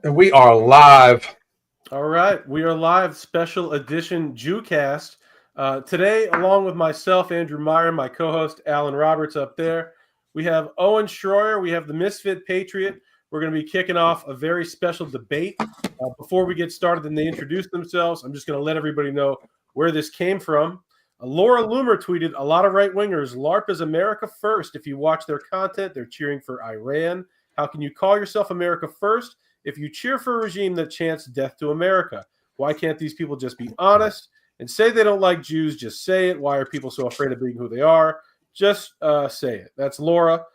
And we are live. All right, we are live, special edition Jewcast. Today, along with myself, Andrew Meyer, my co-host Alan Roberts up there, we have Owen Shroyer, we have the Misfit Patriot. We're going to be kicking off a very special debate. Before we get started and they introduce themselves, I'm just going to let everybody know where this came from. Laura Loomer tweeted, a lot of right-wingers, LARP is America first. If you watch their content, they're cheering for Iran. How can you call yourself America first if you cheer for a regime that chants death to America? Why can't these people just be honest and say they don't like Jews? Just say it. Why are people so afraid of being who they are? Just say it. That's Laura.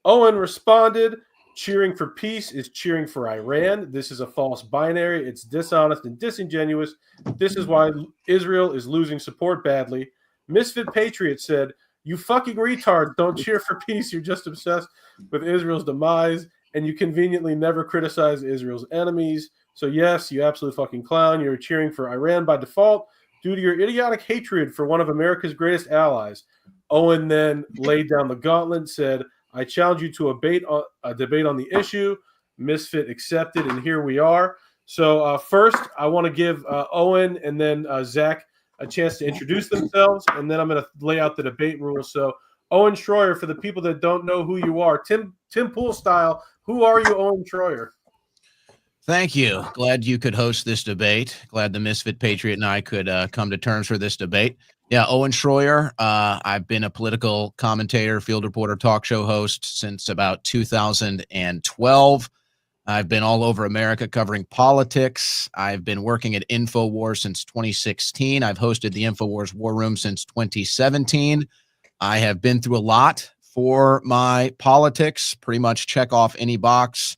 Owen responded, cheering for peace is cheering for Iran. This is a false binary. It's dishonest and disingenuous. This is why Israel is losing support badly. Misfit Patriot said, you fucking retard, don't cheer for peace. You're just obsessed with Israel's demise, and you conveniently never criticize Israel's enemies. So yes, you absolute fucking clown. You're cheering for Iran by default due to your idiotic hatred for one of America's greatest allies. Owen then laid down the gauntlet, said, I challenge you to a debate on the issue. Misfit accepted, and here we are. So first, I want to give Owen and then Zach a chance to introduce themselves, and then I'm going to lay out the debate rules. So Owen Shroyer, for the people that don't know who you are, Tim Pool style, who are you, Owen Shroyer? Thank you. Glad you could host this debate. Glad the Misfit Patriot and I could come to terms for this debate. Yeah, Owen Shroyer. I've been a political commentator, field reporter, talk show host since about 2012. I've been all over America covering politics. I've been working at InfoWars since 2016. I've hosted the InfoWars War Room since 2017. I have been through a lot for my politics, pretty much check off any box.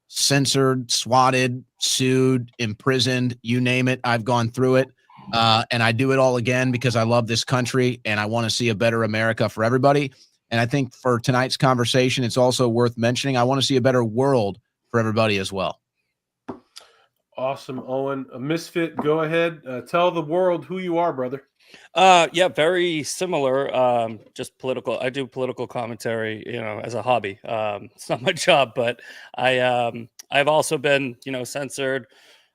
Censored, swatted, sued, imprisoned, you name it. I've gone through it. And I do it all again because I love this country and I want to see a better America for everybody. And I think for tonight's conversation, it's also worth mentioning, I want to see a better world for everybody as well. Awesome, Owen. Misfit, go ahead. Tell the world who you are, brother. Yeah, very similar. Just political. I do political commentary, as a hobby. It's not my job, but I've also been, censored.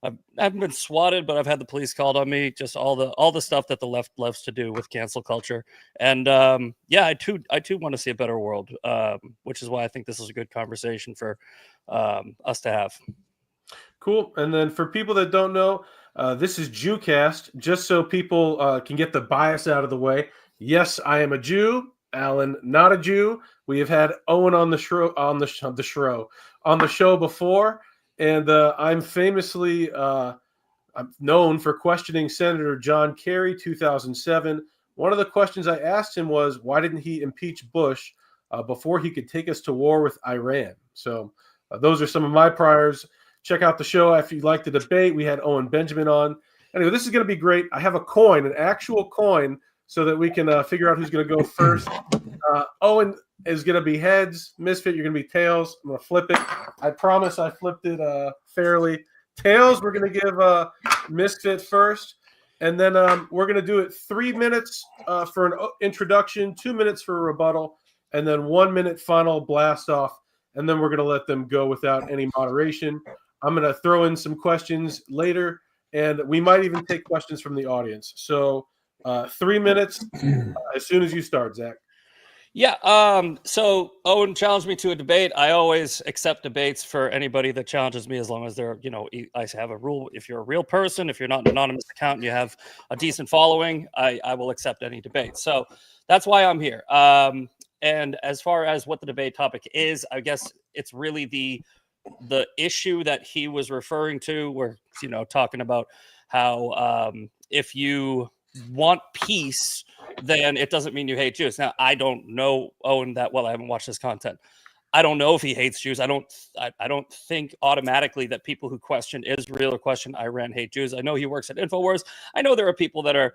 I haven't been swatted, but I've had the police called on me. Just all the stuff that the left loves to do with cancel culture. And I too want to see a better world, which is why I think this is a good conversation for us to have. Cool. And then for people that don't know, this is Jewcast, just so people can get the bias out of the way. Yes, I am a Jew. Alan, not a Jew. We have had Owen on the show before, and I'm famously I'm known for questioning Senator John Kerry, 2007. One of the questions I asked him was, why didn't he impeach Bush before he could take us to war with Iran? So those are some of my priors. Check out the show if you'd like the debate. We had Owen Benjamin on. Anyway, this is going to be great. I have a coin, an actual coin, so that we can figure out who's going to go first. Owen is going to be heads. Misfit, you're going to be tails. I'm going to flip it. I promise I flipped it fairly. Tails, we're going to give Misfit first. And then we're going to do it 3 minutes for an introduction, 2 minutes for a rebuttal, and then 1 minute final blast off. And then we're going to let them go without any moderation. I'm going to throw in some questions later, and we might even take questions from the audience. So 3 minutes as soon as you start, Zach. Yeah. So Owen challenged me to a debate. I always accept debates for anybody that challenges me, as long as they're, I have a rule. If you're a real person, if you're not an anonymous account and you have a decent following, I will accept any debate. So that's why I'm here. And as far as what the debate topic is, I guess it's really the issue that he was referring to, where, talking about how if you want peace, then it doesn't mean you hate Jews. Now, I don't know Owen that well. I haven't watched his content. I don't know if he hates Jews. I don't think automatically that people who question Israel or question Iran hate Jews. I know he works at InfoWars. I know there are people that are,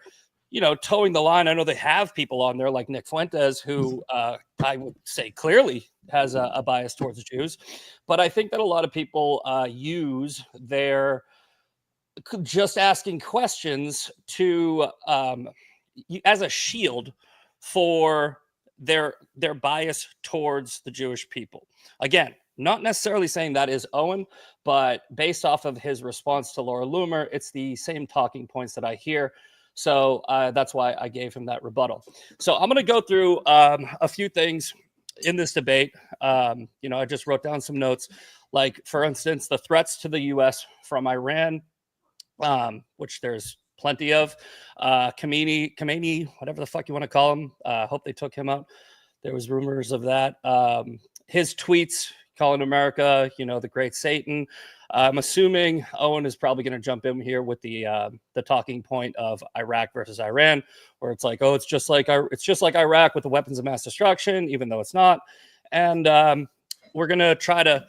towing the line. I know they have people on there like Nick Fuentes, who I would say clearly has a bias towards Jews. But I think that a lot of people use their just asking questions to as a shield for their bias towards the Jewish people. Again, Not necessarily saying that is Owen, but based off of his response to Laura Loomer, it's the same talking points that I hear. So that's why I gave him that rebuttal. So I'm going to go through a few things in this debate. I just wrote down some notes, like, for instance, the threats to the U.S. from Iran, which there's plenty of. Khamenei, whatever the fuck you want to call him. Hope they took him out. There was rumors of that. His tweets calling America, the great Satan. I'm assuming Owen is probably going to jump in here with the talking point of Iraq versus Iran, where it's like, oh, it's just like Iraq with the weapons of mass destruction, even though it's not. And we're going to try to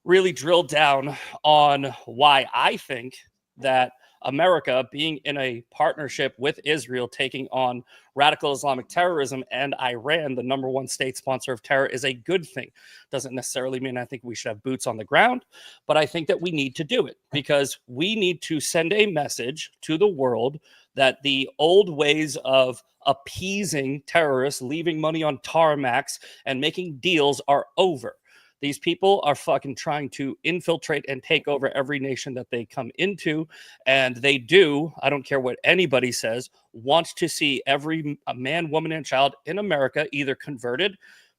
really drill down on why I think that America being in a partnership with Israel, taking on radical Islamic terrorism, and Iran, the number one state sponsor of terror, is a good thing. Doesn't necessarily mean I think we should have boots on the ground, but I think that we need to do it because we need to send a message to the world that the old ways of appeasing terrorists, leaving money on tarmacs, and making deals are over. These people are fucking trying to infiltrate and take over every nation that they come into. And they do, I don't care what anybody says, want to see every man, woman, and child in America either converted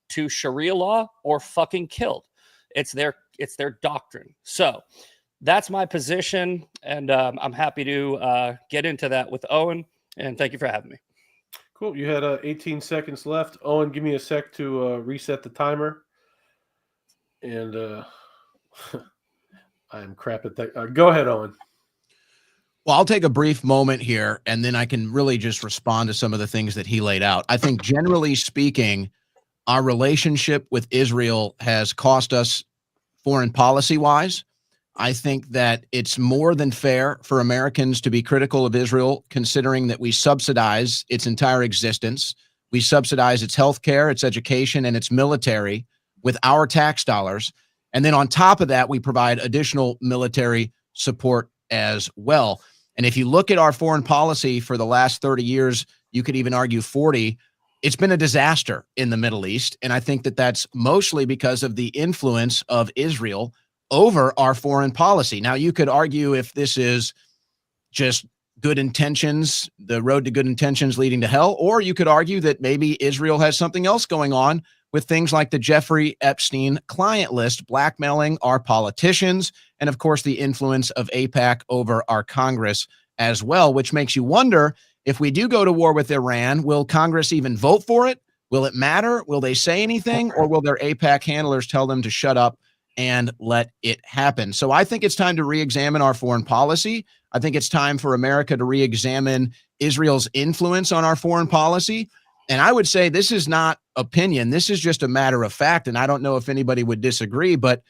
to Sharia law or fucking killed. It's their doctrine. So that's my position. And I'm happy to get into that with Owen. And thank you for having me. Cool. You had 18 seconds left. Owen, give me a sec to reset the timer. And I am crap at that. Go ahead, Owen. Well, I'll take a brief moment here, and then I can really just respond to some of the things that he laid out. I think, generally speaking, our relationship with Israel has cost us foreign policy-wise. I think that it's more than fair for Americans to be critical of Israel, considering that we subsidize its entire existence. We subsidize its healthcare, its education, and its military with our tax dollars. And then on top of that, we provide additional military support as well. And if you look at our foreign policy for the last 30 years, you could even argue 40, it's been a disaster in the Middle East. And I think that that's mostly because of the influence of Israel over our foreign policy. Now, you could argue if this is just good intentions, the road to good intentions leading to hell, or you could argue that maybe Israel has something else going on with things like the Jeffrey Epstein client list, blackmailing our politicians, and of course, the influence of AIPAC over our Congress as well, which makes you wonder, if we do go to war with Iran, will Congress even vote for it? Will it matter? Will they say anything? Or will their AIPAC handlers tell them to shut up and let it happen? So I think it's time to re-examine our foreign policy. I think it's time for America to re-examine Israel's influence on our foreign policy. And I would say this is not opinion. This is just a matter of fact. And I don't know if anybody would disagree, but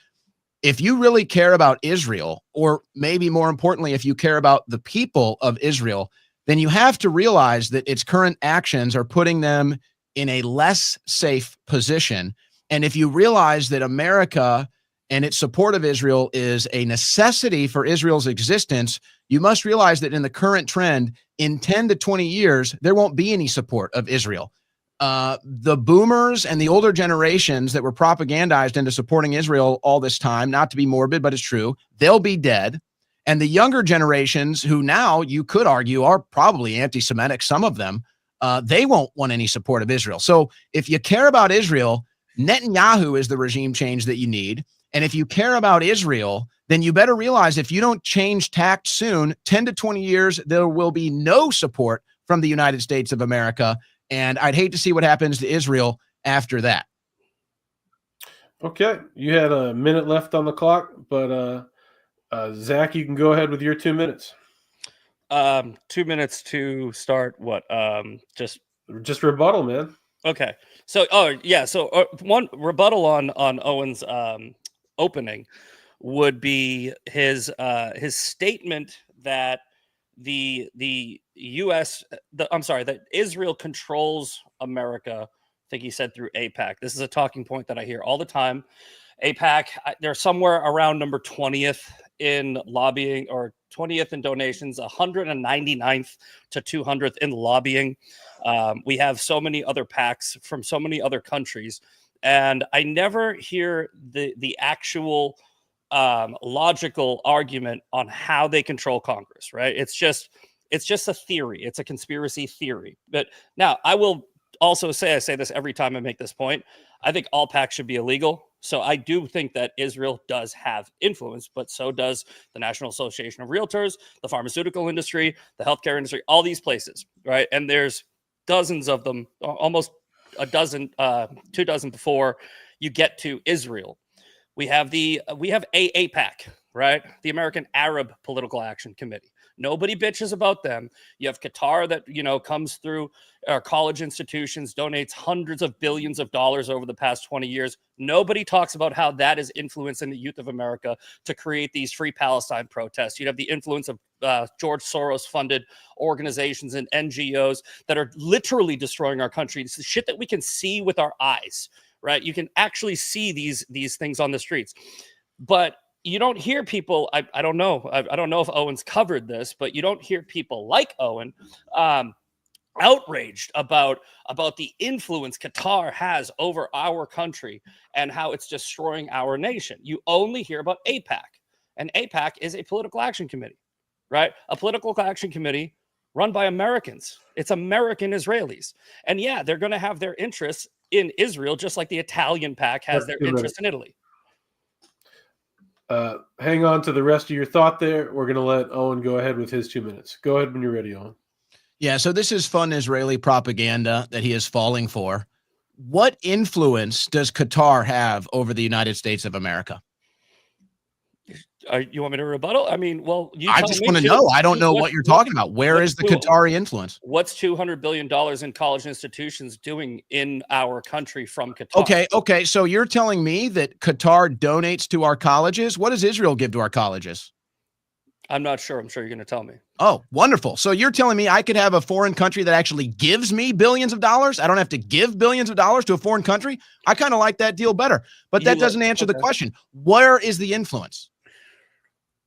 if you really care about Israel, or maybe more importantly, if you care about the people of Israel, then you have to realize that its current actions are putting them in a less safe position. And if you realize that America and its support of Israel is a necessity for Israel's existence, you must realize that in the current trend, in 10 to 20 years, there won't be any support of Israel. The boomers and the older generations that were propagandized into supporting Israel all this time, not to be morbid, but it's true, they'll be dead. And the younger generations, who now you could argue are probably anti-Semitic, some of them, they won't want any support of Israel. So if you care about Israel, Netanyahu is the regime change that you need. And if you care about Israel, then you better realize if you don't change tact soon, 10 to 20 years, there will be no support from the United States of America. And I'd hate to see what happens to Israel after that. Okay. You had a minute left on the clock, but Zach, you can go ahead with your 2 minutes. 2 minutes to start what? Just rebuttal, man. Okay. So, one rebuttal on Owen's opening would be his statement that the U.S. that Israel controls America. I think he said through AIPAC. This is a talking point that I hear all the time. AIPAC, they're somewhere around number 20th in lobbying, or 20th in donations, 199th to 200th in lobbying. We have so many other PACs from so many other countries. And I never hear the actual logical argument on how they control Congress, right? It's just a theory. It's a conspiracy theory. But now I will also say, I say this every time I make this point, I think all PACs should be illegal. So I do think that Israel does have influence, but so does the National Association of Realtors, the pharmaceutical industry, the healthcare industry, all these places, right? And there's dozens of them, almost a dozen, 24 before you get to Israel. We have AAPAC, right? The American Arab Political Action Committee. Nobody bitches about them. You have Qatar that, comes through our college institutions, donates hundreds of billions of dollars over the past 20 years. Nobody talks about how that is influencing the youth of America to create these Free Palestine protests. You'd have the influence of George Soros-funded organizations and NGOs that are literally destroying our country. It's the shit that we can see with our eyes, right? You can actually see these things on the streets. But you don't hear people, I don't know. I don't know if Owen's covered this, but you don't hear people like Owen outraged about the influence Qatar has over our country and how it's destroying our nation. You only hear about AIPAC. And AIPAC is a political action committee, right? A political action committee run by Americans. It's American Israelis. And yeah, they're going to have their interests in Israel, just like the Italian PAC has their interest in Italy. Hang on to the rest of your thought there. We're going to let Owen go ahead with his 2 minutes. Go ahead when you're ready, Owen. Yeah, so this is fun Israeli propaganda that he is falling for. What influence does Qatar have over the United States of America? You want me to rebuttal? I mean, well, I just want to know. I don't know what you're talking about. Where is the Qatari influence? What's $200 billion in college institutions doing in our country from Qatar? Okay. So you're telling me that Qatar donates to our colleges? What does Israel give to our colleges? I'm not sure. I'm sure you're going to tell me. Oh, wonderful. So you're telling me I could have a foreign country that actually gives me billions of dollars? I don't have to give billions of dollars to a foreign country? I kind of like that deal better. But that doesn't answer the question. Where is the influence?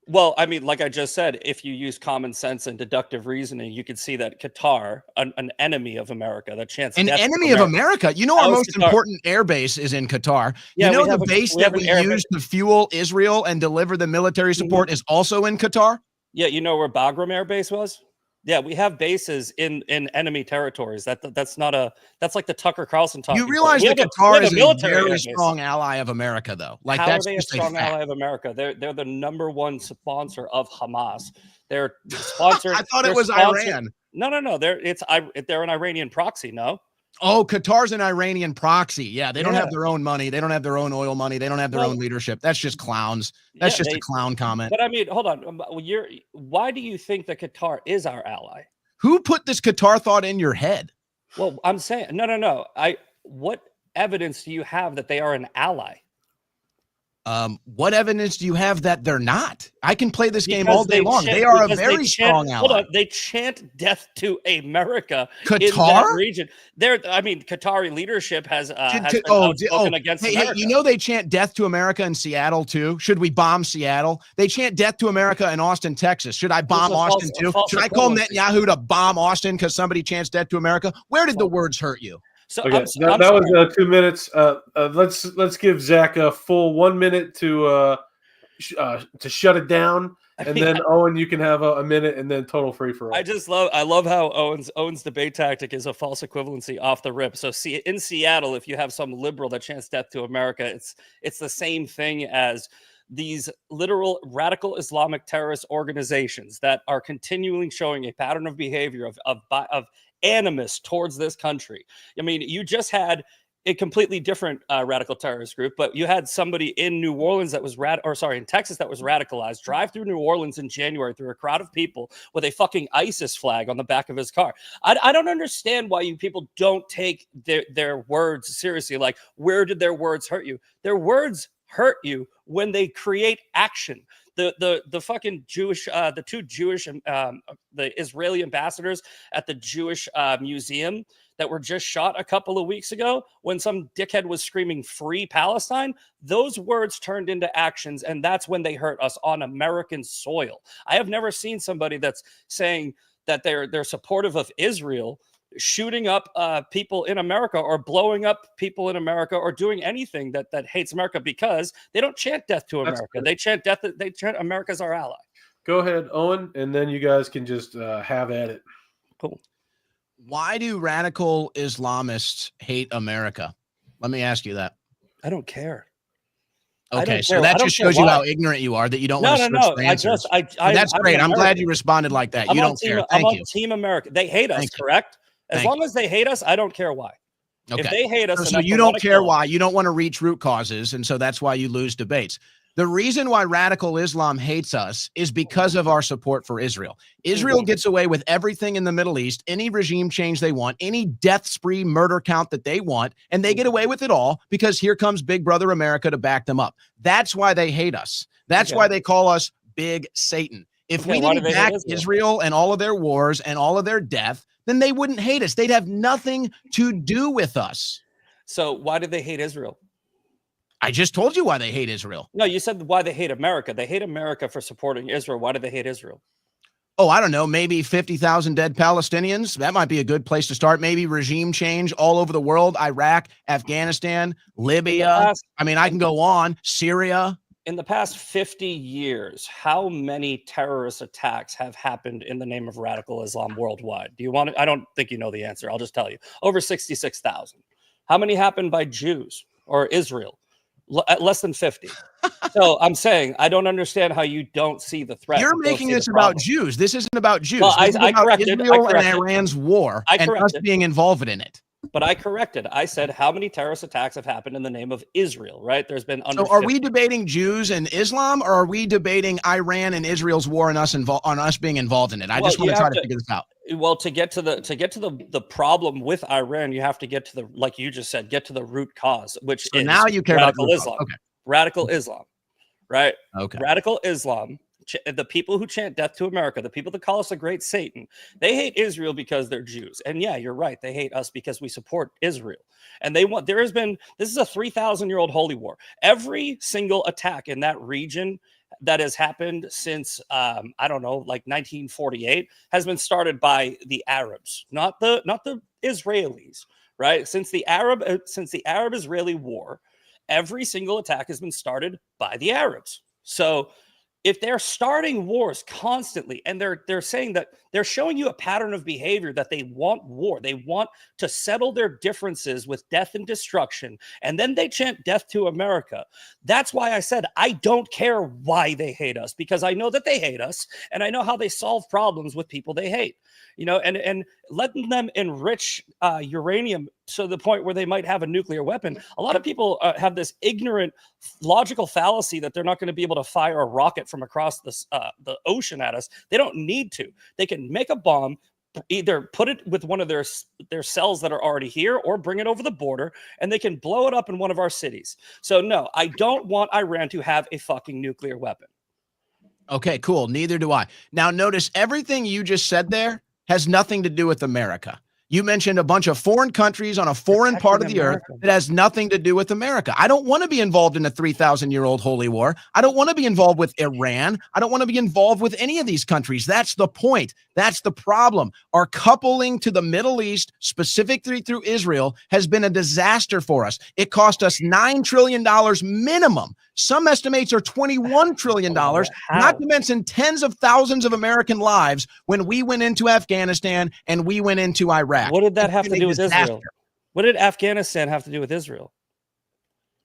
Well, I mean, like I just said, if you use common sense and deductive reasoning, you could see that Qatar, an enemy of America, that chance an enemy of America. You know, our most important air base is in Qatar. Yeah, you know, the base that we use to fuel Israel and deliver the military support is also in Qatar. Yeah, you know where Bagram Air Base was? Yeah, we have bases in enemy territories. That's like the Tucker Carlson talking. You realize that Qatar is a very strong ally of America, though. Like, how are they a strong ally of America? They're the number one sponsor of Hamas. They're sponsored. I thought it was Iran. No. They're an Iranian proxy. No. Oh, Qatar's an Iranian proxy. Yeah, they don't have their own money. They don't have their own oil money. They don't have their own leadership. That's just clowns. That's just a clown comment. But I mean, hold on. Why do you think that Qatar is our ally? Who put this Qatar thought in your head? Well, I'm saying no. What evidence do you have that they are an ally? What evidence do you have that they're not? I can play this game all day long. They are a very strong ally. Hold on, they chant death to America Qatar? In that region. Qatari leadership has been outspoken against America. You know they chant death to America in Seattle too? Should we bomb Seattle? They chant death to America in Austin, Texas. Should I bomb Austin too? Should I call Netanyahu to bomb Austin because somebody chants death to America? Where did the words hurt you? So okay, that was 2 minutes. Let's give Zach a full 1 minute to shut it down, and then Owen, you can have a minute, and then total free for all. I love how Owen's debate tactic is a false equivalency off the rip. So in Seattle, if you have some liberal that chants death to America, it's the same thing as these literal radical Islamic terrorist organizations that are continually showing a pattern of behavior of animus towards this country. I mean, you just had a completely different radical terrorist group, but you had somebody in New Orleans that was in Texas that was radicalized, drive through New Orleans in January through a crowd of people with a fucking ISIS flag on the back of his car. I don't understand why you people don't take their words seriously. Like, where did their words hurt you? Their words hurt you when they create action. The fucking Jewish, the two Jewish, the Israeli ambassadors at the Jewish museum that were just shot a couple of weeks ago when some dickhead was screaming "Free Palestine," those words turned into actions, and that's when they hurt us on American soil. I have never seen somebody that's saying that they're supportive of Israel shooting up people in America or blowing up people in America or doing anything that hates America, because they don't chant death to America. They chant death. They chant America's our ally. Go ahead, Owen, and then you guys can just have at it. Cool. Why do radical Islamists hate America? Let me ask you that. I don't care. Okay, so that just shows you how ignorant you are, that you don't want to search for answers. That's great. I'm glad you responded like that. You don't care. Thank you. Team America. They hate us, correct? As long as they hate us, I don't care why. Okay. If they hate us, so you don't care why. You don't want to reach root causes, and so that's why you lose debates. The reason why radical Islam hates us is because of our support for Israel. Israel gets away with everything in the Middle East, any regime change they want, any death spree murder count that they want, and they get away with it all because here comes Big Brother America to back them up. That's why they hate us. That's why they call us Big Satan. If we didn't back Israel and all of their wars and all of their death, then they wouldn't hate us. They'd have nothing to do with us. So why do they hate Israel? I just told you why they hate Israel. No, you said why they hate America. They hate America for supporting Israel. Why do they hate Israel? Oh, I don't know. Maybe 50,000 dead Palestinians. That might be a good place to start. Maybe regime change all over the world. Iraq, Afghanistan, Libya. I mean, I can go on. Syria. In the past 50 years, how many terrorist attacks have happened in the name of radical Islam worldwide? Do you want to? I don't think you know the answer. I'll just tell you. Over 66,000. How many happened by Jews or Israel? Less than 50. So I'm saying I don't understand how you don't see the threat. You're making this about Jews. This isn't about Jews. Well, I corrected Israel and Iran's war and us being involved in it. But I corrected. I said how many terrorist attacks have happened in the name of Israel, right? There's been under. So are we debating Jews and Islam, or are we debating Iran and Israel's war and us being involved in it? I just want to try to figure this out. Well, to get to the problem with Iran, you have to get to the, like you just said, get to the root cause, which is now you care about Islam. Okay. Radical Islam, right? Okay. Radical Islam. The people who chant death to America, the people that call us a great Satan, they hate Israel because they're Jews. And yeah, you're right. They hate us because we support Israel. And this is a 3,000-year-old holy war. Every single attack in that region that has happened since, I don't know, like 1948 has been started by the Arabs, not the Israelis, right? Since the Arab-Israeli war, every single attack has been started by the Arabs. So if they're starting wars constantly and they're saying that they're showing you a pattern of behavior that they want war, they want to settle their differences with death and destruction, and then they chant death to America. That's why I said I don't care why they hate us, because I know that they hate us and I know how they solve problems with people they hate. You know, and letting them enrich uranium to the point where they might have a nuclear weapon. A lot of people have this ignorant logical fallacy that they're not going to be able to fire a rocket from across the ocean at us. They don't need to. They can make a bomb, either put it with one of their cells that are already here or bring it over the border, and they can blow it up in one of our cities. So no, I don't want Iran to have a fucking nuclear weapon. Okay, cool. Neither do I. Now notice everything you just said there has nothing to do with America. You mentioned a bunch of foreign countries on a foreign part of the earth that has nothing to do with America. I don't want to be involved in a 3,000-year-old holy war. I don't want to be involved with Iran. I don't want to be involved with any of these countries. That's the point. That's the problem. Our coupling to the Middle East, specifically through Israel, has been a disaster for us. It cost us $9 trillion minimum. Some estimates are $21 trillion, not to mention tens of thousands of American lives when we went into Afghanistan and we went into Iraq. What did that have to do with Israel? What did Afghanistan have to do with Israel?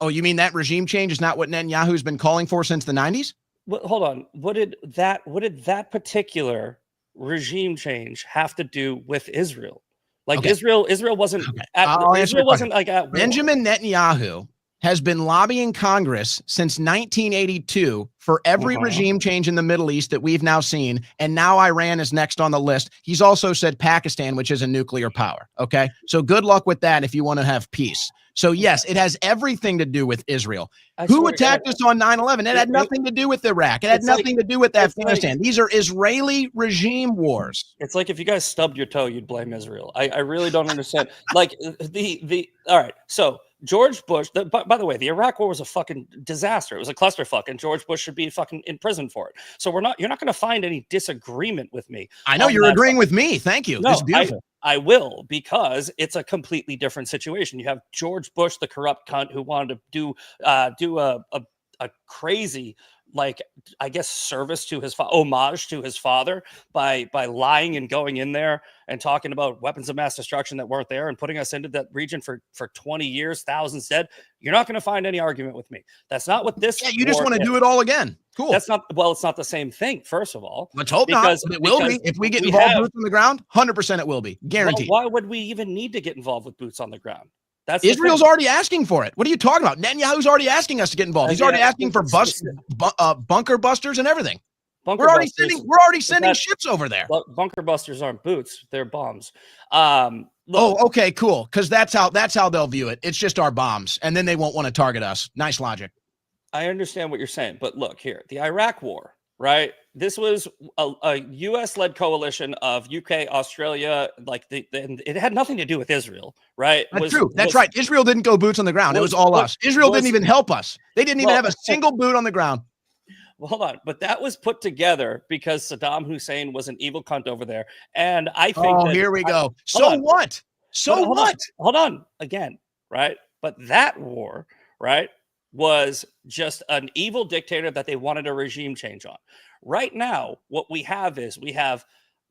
Oh, you mean that regime change is not what Netanyahu's been calling for since the 90s? Well, hold on. What did that particular regime change have to do with Israel? Like Israel wasn't like at war. Benjamin Netanyahu has been lobbying Congress since 1982 for every regime change in the Middle East that we've now seen. And now Iran is next on the list. He's also said Pakistan, which is a nuclear power. Okay. So good luck with that if you want to have peace. So yes, it has everything to do with Israel. Who attacked us on 9/11? It had nothing to do with Iraq. It had nothing to do with Afghanistan. These are Israeli regime wars. It's like if you guys stubbed your toe, you'd blame Israel. I really don't understand. Like all right. So George Bush, by the way, the Iraq war was a fucking disaster. It was a clusterfuck, and George Bush should be fucking in prison for it. So you're not going to find any disagreement with me. I know you're agreeing with me. Thank you. No, this is beautiful. I will, because it's a completely different situation. You have George Bush, the corrupt cunt, who wanted to do a crazy, like, I guess, service to his homage to his father by lying and going in there and talking about weapons of mass destruction that weren't there and putting us into that region for 20 years, thousands dead. You're not going to find any argument with me. That's not what this. Yeah, you just want to do it all again. Cool. That's not, well, it's not the same thing, first of all. Let's hope not. It will be. If we get involved boots on the ground, 100% it will be. Guaranteed. Well, why would we even need to get involved with boots on the ground? That's Israel's already asking for it. What are you talking about? Netanyahu's already asking us to get involved. He's already asking for bunker busters and everything. We're already sending ships over there. Bunker busters aren't boots; they're bombs. Okay, cool. Because that's how they'll view it. It's just our bombs, and then they won't want to target us. Nice logic. I understand what you're saying, but look here: the Iraq War, right? This was a U.S.-led coalition of UK, Australia, and it had nothing to do with Israel, right? That's true. That's right. Israel didn't go boots on the ground. It was all us. Israel didn't even help us. They didn't even have a single boot on the ground. Well, hold on. But that was put together because Saddam Hussein was an evil cunt over there. And I think here we go. So what? Hold on. Again, right? But that war, right, was just an evil dictator that they wanted a regime change on. Right now, what we have is we have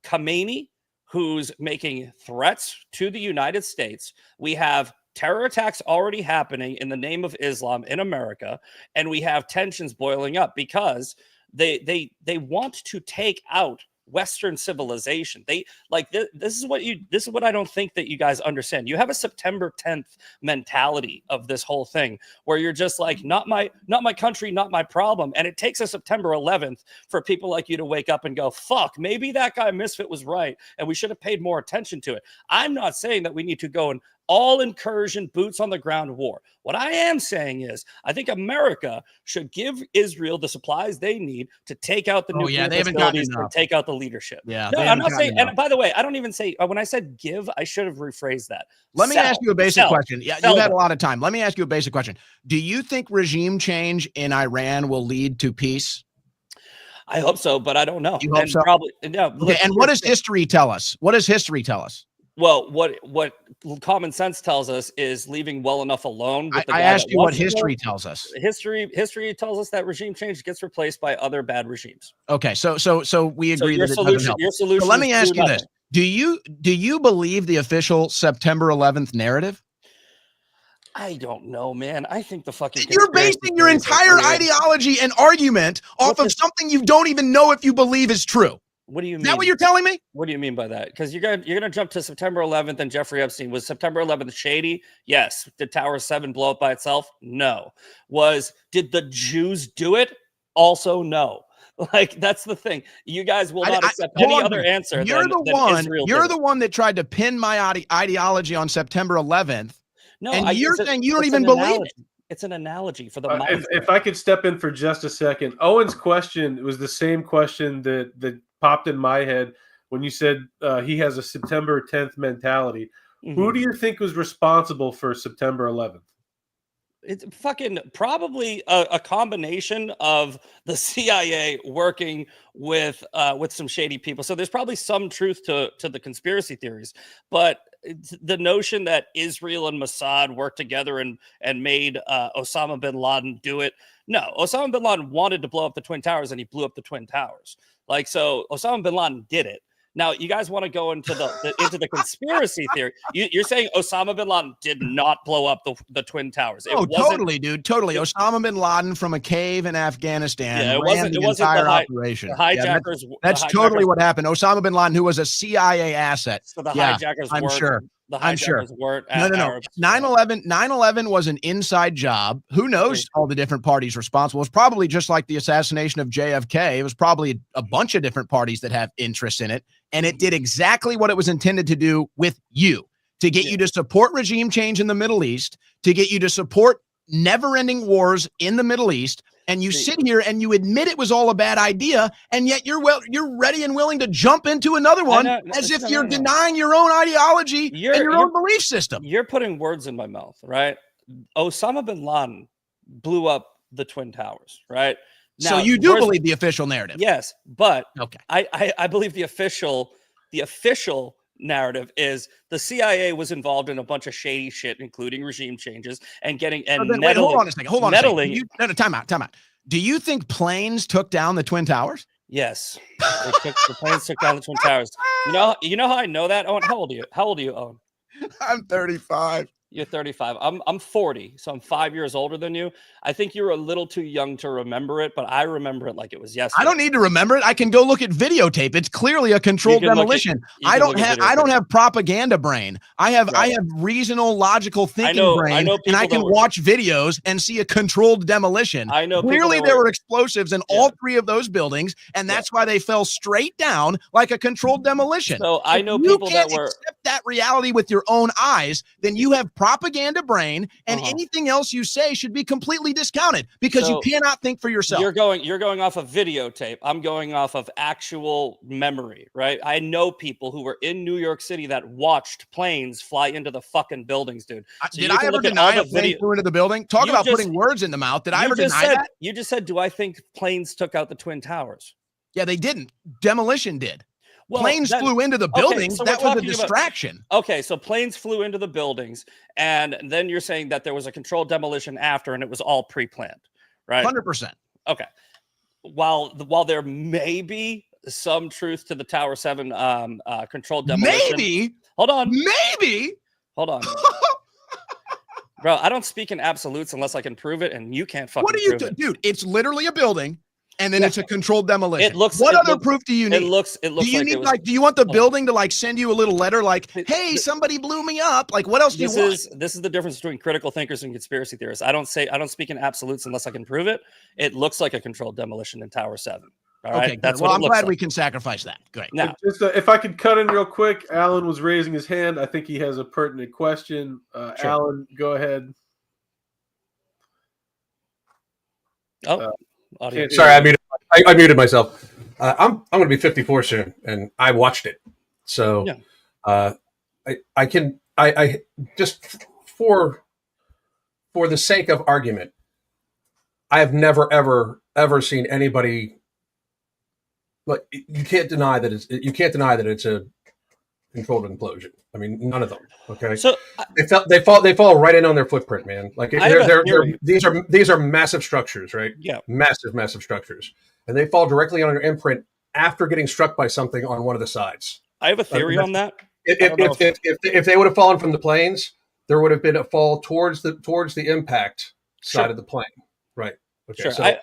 Khamenei, who's making threats to the United States. We have terror attacks already happening in the name of Islam in America, and we have tensions boiling up because they want to take out Western civilization. They like this is what I don't think that you guys understand. You have a September 10th mentality of this whole thing where you're just like, not my country, not my problem. And it takes a September 11th for people like you to wake up and go, fuck, maybe that guy Misfit was right and we should have paid more attention to it. I'm not saying that we need to go and all incursion, boots on the ground war. What I am saying is, I think America should give Israel the supplies they need to take out the nuclear facilities and take out the leadership. Yeah, no, I'm not saying. And by the way, I don't even say when I said give, I should have rephrased that. Let me ask you a basic question. Yeah, you've had a lot of time. Let me ask you a basic question. Do you think regime change in Iran will lead to peace? I hope so, but I don't know. You hope so? Probably no. Okay, and what does history tell us? What does history tell us? Well, what common sense tells us is leaving well enough alone. With I asked you what history tells us. History tells us that regime change gets replaced by other bad regimes. Okay, so we agree that it doesn't help. Your solution. So let me ask you this: Do you believe the official September 11th narrative? I don't know, man. I think the fucking you're basing your entire ideology and argument off of something you don't even know if you believe is true. What do you mean? Is that what you're telling me? What do you mean by that? Because you're gonna jump to September 11th and Jeffrey Epstein. Was September 11th shady? Yes. Did Tower 7 blow up by itself? No. Did the Jews do it? Also no. Like, that's the thing. You guys will not accept any other answer. You're the one that tried to pin my ideology on September 11th. No, and you're saying you don't even believe it. It's an analogy for the if I could step in for just a second. Owen's question was the same question that popped in my head when you said he has a September 10th mentality. Mm-hmm. Who do you think was responsible for September 11th? It's fucking probably a combination of the CIA working with some shady people. So there's probably some truth to the conspiracy theories, but the notion that Israel and Mossad worked together and made Osama bin Laden do it. No, Osama bin Laden wanted to blow up the Twin Towers and he blew up the Twin Towers. Like, so Osama bin Laden did it. Now, you guys want to go into the conspiracy theory. You're saying Osama bin Laden did not blow up the Twin Towers. Totally, dude. Totally. Osama bin Laden from a cave in Afghanistan ran the entire operation. The hijackers. That's totally what happened. Osama bin Laden, who was a CIA asset. So the hijackers I'm sure. The hijackers weren't. No. 9/11 was an inside job. Who knows all the different parties responsible? It's probably just like the assassination of JFK. It was probably a bunch of different parties that have interest in it. And it did exactly what it was intended to do with you, to get you to support regime change in the Middle East, to get you to support never-ending wars in the Middle East. And you sit here and you admit it was all a bad idea, and yet you're ready and willing to jump into another one as if you're denying your own ideology and your own belief system. You're putting words in my mouth, right? Osama bin Laden blew up the Twin Towers, right? Now, so you do believe the official narrative? Yes, but okay, I believe the official narrative is the CIA was involved in a bunch of shady shit, including regime changes and getting and Wait, meddling. hold on a second. Hold on a second. meddling. No, time out. Do you think planes took down the Twin Towers? Yes, the planes took down the Twin Towers. You know how I know that? Owen, how old are you? How old are you, Owen? I'm 35. You're 35. I'm 40, so I'm 5 years older than you. I think you're a little too young to remember it, but I remember it like it was yesterday. I don't need to remember it. I can go look at videotape. It's clearly a controlled demolition. I don't have propaganda brain. I have reasonable, logical thinking brain, and I can watch videos and see a controlled demolition. I know clearly there were explosives in all three of those buildings, and that's why they fell straight down like a controlled demolition. So I know people that were accept that reality with your own eyes, then you have propaganda brain, and anything else you say should be completely discounted because you cannot think for yourself. You're going off of videotape. I'm going off of actual memory, right? I know people who were in New York City that watched planes fly into the fucking buildings, dude. So did I ever deny a plane flew into the building? Talk about putting words in the mouth. Did I ever deny that? You just said, do I think planes took out the Twin Towers? Yeah, they didn't. Demolition did. Well, planes flew into the buildings. So that was a distraction. So planes flew into the buildings, and then you're saying that there was a controlled demolition after, and it was all pre-planned, right? 100%. Okay. While there may be some truth to the Tower 7 controlled demolition. Hold on. Bro, I don't speak in absolutes unless I can prove it, and you can't fucking prove it. Dude, it's literally a building. And then it's a controlled demolition. What it other looks, proof do you need? It looks do you need do you want the building to send you a little letter hey, somebody blew me up? What else do you want? This is the difference between critical thinkers and conspiracy theorists. I don't speak in absolutes unless I can prove it. It looks like a controlled demolition in Tower 7. All right. Okay, that's I'm glad we can sacrifice that. Great. Now, if I could cut in real quick, Alan was raising his hand. I think he has a pertinent question. Sure. Alan, go ahead. Sorry, I muted myself. I'm going to be 54 soon, and I watched it. So I can just for the sake of argument, I have never ever seen anybody. But you can't deny that it's a controlled implosion. I mean, none of them. Okay, so they fall right in on their footprint, man. These are massive structures, right? Yeah, massive structures, and they fall directly on their imprint after getting struck by something on one of the sides. I have a theory on that. If they would have fallen from the planes, there would have been a fall towards the impact side of the plane, right? Okay, sure. So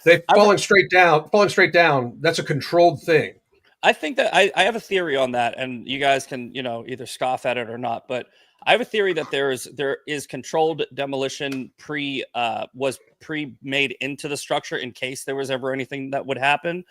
they falling straight down. That's a controlled thing. I think that I have a theory on that, and you guys can, either scoff at it or not. But I have a theory that there is controlled demolition was pre-made into the structure in case there was ever anything that would happen,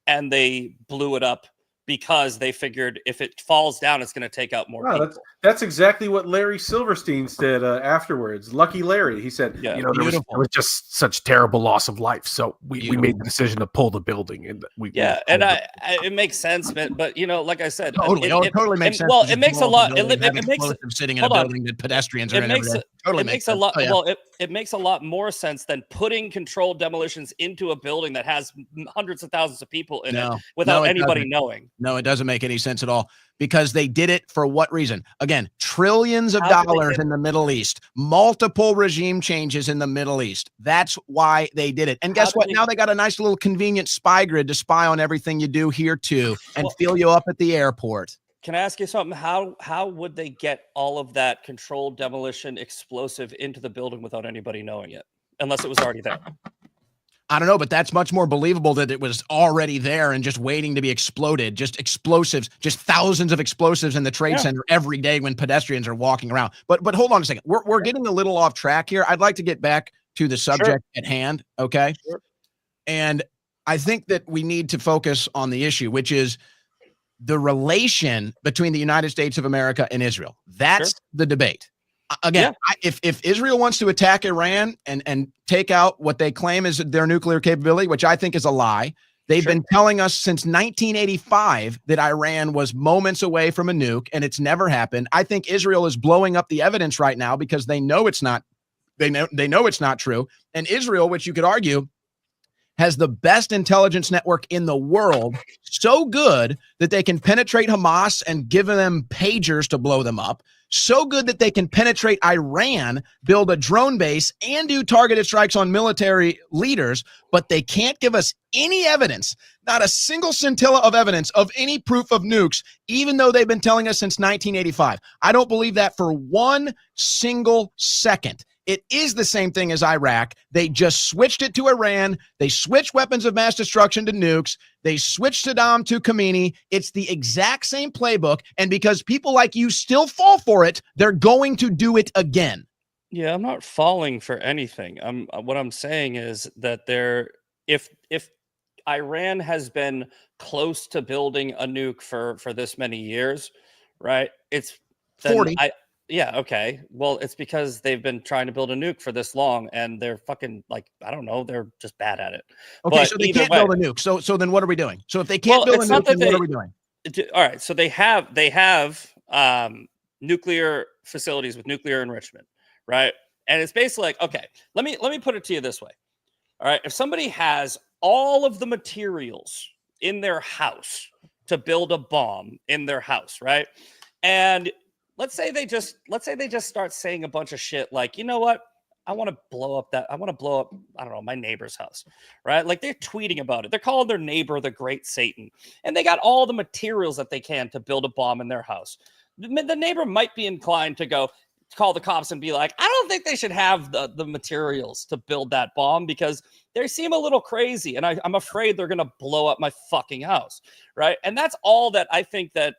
and they blew it up because they figured if it falls down, it's going to take out more people. That's exactly what Larry Silverstein said afterwards. Lucky Larry, he said, there was just such terrible loss of life, so we made the decision to pull the building, and it makes sense, but like I said, totally, it totally makes sense. Well, it makes a lot. It makes sitting in a building that pedestrians are in every day. Totally makes a lot. Well, it makes a lot more sense than putting controlled demolitions into a building that has hundreds of thousands of people in it without anybody knowing. No, it doesn't make any sense at all, because they did it for what reason? Again, trillions of dollars in the Middle East, multiple regime changes in the Middle East. That's why they did it. And guess what? Now they got a nice little convenient spy grid to spy on everything you do here too, and fill you up at the airport. Can I ask you something? How would they get all of that controlled demolition explosive into the building without anybody knowing it, unless it was already there? I don't know, but that's much more believable that it was already there and just waiting to be exploded. Just explosives, just thousands of explosives in the Trade Center every day when pedestrians are walking around. But hold on a second. We're getting a little off track here. I'd like to get back to the subject at hand, okay? Sure. And I think that we need to focus on the issue, which is the relation between the United States of America and Israel. That's the debate. Again, if Israel wants to attack Iran and take out what they claim is their nuclear capability, which I think is a lie, they've been telling us since 1985 that Iran was moments away from a nuke, and it's never happened. I think Israel is blowing up the evidence right now because they know it's not. They know it's not true. And Israel, which you could argue has the best intelligence network in the world, so good that they can penetrate Hamas and give them pagers to blow them up, so good that they can penetrate Iran, build a drone base, and do targeted strikes on military leaders, but they can't give us any evidence, not a single scintilla of evidence of any proof of nukes, even though they've been telling us since 1985. I don't believe that for one single second. It is the same thing as Iraq. They just switched it to Iran. They switched weapons of mass destruction to nukes. They switched Saddam to Khomeini. It's the exact same playbook. And because people like you still fall for it, they're going to do it again. Yeah, I'm not falling for anything. What I'm saying is that if Iran has been close to building a nuke for this many years, right? It's 40. Yeah, okay. Well, it's because they've been trying to build a nuke for this long, and they're fucking I don't know, they're just bad at it. Okay, so they can't build a nuke. So then what are we doing? So if they can't build a nuke, then what are we doing? All right, so they have nuclear facilities with nuclear enrichment, right? And it's basically like, okay, let me put it to you this way. All right, if somebody has all of the materials in their house to build a bomb in their house, right? And let's say they just start saying a bunch of shit like, you know what? I want to blow up, I don't know, my neighbor's house, right? Like they're tweeting about it. They're calling their neighbor the Great Satan. And they got all the materials that they can to build a bomb in their house. The neighbor might be inclined to call the cops and be like, I don't think they should have the materials to build that bomb because they seem a little crazy. And I'm afraid they're going to blow up my fucking house, right? And that's all that I think that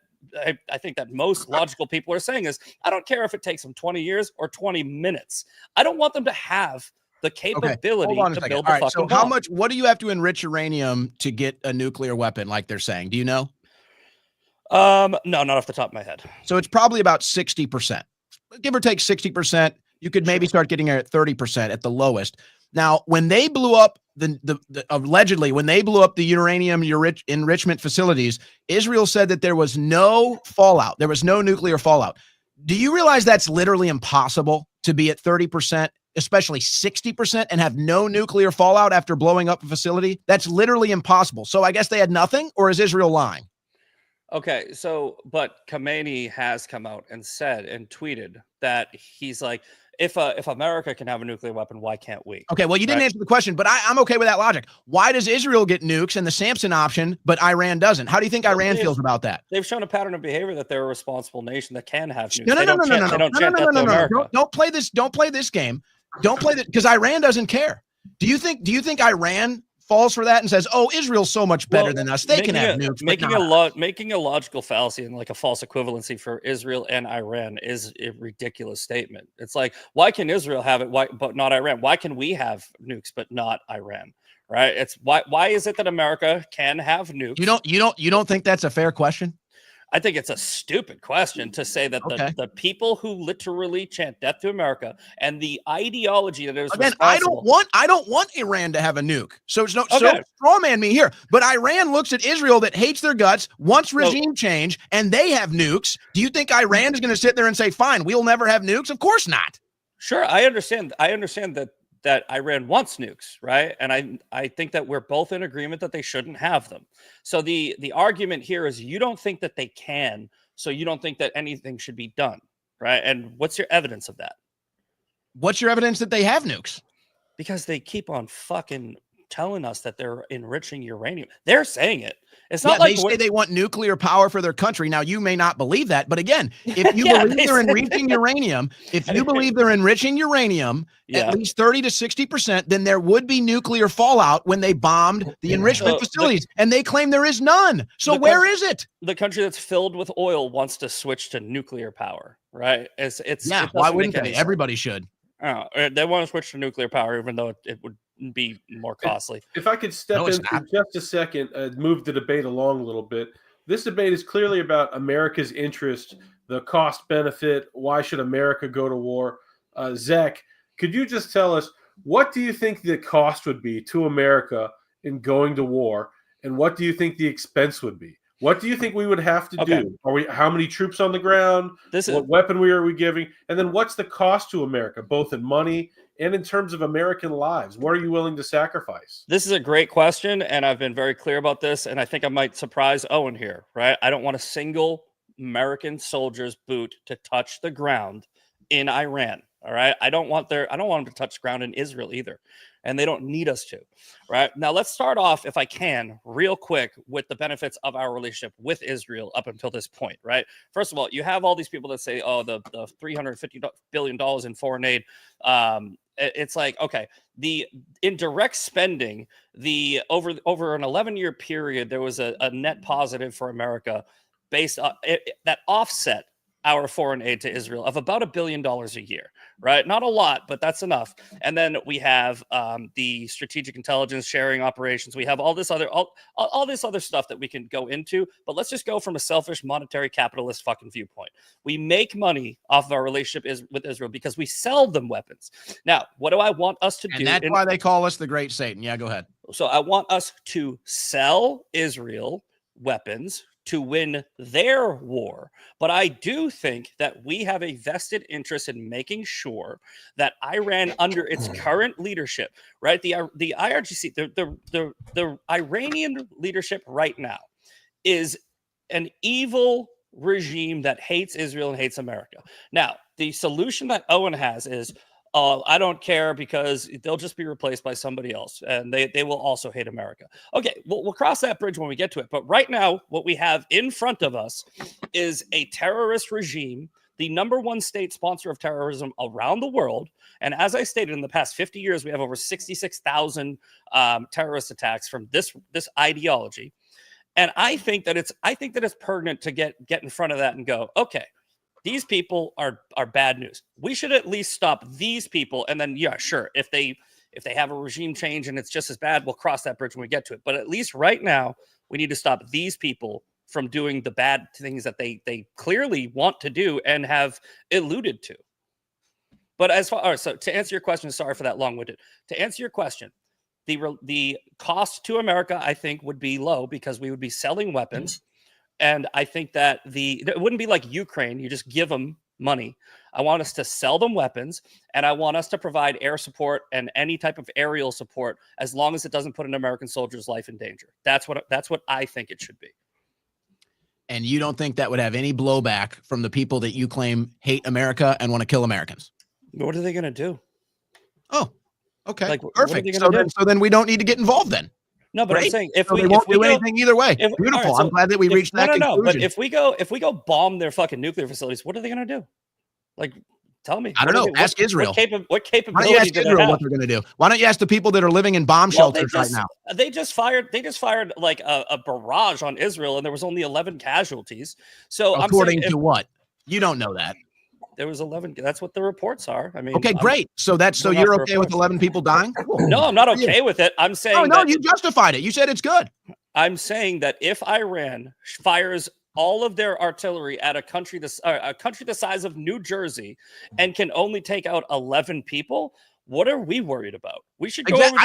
most logical people are saying is, I don't care if it takes them 20 years or 20 minutes. I don't want them to have the capability to build the fucking bomb. What do you have to enrich uranium to get a nuclear weapon like they're saying? Do you know? No, not off the top of my head. So it's probably about 60%. Give or take 60%. You could maybe start getting at 30% at the lowest. Now, when they blew up allegedly, when they blew up the uranium enrichment facilities, Israel said that there was no fallout. There was no nuclear fallout. Do you realize that's literally impossible to be at 30%, especially 60%, and have no nuclear fallout after blowing up a facility? That's literally impossible. So I guess they had nothing, or is Israel lying? Okay, but Khomeini has come out and said and tweeted that he's like, if America can have a nuclear weapon, why can't we? Okay, well, you didn't answer the question, but I'm okay with that logic. Why does Israel get nukes and the Samson option, but Iran doesn't? How do you think Iran feels about that? They've shown a pattern of behavior that they're a responsible nation that can have nukes. No. Don't play this. Don't play this game. Don't play that because Iran doesn't care. Do you think Iran falls for that and says, "Oh, Israel's so much better than us; they can have nukes"? Making a logical fallacy and like a false equivalency for Israel and Iran is a ridiculous statement. It's like, why can Israel have it, but not Iran? Why can we have nukes but not Iran? Right? It's why is it that America can have nukes? You don't think that's a fair question? I think it's a stupid question to say that the people who literally chant death to America and the ideology that is responsible. I don't want Iran to have a nuke. So straw man me here. But Iran looks at Israel that hates their guts, wants regime change, and they have nukes. Do you think Iran is going to sit there and say, fine, we'll never have nukes? Of course not. Sure, I understand that Iran wants nukes, right? And I think that we're both in agreement that they shouldn't have them. So the argument here is you don't think that they can, so you don't think that anything should be done, right? And what's your evidence of that? What's your evidence that they have nukes? Because they keep on fucking telling us that they're enriching uranium. They're saying it. It's not like they say they want nuclear power for their country. Now, you may not believe that, but again, if you believe they're enriching uranium, at least 30 to 60%, then there would be nuclear fallout when they bombed the enrichment facilities, and they claim there is none. So where is it? The country that's filled with oil wants to switch to nuclear power, right? Why wouldn't they? Everybody should. They want to switch to nuclear power, even though it would be more costly. If I could step in for just a second, move the debate along a little bit. This debate is clearly about America's interest, the cost benefit. Why should America go to war? Zach, could you just tell us, what do you think the cost would be to America in going to war? And what do you think the expense would be? What do you think we would have to do? How many troops on the ground? What weaponry are we giving? And then what's the cost to America, both in money and in terms of American lives? What are you willing to sacrifice? This is a great question, and I've been very clear about this, and I think I might surprise Owen here, right? I don't want a single American soldier's boot to touch the ground in Iran. All right. I don't want them to touch ground in Israel either. And they don't need us to. Right. Now, let's start off, if I can, real quick with the benefits of our relationship with Israel up until this point. Right. First of all, you have all these people that say, oh, the $350 billion in foreign aid. It's like, okay, the indirect spending, over an 11-year period, there was a net positive for America based on that offset our foreign aid to Israel of about $1 billion a year, right? Not a lot, but that's enough. And then we have the strategic intelligence sharing operations. We have all this other stuff that we can go into, but let's just go from a selfish monetary capitalist fucking viewpoint. We make money off of our relationship with Israel because we sell them weapons. Now, what do I want us to do? And that's why they call us the Great Satan. Yeah, go ahead. So I want us to sell Israel weapons to win their war. But I do think that we have a vested interest in making sure that Iran, under its current leadership, right? The IRGC, the Iranian leadership right now is an evil regime that hates Israel and hates America. Now, the solution that Owen has is, I don't care because they'll just be replaced by somebody else and they will also hate America. Okay, we'll cross that bridge when we get to it. But right now, what we have in front of us is a terrorist regime, the #1 state sponsor of terrorism around the world. And as I stated, in the past 50 years, we have over 66,000 terrorist attacks from this ideology. And I think that it's pertinent to get in front of that and go, okay, these people are bad news. We should at least stop these people. And then, yeah, sure. If they have a regime change and it's just as bad, we'll cross that bridge when we get to it. But at least right now, we need to stop these people from doing the bad things that they clearly want to do and have alluded to. But so to answer your question, sorry for that long-winded. To answer your question, the cost to America, I think, would be low because we would be selling weapons. And I think that it wouldn't be like Ukraine. You just give them money. I want us to sell them weapons, and I want us to provide air support and any type of aerial support as long as it doesn't put an American soldier's life in danger. That's what I think it should be. And you don't think that would have any blowback from the people that you claim hate America and want to kill Americans? What are they going to do? Oh, okay. Like, perfect. So then we don't need to get involved then. No, but I'm saying we won't do anything either way. Beautiful. Right, so I'm glad that we reached that conclusion. No, but if we go bomb their fucking nuclear facilities, what are they going to do? Like, tell me. I don't know. Ask Israel. What capability? Why don't you ask Israel what they're going to do? Why don't you ask the people that are living in bomb shelters right now? They just fired like a barrage on Israel, and there was only 11 casualties. So according to what? You don't know that. There was 11. That's what the reports are. I mean, okay, great. So you're okay with 11 people dying? No, I'm not okay with it. I'm saying no, you justified it. You said it's good. I'm saying that if Iran fires all of their artillery at a country the size of New Jersey and can only take out 11 people, what are we worried about? We should go over there.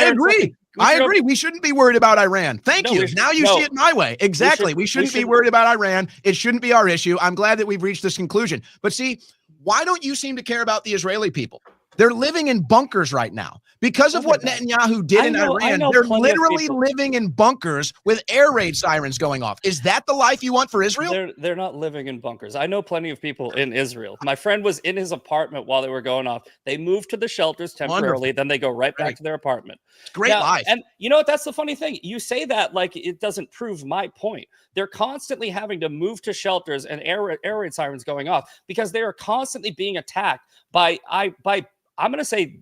I agree. We shouldn't be worried about Iran. Thank you. Now you see it my way. Exactly. We shouldn't be worried about Iran. It shouldn't be our issue. I'm glad that we've reached this conclusion. But see, why don't you seem to care about the Israeli people? They're living in bunkers right now because of what Netanyahu did in Iran. They're literally living in bunkers with air raid sirens going off. Is that the life you want for Israel? They're not living in bunkers. I know plenty of people in Israel. My friend was in his apartment while they were going off. They moved to the shelters temporarily. Then they go right back to their apartment. Great life. And you know what? That's the funny thing. You say that like it doesn't prove my point. They're constantly having to move to shelters and air raid sirens going off because they are constantly being attacked by I'm going to say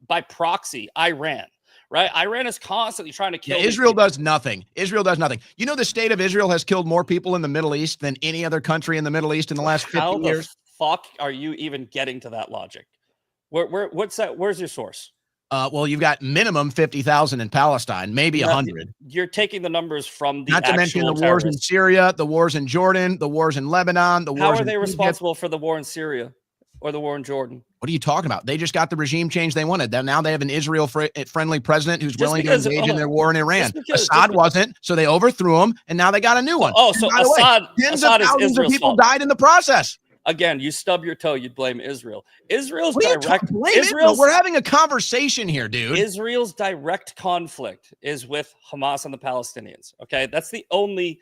by proxy, Iran, right? Iran is constantly trying to kill. Yeah, Israel does nothing. Israel does nothing. You know, the state of Israel has killed more people in the Middle East than any other country in the Middle East in the last 50 years. How the fuck are you even getting to that logic? What's that? Where's your source? Well, you've got minimum 50,000 in Palestine, maybe 100. You're taking the numbers from the not to mention the wars in Syria, the wars in Jordan, the wars in Lebanon, the wars. How are they responsible for the war in Syria or the war in Jordan? What are you talking about? They just got the regime change they wanted. Now they have an Israel-friendly president who's willing to engage in their war in Iran. Assad wasn't, so they overthrew him, and now they got a new one. Oh, so Assad, tens of thousands of people died in the process. Again, you stub your toe, you'd blame Israel. Israel's What are you direct. blame Israel? We're having a conversation here, dude. Israel's direct conflict is with Hamas and the Palestinians. Okay, that's the only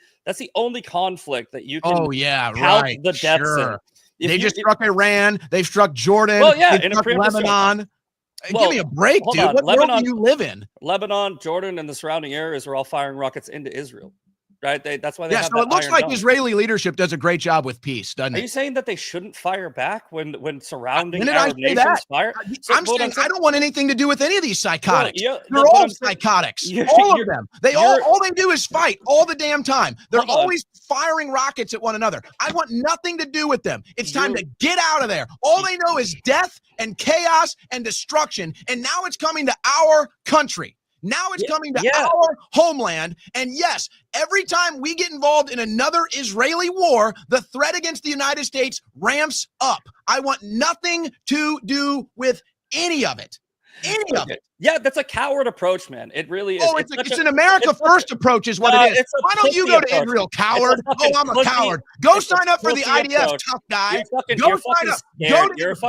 conflict that you can. Oh yeah, count right. the deaths in. They just struck Iran. They've struck Jordan. Well, yeah, they've struck Lebanon. Well, give me a break, dude. On. What world do you live in? Lebanon, Jordan, and the surrounding areas are all firing rockets into Israel. Right? That's why they have so that it looks Iron like Dome. Israeli leadership does a great job with peace, doesn't it? Are you saying that they shouldn't fire back when surrounding When did Arab I say nations that? fire? I'm saying I don't want anything to do with any of these psychotics. Well, They're all psychotics. All of them. All they do is fight all the damn time. They're always firing rockets at one another. I want nothing to do with them. It's time to get out of there. All they know is death and chaos and destruction. And now it's coming to our country. Now it's coming to our homeland. And yes, every time we get involved in another Israeli war, the threat against the United States ramps up. I want nothing to do with any of it. Any of it. Yeah, that's a coward approach, man. It really is. Oh, it's an America first approach is what it is. Why don't you go to Israel, coward? Oh, I'm a coward. Go sign up for the IDF, tough guy. Go sign up.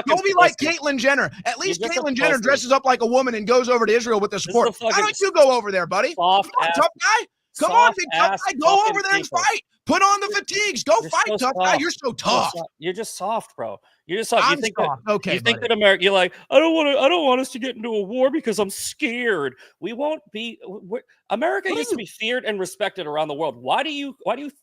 Go be like Caitlyn Jenner. At least Caitlyn Jenner dresses up like a woman and goes over to Israel with the support. Why don't you go over there, buddy? Come on, tough guy. Come on, big tough guy. Go over there and fight. Put on the fatigues. Go fight, tough guy. You're so tough. You're just soft, bro. You're just soft. You think that America? You're like, I don't want us to get into a war because I'm scared. We won't be. America used to be feared and respected around the world. Why do you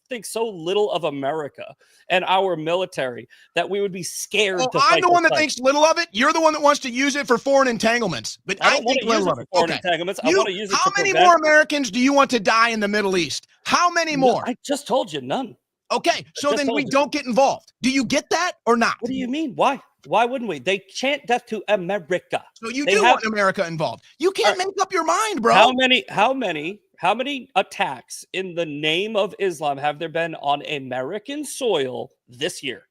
think so little of America and our military that we would be scared? I'm the one that thinks little of it. You're the one that wants to use it for foreign entanglements. But I think little of it. Entanglements. I want to use it. How many more Americans do you want to die in the Middle East? How many more? I just told you none. Okay, so then we don't get involved. Do you get that or not? What do you mean? Why? Why wouldn't we? They chant death to America. So you want America involved. You can't make up your mind, bro. How many attacks in the name of Islam have there been on American soil this year?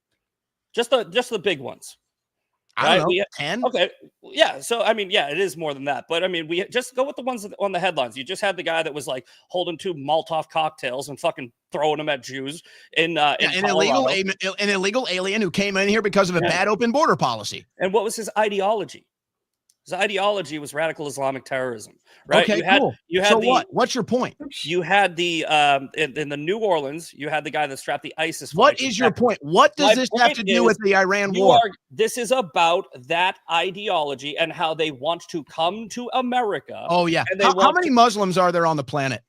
Just the big ones. I don't know, 10? Okay, yeah. So, I mean, yeah, it is more than that. But, I mean, we just go with the ones on the headlines. You just had the guy that was, like, holding 2 Molotov cocktails and fucking throwing them at Jews in an illegal alien who came in here because of a bad open border policy. And what was his ideology? His ideology was radical Islamic terrorism, right? Okay, cool. What? What's your point? You had the in the New Orleans, you had the guy that strapped the ISIS. What is your point? What does this have to do with the Iran war? This is about that ideology and how they want to come to America. Oh yeah. How many Muslims are there on the planet?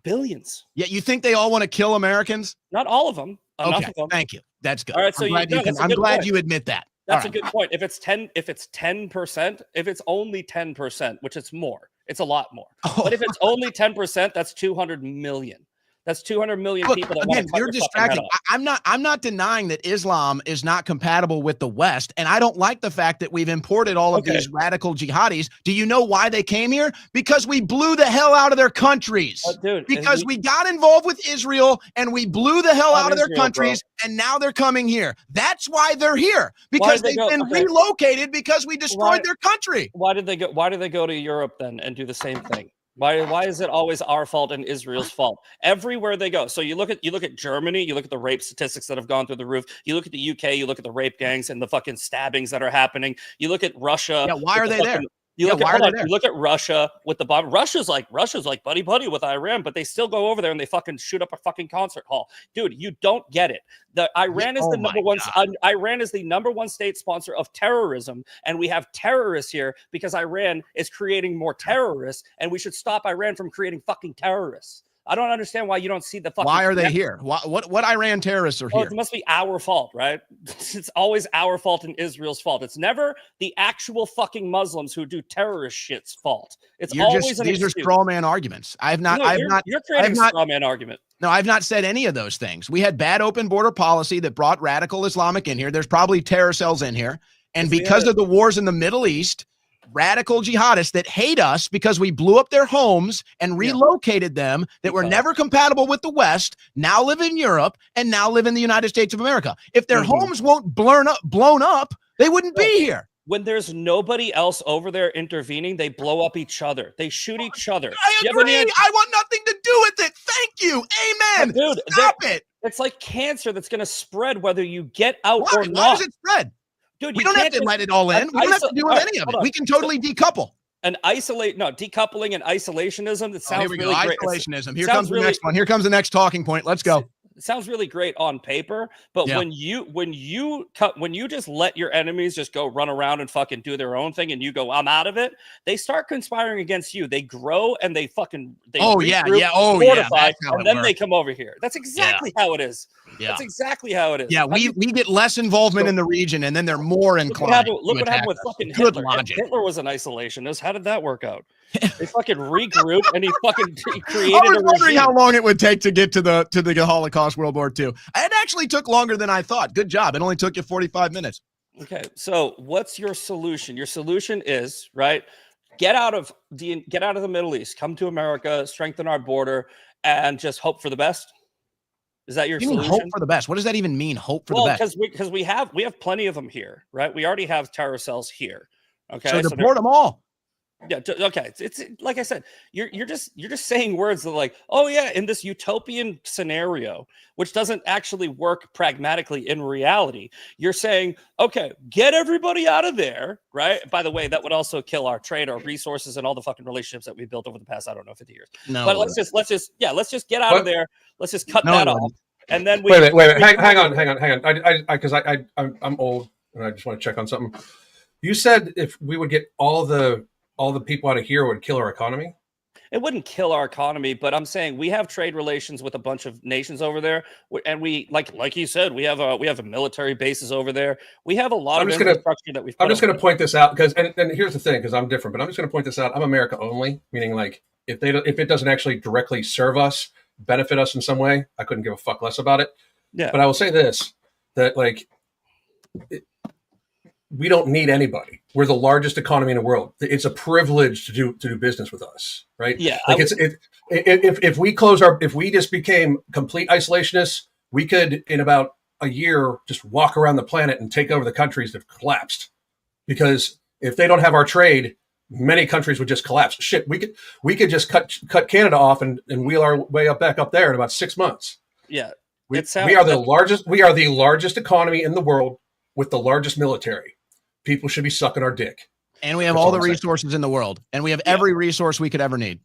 Billions. Yeah, you think they all want to kill Americans? Not all of them. Enough of them. Thank you. That's good. All right, so I'm glad you admit that. That's a good point. If it's 10%, if it's only 10%, which it's more, it's a lot more. But if it's only 10%, that's 200 million. That's 200 million people that want to cut you're distracting. I'm not denying that Islam is not compatible with the West, and I don't like the fact that we've imported all of these radical jihadis. Do you know why they came here? Because we blew the hell out of their countries. Because we got involved with Israel and we blew the hell out of their countries, and now they're coming here. That's why they're here. Because they've been relocated because we destroyed their country. Why did they go? Why did they go to Europe then and do the same thing? Why is it always our fault and Israel's fault everywhere they go? So you look at Germany, you look at the rape statistics that have gone through the roof. You look at the UK, you look at the rape gangs and the fucking stabbings that are happening. You look at Russia. Yeah, why are they there? You look at Russia with the bomb. Russia's like buddy with Iran, but they still go over there and they fucking shoot up a fucking concert hall. Dude, you don't get it. Iran is Iran is the number one state sponsor of terrorism, and we have terrorists here because Iran is creating more terrorists, and we should stop Iran from creating fucking terrorists. I don't understand why you don't see the fucking. Why are they here? What Iran terrorists are here? It must be our fault, right? It's always our fault and Israel's fault. It's never the actual fucking Muslims who do terrorist shit's fault. These are straw man arguments. You're creating a straw man argument. No, I've not said any of those things. We had bad open border policy that brought radical Islamic in here. There's probably terror cells in here, and because of the wars in the Middle East, radical jihadists that hate us because we blew up their homes and relocated them that were never compatible with the West now live in Europe and now live in the United States of America. If their homes weren't blown up, they wouldn't be here. When there's nobody else over there intervening, they blow up each other. They shoot each other. I agree. I want nothing to do with it. Thank you. Amen. Dude, Stop it. It's like cancer that's going to spread whether you get out or not. Why does it spread? Dude, we don't have to let it all in. We don't have to do with any of it. We can totally decouple. Decoupling and isolationism. That sounds really great. Isolationism. Here comes the next one. Here comes the next talking point. Let's go. It sounds really great on paper, but when you just let your enemies just go run around and fucking do their own thing, and you go, I'm out of it, they start conspiring against you. They grow and they fortify, and then they come over here. That's exactly how it is. Yeah. That's exactly how it is. Yeah, we get less involvement in the region, and then they're more inclined. Look what happened with fucking Hitler. Hitler was an isolationist. How did that work out? They fucking regrouped, and he created. I was wondering how long it would take to get to the Holocaust, World War II. It actually took longer than I thought. Good job. It only took you 45 minutes. Okay, so what's your solution? Your solution is get out of the Middle East, come to America, strengthen our border, and just hope for the best. Is that your solution? Hope for the best. What does that even mean? Hope for the best. Because we have plenty of them here, right? We already have terror cells here. Okay, so deport them all. Yeah. Okay. It's like I said, you're just saying words that like, oh yeah, in this utopian scenario, which doesn't actually work pragmatically in reality. You're saying, okay, get everybody out of there, right? By the way, that would also kill our trade, our resources, and all the fucking relationships that we built over the past, 50 years. No, but let's just get out of there. Let's just cut that off, and then we wait a minute. Hang on. Because I'm old and I just want to check on something. You said if we would get all the people out of here, would kill our economy? It wouldn't kill our economy, but I'm saying we have trade relations with a bunch of nations over there, and we like you said, we have a military bases over there. We have a lot of infrastructure that we've. I'm just going to point this out because, and here's the thing, because I'm different, but I'm just going to point this out. I'm America only, meaning like if it doesn't actually directly serve us, benefit us in some way, I couldn't give a fuck less about it. Yeah. But I will say this: that we don't need anybody. We're the largest economy in the world. It's a privilege to do business with us, right? Yeah. If we just became complete isolationists, we could in about a year just walk around the planet and take over the countries that have collapsed. Because if they don't have our trade, many countries would just collapse. Shit, we could just cut Canada off and wheel our way back up there in about 6 months. Yeah. We are the largest economy in the world with the largest military. People should be sucking our dick. And we have all the resources in the world. And we have every resource we could ever need.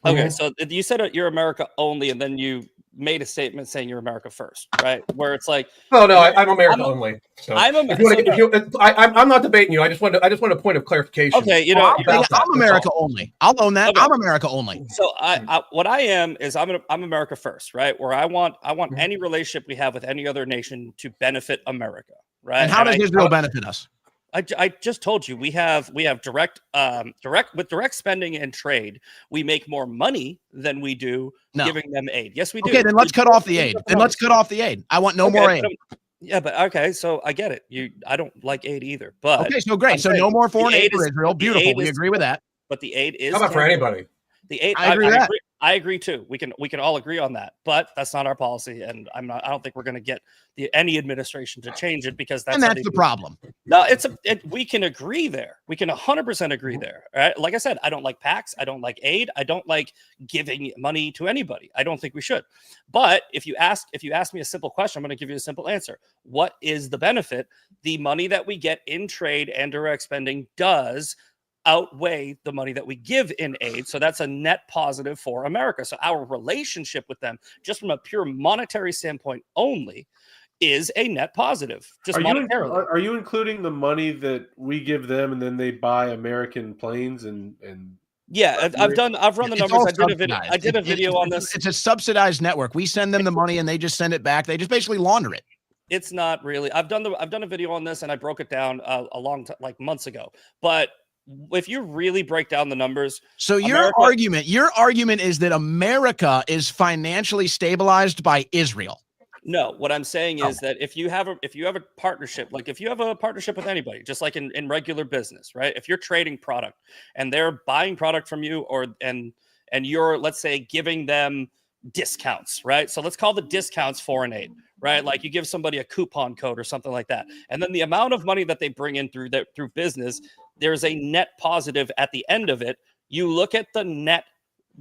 Okay, so you said you're America only, and then you made a statement saying you're America first, right? Where it's like, oh no, I'm America only. So I'm not debating you. I just want a point of clarification. Okay, I'm America only. I'll own that. Okay. I'm America only. So what I am is I'm America first, right? Where I want any relationship we have with any other nation to benefit America, right? And how does Israel benefit us? I just told you we have direct spending and trade. We make more money than we do giving them aid. Yes, we do. Okay, then let's cut off the aid. I want no more aid. Yeah, but okay, so I get it. I don't like aid either. But okay, so great. So no more foreign aid for Israel. Beautiful. We agree with that. But the aid is how about for anybody? The aid. I agree too. We can all agree on that, but that's not our policy, and I don't think we're going to get any administration to change it because that's the problem. No, we can agree there. We can 100% agree there. Right? Like I said, I don't like PACs. I don't like aid. I don't like giving money to anybody. I don't think we should. But if you ask me a simple question, I'm going to give you a simple answer. What is the benefit? The money that we get in trade and direct spending does outweigh the money that we give in aid. So that's a net positive for America. So our relationship with them, just from a pure monetary standpoint only, is a net positive. Just monetarily. Are you including the money that we give them and then they buy American planes and yeah, I've run the numbers. I did a video on this. It's a subsidized network. We send them the money and they just send it back. They just basically launder it. It's not really. I've done a video on this and I broke it down a long time, like months ago. But if you really break down the numbers, so your argument is that America is financially stabilized by Israel. No, what I'm saying is that if you have a partnership, like if you have a partnership with anybody, just like in regular business, right? If you're trading product and they're buying product from you, and you're, let's say, giving them discounts, right? So let's call the discounts foreign aid, right? Like you give somebody a coupon code or something like that, and then the amount of money that they bring in through business, there's a net positive at the end of it. You look at the net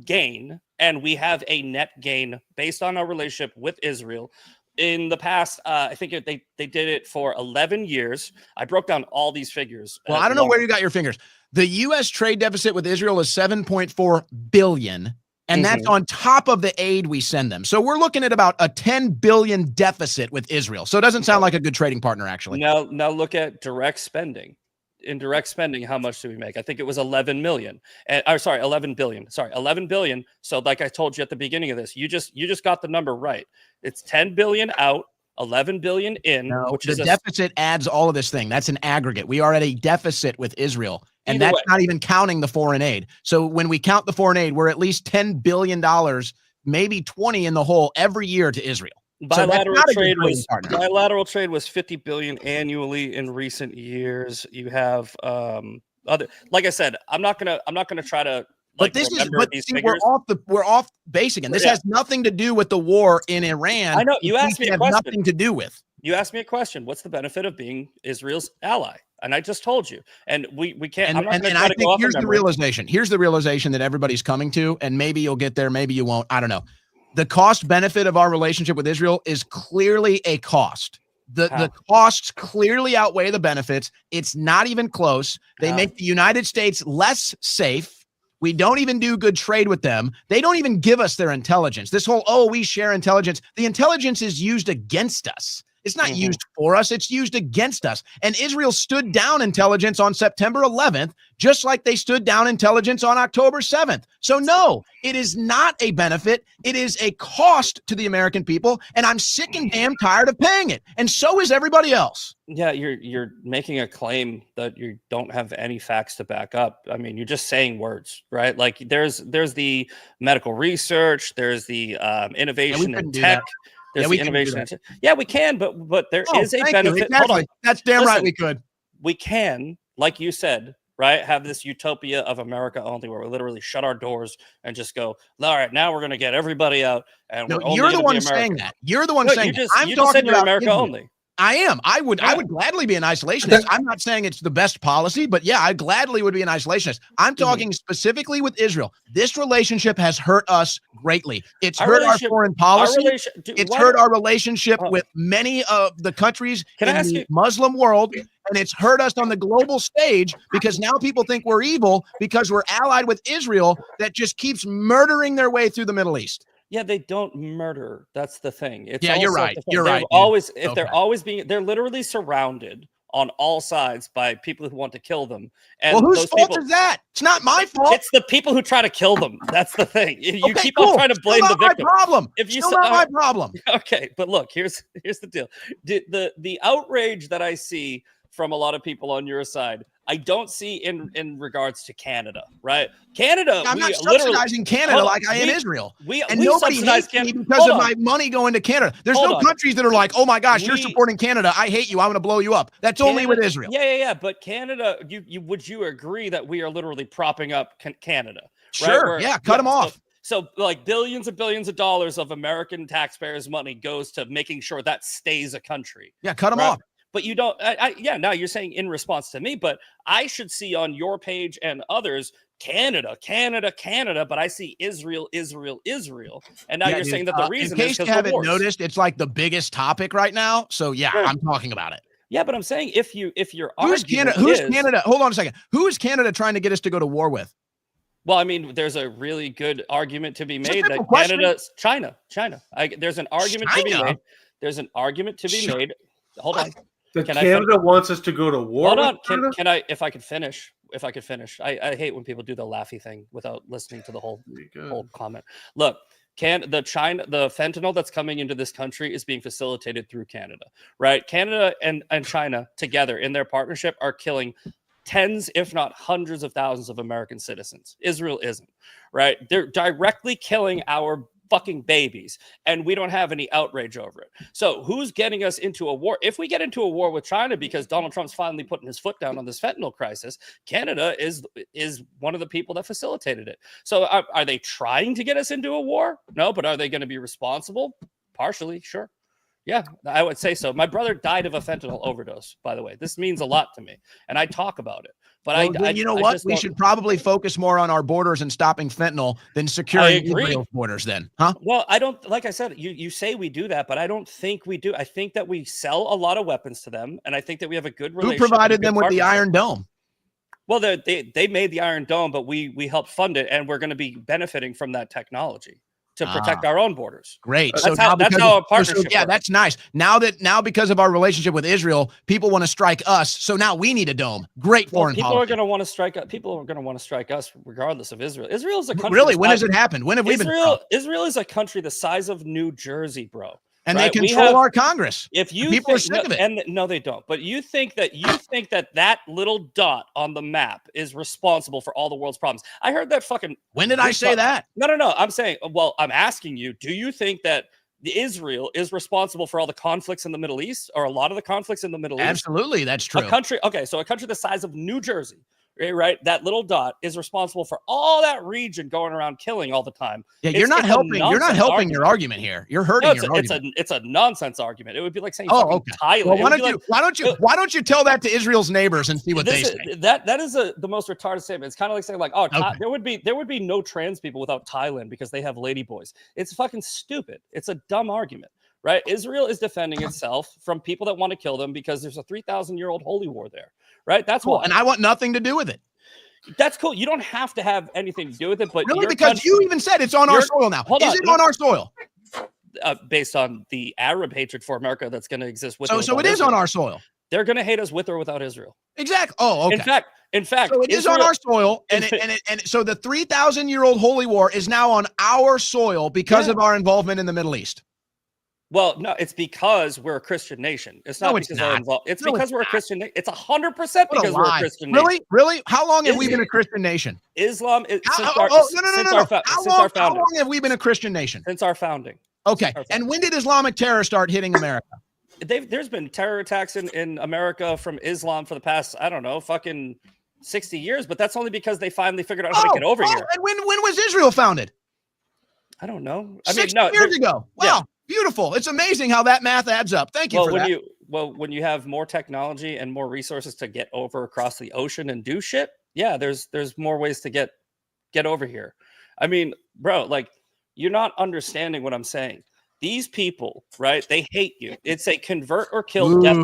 gain and we have a net gain based on our relationship with Israel. In the past, I think they did it for 11 years. I broke down all these figures. Well, I don't know where you got your fingers. The U.S. trade deficit with Israel is $7.4 billion, and that's on top of the aid we send them. So we're looking at about a $10 billion deficit with Israel. So it doesn't sound like a good trading partner, actually. Now look at direct spending. In direct spending, how much do we make? I think it was 11 billion. Sorry, 11 billion. So like I told you at the beginning of this, you just got the number right. It's 10 billion out, 11 billion in, which is the deficit adds all of this thing. That's an aggregate. We are at a deficit with Israel, and that's not even counting the foreign aid. So when we count the foreign aid, we're at least $10 billion, maybe 20 in the hole every year to Israel. Bilateral trade was 50 billion annually in recent years. You have other, like I said, I'm not gonna try to. We're off base again. This has nothing to do with the war in Iran. I know you asked me a question. Nothing to do with. You asked me a question. What's the benefit of being Israel's ally? And I just told you. And we can't. And I think here's the realization. Here's the realization that everybody's coming to, and maybe you'll get there, maybe you won't. I don't know. The cost benefit of our relationship with Israel is clearly a cost. The costs clearly outweigh the benefits. It's not even close. They make the United States less safe. We don't even do good trade with them. They don't even give us their intelligence. This whole, we share intelligence. The intelligence is used against us. It's not used for us. It's used against us. And Israel stood down intelligence on September 11th, just like they stood down intelligence on October 7th. So no, it is not a benefit. It is a cost to the American people. And I'm sick and damn tired of paying it. And so is everybody else. Yeah, you're making a claim that you don't have any facts to back up. I mean, you're just saying words, right? Like there's the medical research, there's the innovation in tech. There's the innovation. Yeah, we can, but there is a benefit. Exactly. Hold on. That's damn right we could. We can, like you said, right, have this utopia of America only, where we literally shut our doors and just go, all right, now we're going to get everybody out. And you're the one saying that. You're the one saying that. I'm talking about America only. I am. I would gladly be an isolationist. I'm not saying it's the best policy, but yeah, I gladly would be an isolationist. I'm talking specifically with Israel. This relationship has hurt us greatly. It's hurt our foreign policy. It's hurt our relationship with many of the countries in the Muslim world. And it's hurt us on the global stage because now people think we're evil because we're allied with Israel that just keeps murdering their way through the Middle East. Yeah, they don't murder. That's the thing. You're right. You're right. They're literally surrounded on all sides by people who want to kill them. And well, whose fault is that? It's not my fault. It's the people who try to kill them. That's the thing. You keep on trying to blame the victim. Not my problem. Okay, but look, here's the deal. The outrage that I see from a lot of people on your side, I don't see in regards to Canada, right? Canada, I'm not subsidizing Canada like I am Israel. And nobody hates me because of my money going to Canada. There's no countries that are like, oh my gosh, you're supporting Canada. I hate you. I'm going to blow you up. That's only with Israel. Yeah. But Canada, would you agree that we are literally propping up Canada? Sure. Cut them off. So like billions and billions of dollars of American taxpayers' money goes to making sure that stays a country. Yeah, cut them off. But you don't, now you're saying in response to me, but I should see on your page and others, Canada, but I see Israel. And now you're saying that the reason in case you haven't noticed, it's like the biggest topic right now. So I'm talking about it. Yeah, but I'm saying if you're who's Canada? Hold on a second. Who is Canada trying to get us to go to war with? Well, I mean, there's a really good argument to be made that Canada's China. There's an argument to be made. There's an argument to be made. Hold on. Canada wants us to go to war. Hold on. Can I, if I could finish, I hate when people do the laughy thing without listening to the whole comment. Look, the fentanyl that's coming into this country is being facilitated through Canada, right? Canada and China together in their partnership are killing tens, if not hundreds of thousands of American citizens. Israel isn't, right? They're directly killing our fucking babies, and we don't have any outrage over it. So who's getting us into a war? If we get into a war with China because Donald Trump's finally putting his foot down on this fentanyl crisis, Canada is one of the people that facilitated it. So are they trying to get us into a war? No, but are they going to be responsible? Partially, sure. Yeah, I would say so. My brother died of a fentanyl overdose, by the way. This means a lot to me, and I talk about it. But you know what? We should probably focus more on our borders and stopping fentanyl than securing Israel's borders then, huh? Well, I don't, like I said, you say we do that, but I don't think we do. I think that we sell a lot of weapons to them, and I think that we have a good relationship. Who provided them with the Iron Dome? Well, they made the Iron Dome, but we helped fund it, and we're going to be benefiting from that technology to protect our own borders. Great. That's how a partnership works. Yeah, that's nice. Now because of our relationship with Israel, people want to strike us. So now we need a dome. Great foreign policy. People are going to want to strike us regardless of Israel. Israel is a country. Really? When does it happen? When have we been? Israel is a country the size of New Jersey, bro. And they control our Congress. If you people are sick of it. And no, they don't. But you think that little dot on the map is responsible for all the world's problems. I heard that fucking. When did I say that? No. I'm saying, well, I'm asking you, do you think that Israel is responsible for all the conflicts in the Middle East, or a lot of the conflicts in the Middle East? Absolutely, that's true. So a country the size of New Jersey, right? That little dot is responsible for all that region going around killing all the time. Yeah, you're not helping your argument here. You're hurting your argument. It's a nonsense argument. It would be like saying Thailand. Well, why don't you tell that to Israel's neighbors and see what they say? That is the most retarded statement. It's kind of like saying there would be no trans people without Thailand because they have ladyboys. It's fucking stupid. It's a dumb argument. Right? Israel is defending itself from people that want to kill them because there's a 3,000-year-old holy war there. Right? That's cool. why. And I want nothing to do with it. That's cool. You don't have to have anything to do with it, but really, because you even said it's on our soil now. Is it on our soil? Based on the Arab hatred for America that's going to exist with. So it is on our soil. They're going to hate us with or without Israel. Exactly. Oh, okay. In fact, so it is on our soil, and so the 3,000-year-old holy war is now on our soil because of our involvement in the Middle East. Well, no, it's because we're a Christian nation. It's not because we're involved. It's because we're a Christian nation. It's 100% because we're a Christian nation. Really? How long have we been a Christian nation? Islam is How long have we been a Christian nation? Since our founding. Okay. And when did Islamic terror start hitting America? There's been terror attacks in America from Islam for the past, I don't know, fucking 60 years, but that's only because they finally figured out how to get over here. And when was Israel founded? I don't know. 60 years ago. Wow. Yeah. Beautiful. It's amazing how that math adds up. Thank you for that. When you have more technology and more resources to get over across the ocean and do shit, yeah, there's more ways to get over here. I mean, bro, like, you're not understanding what I'm saying. These people, right? They hate you. It's a convert or kill death.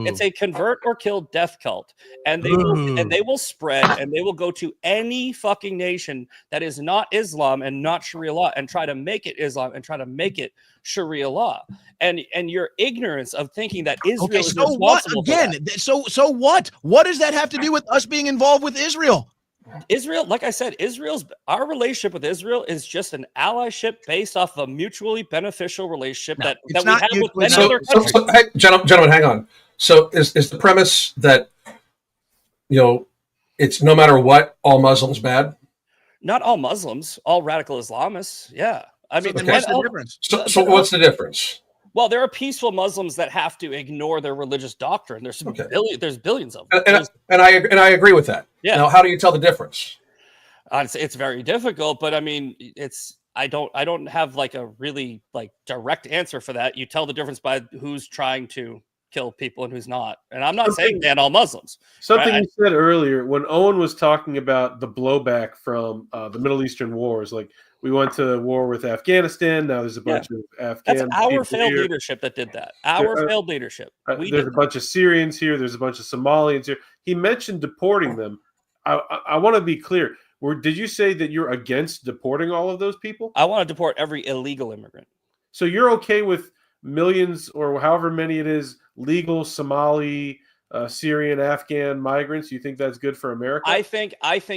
It's a convert or kill death cult, and they will spread, and they will go to any fucking nation that is not Islam and not Sharia law, and try to make it Islam and try to make it Sharia law. And your ignorance of thinking that Israel is responsible. So what? What does that have to do with us being involved with Israel? Israel, like I said, our relationship with Israel is just an allyship based off of a mutually beneficial relationship that we have with many other countries. Hey, gentlemen, hang on. So is the premise that, it's no matter what, all Muslims bad? Not all Muslims, all radical Islamists. Yeah. I mean, what's the difference? So what's the difference? Well, there are peaceful Muslims that have to ignore their religious doctrine. There's billions of them. And I agree with that. Yeah. Now, how do you tell the difference? It's very difficult, but I mean, I don't have like a really like direct answer for that. You tell the difference by who's trying to kill people and who's not. And I'm not saying ban all Muslims. Something you said earlier when Owen was talking about the blowback from the Middle Eastern wars, like, we went to war with Afghanistan. Now there's a bunch of Afghan. That's our failed leadership that did that. Failed leadership. There's a bunch of Syrians here. There's a bunch of Somalians here. He mentioned deporting them. I want to be clear. Did you say that you're against deporting all of those people? I want to deport every illegal immigrant. So you're okay with millions or however many it is legal Somali, Syrian, Afghan migrants? You think that's good for America? I think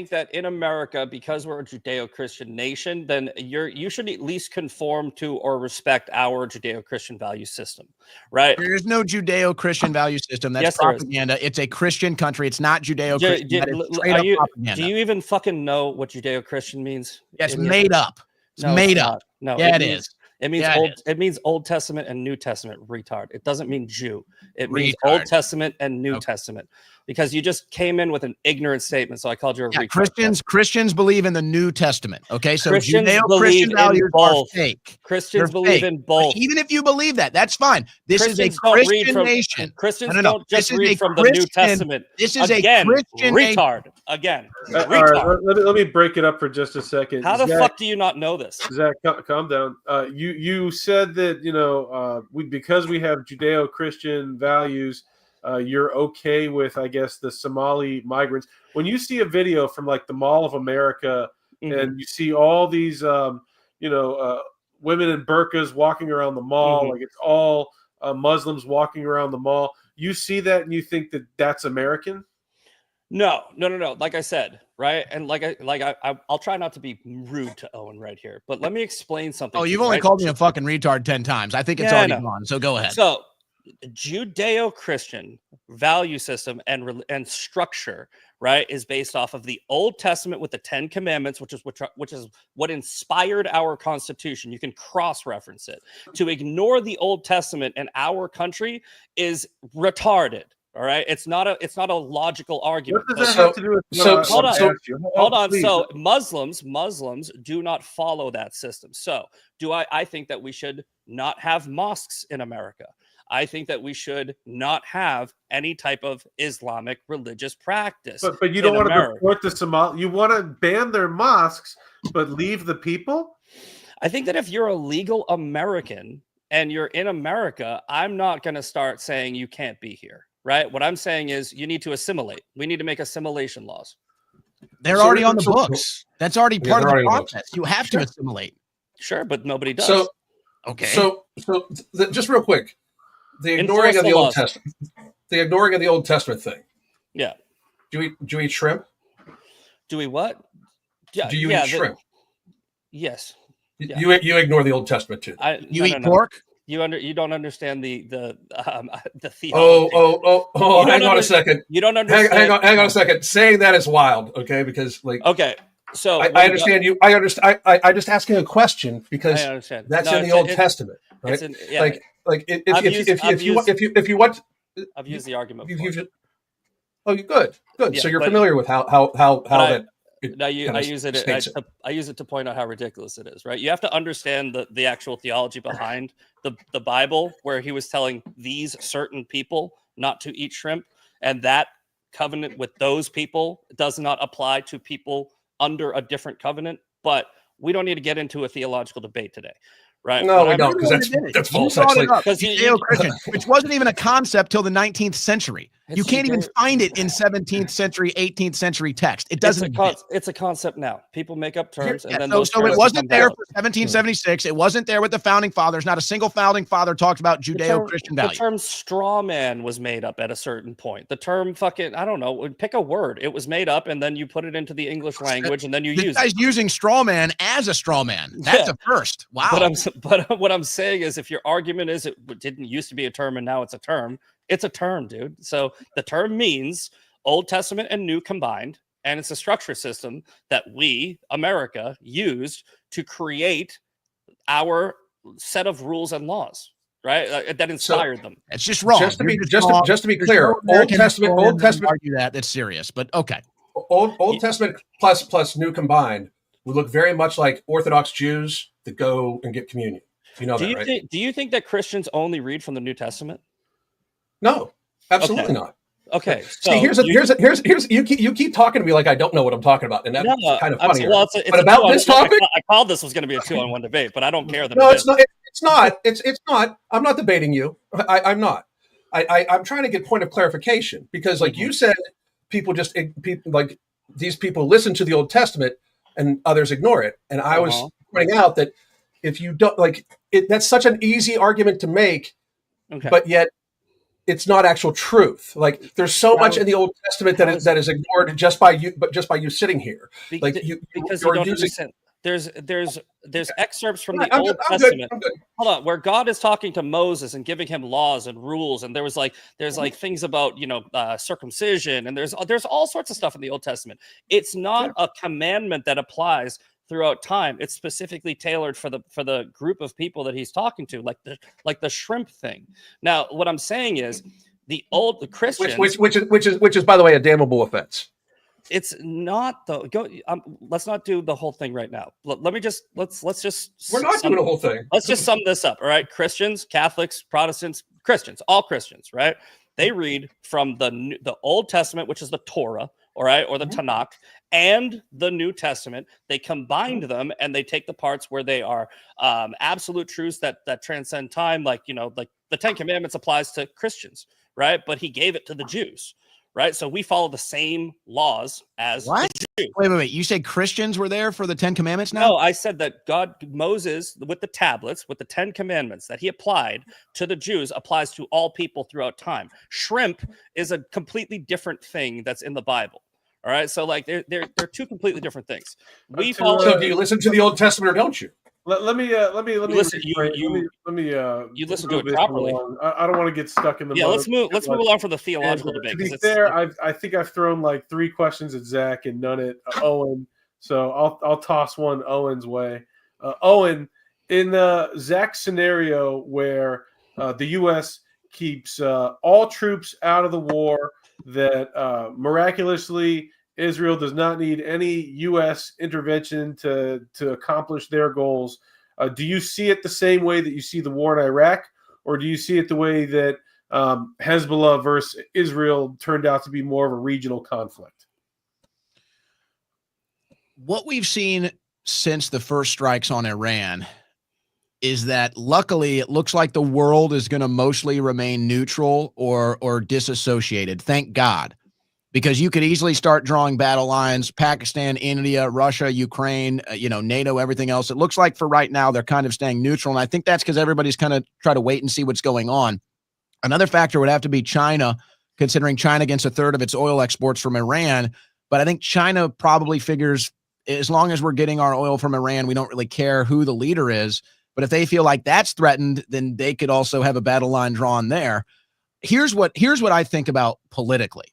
that in America, because we're a Judeo-Christian nation, then you should at least conform to or respect our Judeo-Christian value system, right? There's no Judeo-Christian value system. That's propaganda. It's a Christian country. It's not Judeo-Christian. Do you even fucking know what Judeo-Christian means? It's made up. It's made up. No, yeah, it is. It means It means Old Testament and New Testament, retard. It doesn't mean Jew. It means Old Testament and New Testament. because you just came in with an ignorant statement. So I called you a retard. Christians believe in the New Testament. Okay, so Christians Judeo-Christian values are fake. Christians believe in both. Even if you believe that, that's fine. This Christians is a Christian nation. Christians don't just read from the New Testament. This is again, a Christian retard. Again, all right, let me break it up for just a second. How the fuck do you not know this? Zach, calm down. You said that because we have Judeo-Christian values, you're okay with, I guess, the Somali migrants. When you see a video from like the Mall of America, and you see all these women in burqas walking around the mall, like it's all Muslims walking around the mall, you see that and you think that that's American? No. Like I said, right, and I'll try not to be rude to Owen right here, but let me explain something. Oh, you've only called me a fucking retard 10 times. I think it's already gone. So go ahead. So, Judeo-Christian value system and structure, right, is based off of the Old Testament with the 10 Commandments, which is what inspired our Constitution. You can cross-reference it. To ignore the Old Testament in our country is retarded. All right, it's not a logical argument. What does that have to do with? Hold on. So Muslims do not follow that system. So I think that we should not have mosques in America. I think that we should not have any type of Islamic religious practice. But you don't want to deport the Somali. You want to ban their mosques, but leave the people. I think that if you're a legal American and you're in America, I'm not going to start saying you can't be here. Right. What I'm saying is you need to assimilate. We need to make assimilation laws. They're already on the books. That's already part of the process. You have to assimilate. Sure, but nobody does. So, okay. So just real quick, the ignoring of the Old Testament, thing. Yeah. Do you eat shrimp? Do we what? Yeah. Do you eat shrimp? Yes. Yeah. You ignore the Old Testament too. You eat pork? You don't understand the theology. Oh! Hang on a second. You don't understand. Hang on a second. Saying that is wild. Okay, because okay. So I understand you. I understand. I just asking a question because that's in the Old Testament, right? If you want, I've used the argument. Oh, good. Yeah, so you're familiar with how that. I use it to point out how ridiculous it is, right? You have to understand the actual theology behind the Bible, where he was telling these certain people not to eat shrimp, and that covenant with those people does not apply to people under a different covenant. But we don't need to get into a theological debate today. Right? No, we don't, because that's false. Actually, which wasn't even a concept till the 19th century. You can't even find it in 17th century, 18th century text. It doesn't. It's a concept now. People make up terms, and then so it wasn't there for 1776. It wasn't there with the founding fathers. Not a single founding father talked about Judeo-Christian values. The term straw man was made up at a certain point. The term fucking, I don't know, pick a word. It was made up, and then you put it into the English language, and then you use it. Using straw man as a straw man. That's a first. Wow. But what I'm saying is, if your argument is it didn't used to be a term and now it's a term, dude. So the term means Old Testament and New combined, and it's a structure system that we, America, used to create our set of rules and laws, right? That inspired them. It's just wrong. Just to be clear, Old Testament argue that's serious, but okay. Old Testament plus New combined would look very much like Orthodox Jews that go and get communion. You know that, right? Do you think that Christians only read from the New Testament? No, absolutely not. Okay. So here's you keep talking to me like I don't know what I'm talking about, and that's kind of funny. But about this topic, I called this was going to be a 2-on-1 debate, but I don't care. No, it's not. It's not. It's not. I'm not debating you. I'm not. I'm trying to get point of clarification because, like you said, people like these people listen to the Old Testament and others ignore it, and I was pointing out that if you don't like it, that's such an easy argument to make, but yet it's not actual truth. Like there's so much in the Old Testament that is ignored just by you sitting here. Because you don't understand. There's excerpts from the Old Testament. Hold on, where God is talking to Moses and giving him laws and rules, and there's things about circumcision, and there's all sorts of stuff in the Old Testament. It's not a commandment that applies throughout time. It's specifically tailored for the group of people that he's talking to, like the shrimp thing. Now, what I'm saying is, The Christians, which is by the way a damnable offense. It's not though. Let's not do the whole thing right now. Let me just let's just. We're not doing the whole thing. Let's just sum this up. All right, Christians, Catholics, Protestants, Christians, all Christians, right? They read from the Old Testament, which is the Torah, all right, or the Tanakh, and the New Testament. They combined them and they take the parts where they are absolute truths that transcend time, like like the Ten Commandments applies to Christians, right? But he gave it to the Jews. Right, so we follow the same laws as what? The Jews. Wait. You said Christians were there for the 10 Commandments now? No, I said that Moses, with the tablets, with the 10 Commandments that he applied to the Jews, applies to all people throughout time. Shrimp is a completely different thing that's in the Bible. All right, so like they're two completely different things. We follow. So do you listen to the Old Testament or don't you? Let me listen. you listen to it properly. I don't want to get stuck in the yeah. Let's move along for the theological debate. To be fair, I think I've thrown like 3 questions at Zach and none at Owen, so I'll toss one Owen's way. Owen, in the Zach scenario where the U.S. keeps all troops out of the war, that miraculously Israel does not need any U.S. intervention to accomplish their goals. Do you see it the same way that you see the war in Iraq, or do you see it the way that Hezbollah versus Israel turned out to be more of a regional conflict? What we've seen since the first strikes on Iran is that luckily it looks like the world is going to mostly remain neutral or disassociated. Thank God. Because you could easily start drawing battle lines, Pakistan, India, Russia, Ukraine, NATO, everything else. It looks like for right now, they're kind of staying neutral. And I think that's because everybody's kind of try to wait and see what's going on. Another factor would have to be China, considering China gets a third of its oil exports from Iran. But I think China probably figures as long as we're getting our oil from Iran, we don't really care who the leader is. But if they feel like that's threatened, then they could also have a battle line drawn there. Here's what I think about politically.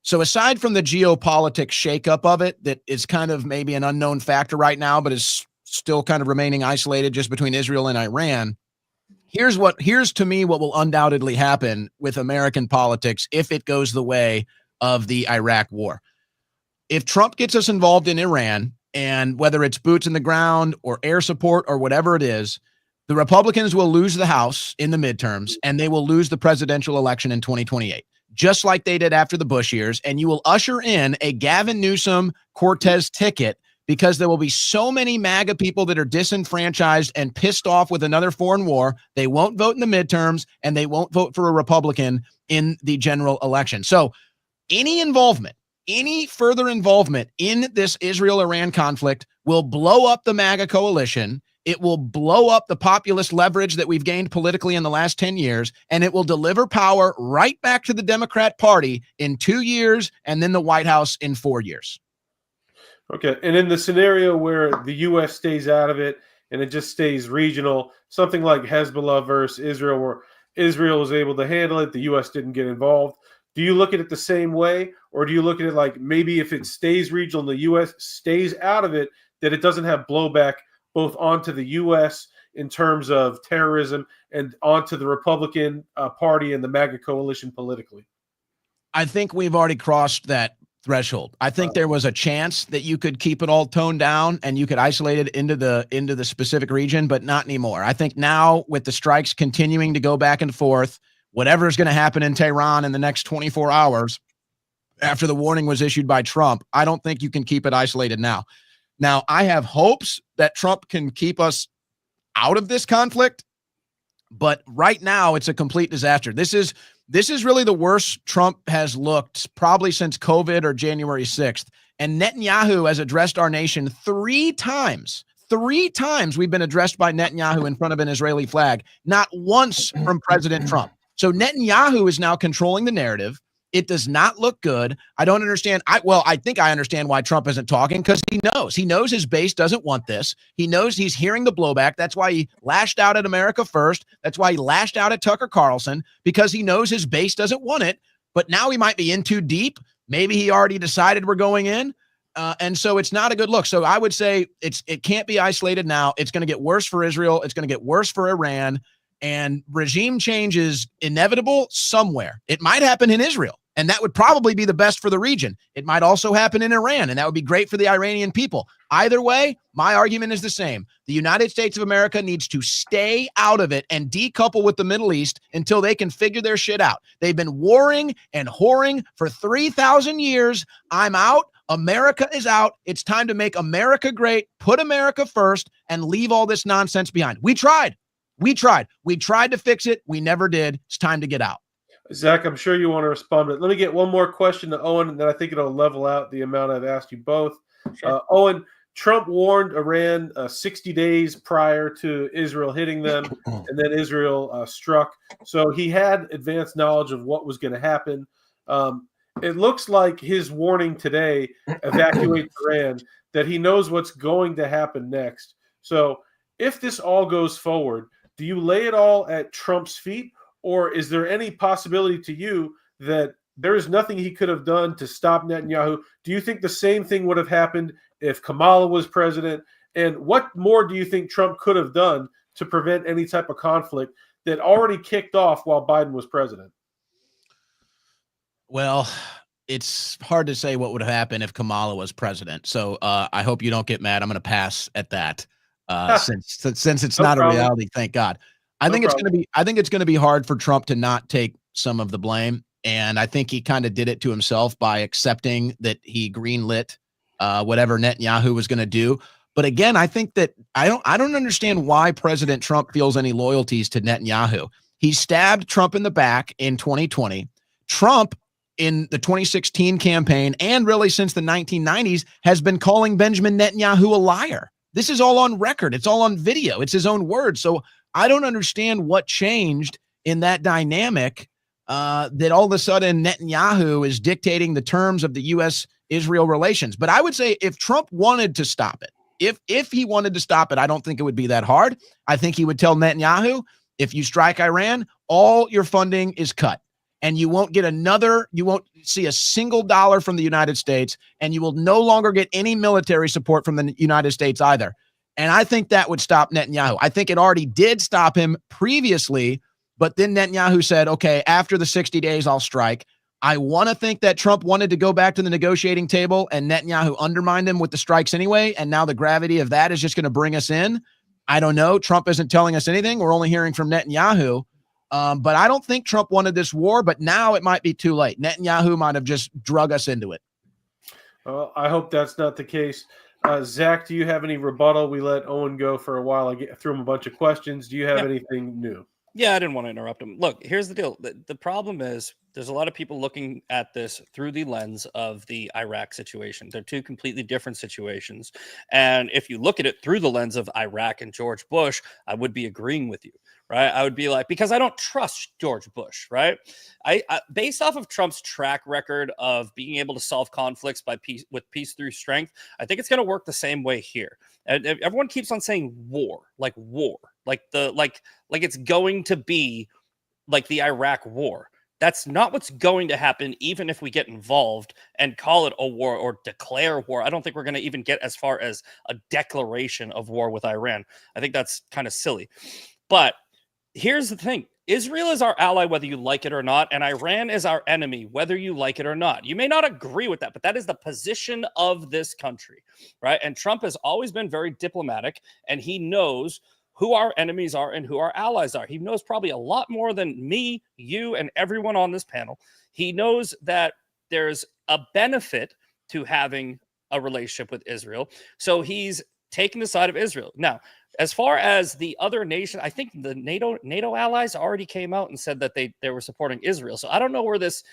So aside from the geopolitics shakeup of it, that is kind of maybe an unknown factor right now, but is still kind of remaining isolated just between Israel and Iran. Here's to me what will undoubtedly happen with American politics if it goes the way of the Iraq war. If Trump gets us involved in Iran, and whether it's boots in the ground or air support or whatever it is, the Republicans will lose the House in the midterms and they will lose the presidential election in 2028. Just like they did after the Bush years, and you will usher in a Gavin Newsom Cortez ticket because there will be so many MAGA people that are disenfranchised and pissed off with another foreign war. They won't vote in the midterms, and they won't vote for a Republican in the general election. So any further involvement in this Israel-Iran conflict will blow up the MAGA coalition. It will blow up the populist leverage that we've gained politically in the last 10 years, and it will deliver power right back to the Democrat Party in 2 years and then the White House in 4 years. Okay. And in the scenario where the U.S. stays out of it and it just stays regional, something like Hezbollah versus Israel, where Israel was able to handle it, the U.S. didn't get involved. Do you look at it the same way, or do you look at it like maybe if it stays regional and the U.S. stays out of it, that it doesn't have blowback both onto the U.S. in terms of terrorism and onto the Republican Party and the MAGA coalition politically? I think we've already crossed that threshold. I think there was a chance that you could keep it all toned down and you could isolate it into the specific region, but not anymore. I think now with the strikes continuing to go back and forth, whatever is going to happen in Tehran in the next 24 hours after the warning was issued by Trump, I don't think you can keep it isolated now. Now, I have hopes that Trump can keep us out of this conflict, but right now it's a complete disaster. This is really the worst Trump has looked probably since COVID or January 6th. And Netanyahu has addressed our nation 3 times. 3 times we've been addressed by Netanyahu in front of an Israeli flag, not once from President Trump. So Netanyahu is now controlling the narrative. It does not look good. I don't understand. I think I understand why Trump isn't talking, because he knows his base doesn't want this. He knows he's hearing the blowback. That's why he lashed out at America First. That's why he lashed out at Tucker Carlson, because he knows his base doesn't want it. But now he might be in too deep. Maybe he already decided we're going in. And so it's not a good look. So I would say it can't be isolated now. It's going to get worse for Israel. It's going to get worse for Iran. And regime change is inevitable somewhere. It might happen in Israel, and that would probably be the best for the region. It might also happen in Iran, and that would be great for the Iranian people. Either way, my argument is the same. The United States of America needs to stay out of it and decouple with the Middle East until they can figure their shit out. They've been warring and whoring for 3,000 years. I'm out. America is out. It's time to make America great, put America first, and leave all this nonsense behind. We tried to fix it. We never did. It's time to get out. Zach, I'm sure you want to respond, but let me get one more question to Owen, and then I think it'll level out the amount I've asked you both. Sure. Owen, Trump warned Iran 60 days prior to Israel hitting them, and then Israel struck. So he had advanced knowledge of what was going to happen. It looks like his warning today, evacuate Iran, that he knows what's going to happen next. So if this all goes forward, do you lay it all at Trump's feet, or is there any possibility to you that there is nothing he could have done to stop Netanyahu? Do you think the same thing would have happened if Kamala was president? And what more do you think Trump could have done to prevent any type of conflict that already kicked off while Biden was president? Well, it's hard to say what would have happened if Kamala was president. So I hope you don't get mad. I'm going to pass at that since it's not a reality. Thank God. I think it's going to be hard for Trump to not take some of the blame. And I think he kind of did it to himself by accepting that he greenlit whatever Netanyahu was going to do. But again, I think that I don't understand why President Trump feels any loyalties to Netanyahu. He stabbed Trump in the back in 2020. Trump, in the 2016 campaign and really since the 1990s, has been calling Benjamin Netanyahu a liar. This is all on record. It's all on video. It's his own words. So I don't understand what changed in that dynamic that all of a sudden Netanyahu is dictating the terms of the U.S.-Israel relations. But I would say if Trump wanted to stop it, if he wanted to stop it, I don't think it would be that hard. I think he would tell Netanyahu, if you strike Iran, all your funding is cut. And you won't see a single dollar from the United States, and you will no longer get any military support from the United States either. And I think that would stop Netanyahu. I think it already did stop him previously, but then Netanyahu said, okay, after the 60 days, I'll strike. I want to think that Trump wanted to go back to the negotiating table, and Netanyahu undermined him with the strikes anyway, and now the gravity of that is just going to bring us in. I don't know. Trump isn't telling us anything. We're only hearing from Netanyahu. But I don't think Trump wanted this war, but now it might be too late. Netanyahu might have just drug us into it. Well, I hope that's not the case. Zach, do you have any rebuttal? We let Owen go for a while. I threw him a bunch of questions. Do you have anything new? Yeah, I didn't want to interrupt him. Look, here's the deal. The problem is there's a lot of people looking at this through the lens of the Iraq situation. They're two completely different situations. And if you look at it through the lens of Iraq and George Bush, I would be agreeing with you, right? I would be like, because I don't trust George Bush, right? I based off of Trump's track record of being able to solve conflicts with peace through strength, I think it's going to work the same way here. And everyone keeps on saying war, like it's going to be like the Iraq war. That's not what's going to happen, even if we get involved and call it a war or declare war. I don't think we're going to even get as far as a declaration of war with Iran. I think that's kind of silly. But here's the thing. Israel is our ally, whether you like it or not, and Iran is our enemy, whether you like it or not. You may not agree with that, but that is the position of this country, right? And Trump has always been very diplomatic, and he knows who our enemies are and who our allies are. He knows probably a lot more than me, you, and everyone on this panel. He knows that there's a benefit to having a relationship with Israel. So he's taking the side of Israel. Now, as far as the other nation, I think the NATO allies already came out and said that they were supporting Israel. So I don't know where this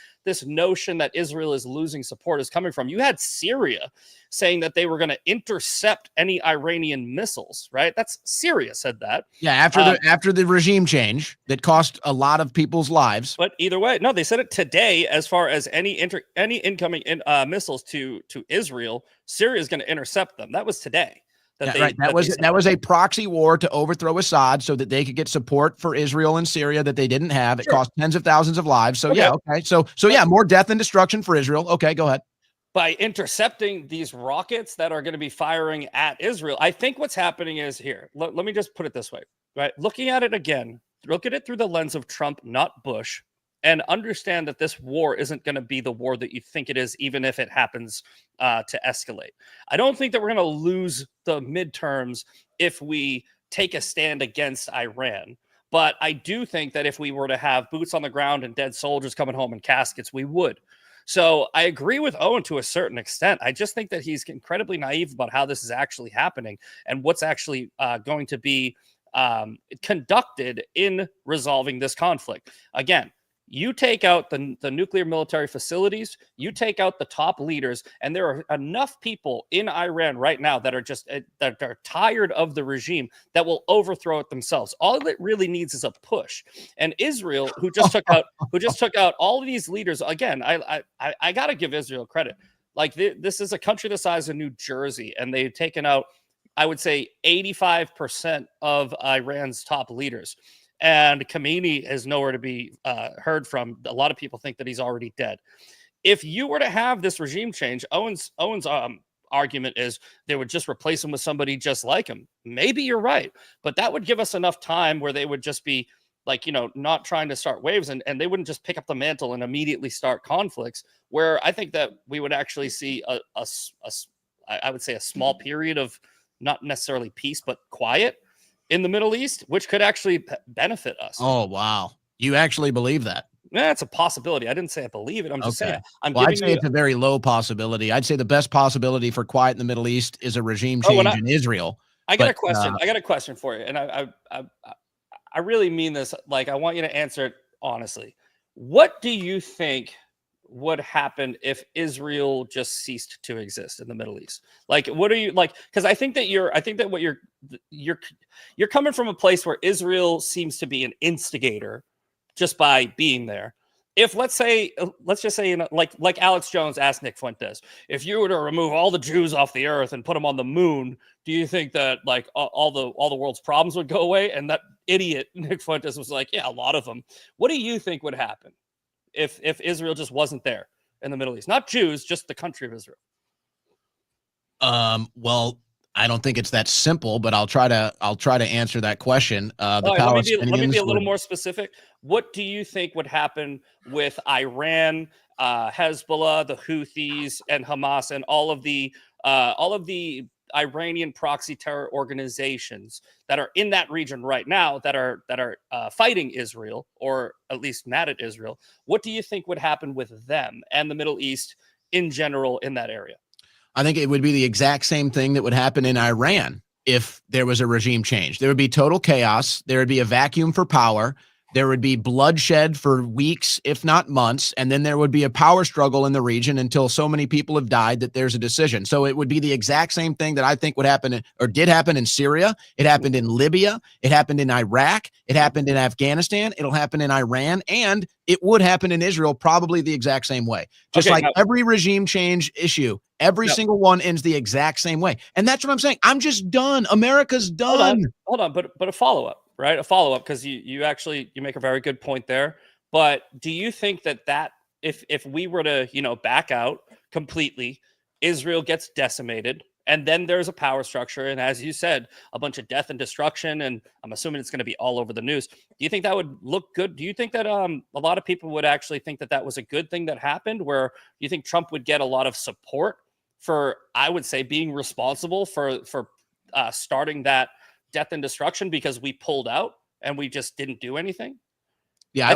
notion that Israel is losing support is coming from. You had Syria saying that they were going to intercept any Iranian missiles, right? That's Syria said that. Yeah, after the regime change that cost a lot of people's lives. But either way, no, they said it today. As far as any incoming missiles to Israel, Syria is going to intercept them. That was today. That was a proxy war to overthrow Assad so that they could get support for Israel and Syria that they didn't have. It cost tens of thousands of lives. So okay. More death and destruction for Israel. Okay, go ahead. By intercepting these rockets that are going to be firing at Israel, I think what's happening is here. Let me just put it this way, right? Looking at it again look at it through the lens of Trump, not Bush, and understand that this war isn't going to be the war that you think it is, even if it happens to escalate. I don't think that we're going to lose the midterms if we take a stand against Iran. But I do think that if we were to have boots on the ground and dead soldiers coming home in caskets, we would. So I agree with Owen to a certain extent. I just think that he's incredibly naive about how this is actually happening and what's actually going to be conducted in resolving this conflict. Again, you take out the nuclear military facilities, you take out the top leaders, and there are enough people in Iran right now that are just that are tired of the regime that will overthrow it themselves. All it really needs is a push. And Israel, who just took out all of these leaders, again, I got to give Israel credit. Like this is a country the size of New Jersey, and they've taken out, I would say, 85% of Iran's top leaders. And Khamenei is nowhere to be heard from. A lot of people think that he's already dead. If you were to have this regime change, Owen's argument is they would just replace him with somebody just like him. Maybe you're right, but that would give us enough time where they would just be like, not trying to start waves, and they wouldn't just pick up the mantle and immediately start conflicts, where I think that we would actually see I would say a small period of not necessarily peace, but quiet in the Middle East, which could actually benefit us. Oh, wow. You actually believe that? Yeah, it's a possibility. I didn't say I believe it. I'm just saying. I'd say it's a very low possibility. I'd say the best possibility for quiet in the Middle East is a regime change in Israel. I got a question. I got a question for you, and I really mean this. Like, I want you to answer it honestly. What do you think would happen if Israel just ceased to exist in the Middle East? Like, what are you like? Because I think that what you're coming from a place where Israel seems to be an instigator just by being there. If let's just say, like Alex Jones asked Nick Fuentes, if you were to remove all the Jews off the earth and put them on the moon, do you think that like all the world's problems would go away? And that idiot Nick Fuentes was like, yeah, a lot of them. What do you think would happen if Israel just wasn't there in the Middle East? Not Jews, just the country of Israel. Well, I don't think it's that simple, but I'll try to answer that question. Let me be a little more specific. What do you think would happen with Iran, Hezbollah, the Houthis, and Hamas, and all of the Iranian proxy terror organizations that are in that region right now that are fighting Israel, or at least mad at Israel? What do you think would happen with them and the Middle East in general in that area? I think it would be the exact same thing that would happen in Iran if there was a regime change. There would be total chaos. There would be a vacuum for power. There would be bloodshed for weeks, if not months, and then there would be a power struggle in the region until so many people have died that there's a decision. So it would be the exact same thing that I think would happen or did happen in Syria. It happened in Libya. It happened in Iraq. It happened in Afghanistan. It'll happen in Iran, and it would happen in Israel probably the exact same way. Just every regime change issue, every single one ends the exact same way. And that's what I'm saying. I'm just done. America's done. Hold on. But a follow-up. Right, a follow-up, because you make a very good point there. But do you think that if we were to back out completely, Israel gets decimated, and then there's a power structure, and as you said, a bunch of death and destruction, and I'm assuming it's going to be all over the news. Do you think that would look good? Do you think that a lot of people would actually think that was a good thing that happened? Where you think Trump would get a lot of support for, I would say, being responsible for starting that death and destruction because we pulled out and we just didn't do anything? Yeah,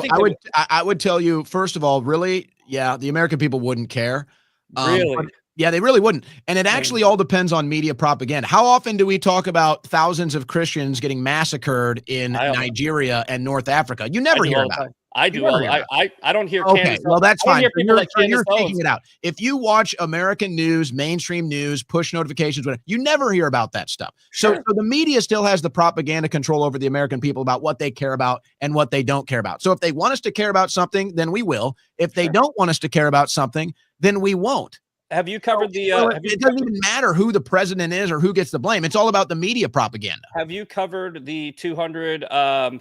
I would tell you, first of all, really, yeah, the American people wouldn't care. Really? Yeah, they really wouldn't. And it actually all depends on media propaganda. How often do we talk about thousands of Christians getting massacred in Nigeria and North Africa? You never hear about it. I do. I don't hear. Okay, well, that's fine. You're taking it out. If you watch American news, mainstream news, push notifications, whatever, you never hear about that stuff. So the media still has the propaganda control over the American people about what they care about and what they don't care about. So if they want us to care about something, then we will. If they don't want us to care about something, then we won't. Have you covered the? It doesn't even matter who the president is or who gets the blame. It's all about the media propaganda. Have you covered the 200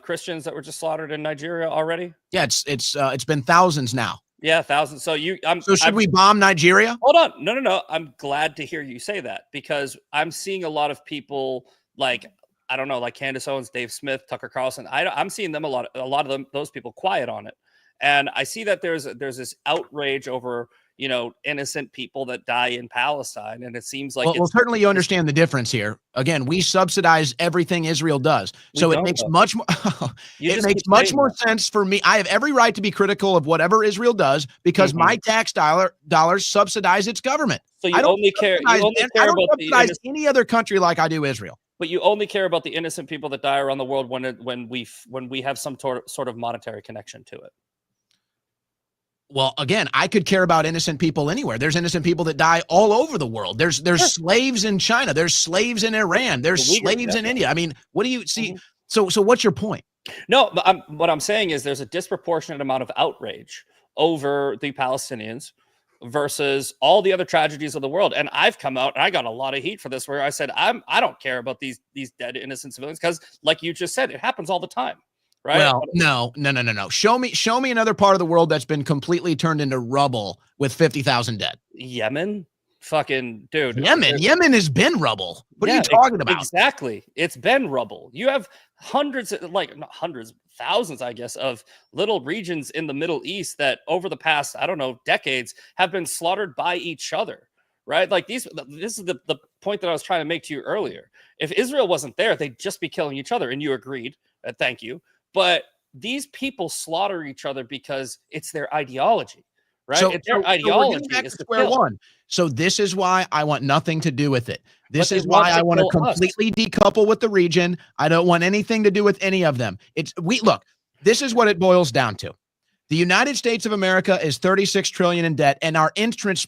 Christians that were just slaughtered in Nigeria already? Yeah, it's been thousands now. Yeah, thousands. So should we bomb Nigeria? Hold on, no. I'm glad to hear you say that, because I'm seeing a lot of people like I don't know, like Candace Owens, Dave Smith, Tucker Carlson. I'm seeing them a lot of them, those people quiet on it. And I see that there's this outrage over, innocent people that die in Palestine. And it seems like well, certainly you understand the difference here. Again, we subsidize everything Israel does. So it makes much more sense for me. I have every right to be critical of whatever Israel does because my tax dollars subsidize its government. So I don't care about any other country like I do Israel. But you only care about the innocent people that die around the world when we have some sort of monetary connection to it. Well, again, I could care about innocent people anywhere. There's innocent people that die all over the world. There's slaves in China. There's slaves in Iran. There's slaves in India. I mean, what do you see? So what's your point? No, but what I'm saying is there's a disproportionate amount of outrage over the Palestinians versus all the other tragedies of the world. And I've come out and I got a lot of heat for this, where I said, I don't care about these dead innocent civilians because, like you just said, it happens all the time. Right? Well, no. Show me another part of the world that's been completely turned into rubble with 50,000 dead. Yemen? Fucking dude. Yemen has been rubble. What are you talking about? Exactly. It's been rubble. You have thousands, I guess, of little regions in the Middle East that over the past, I don't know, decades have been slaughtered by each other. Right? Like this is the point that I was trying to make to you earlier. If Israel wasn't there, they'd just be killing each other. And you agreed. Thank you. But these people slaughter each other because it's their ideology, right? So, it's their ideology is to square kill. one. So this is why I want nothing to do with it. This is why I want to completely decouple with the region. I don't want anything to do with any of them. Look, this is what it boils down to. The United States of America is $36 trillion in debt, and our interest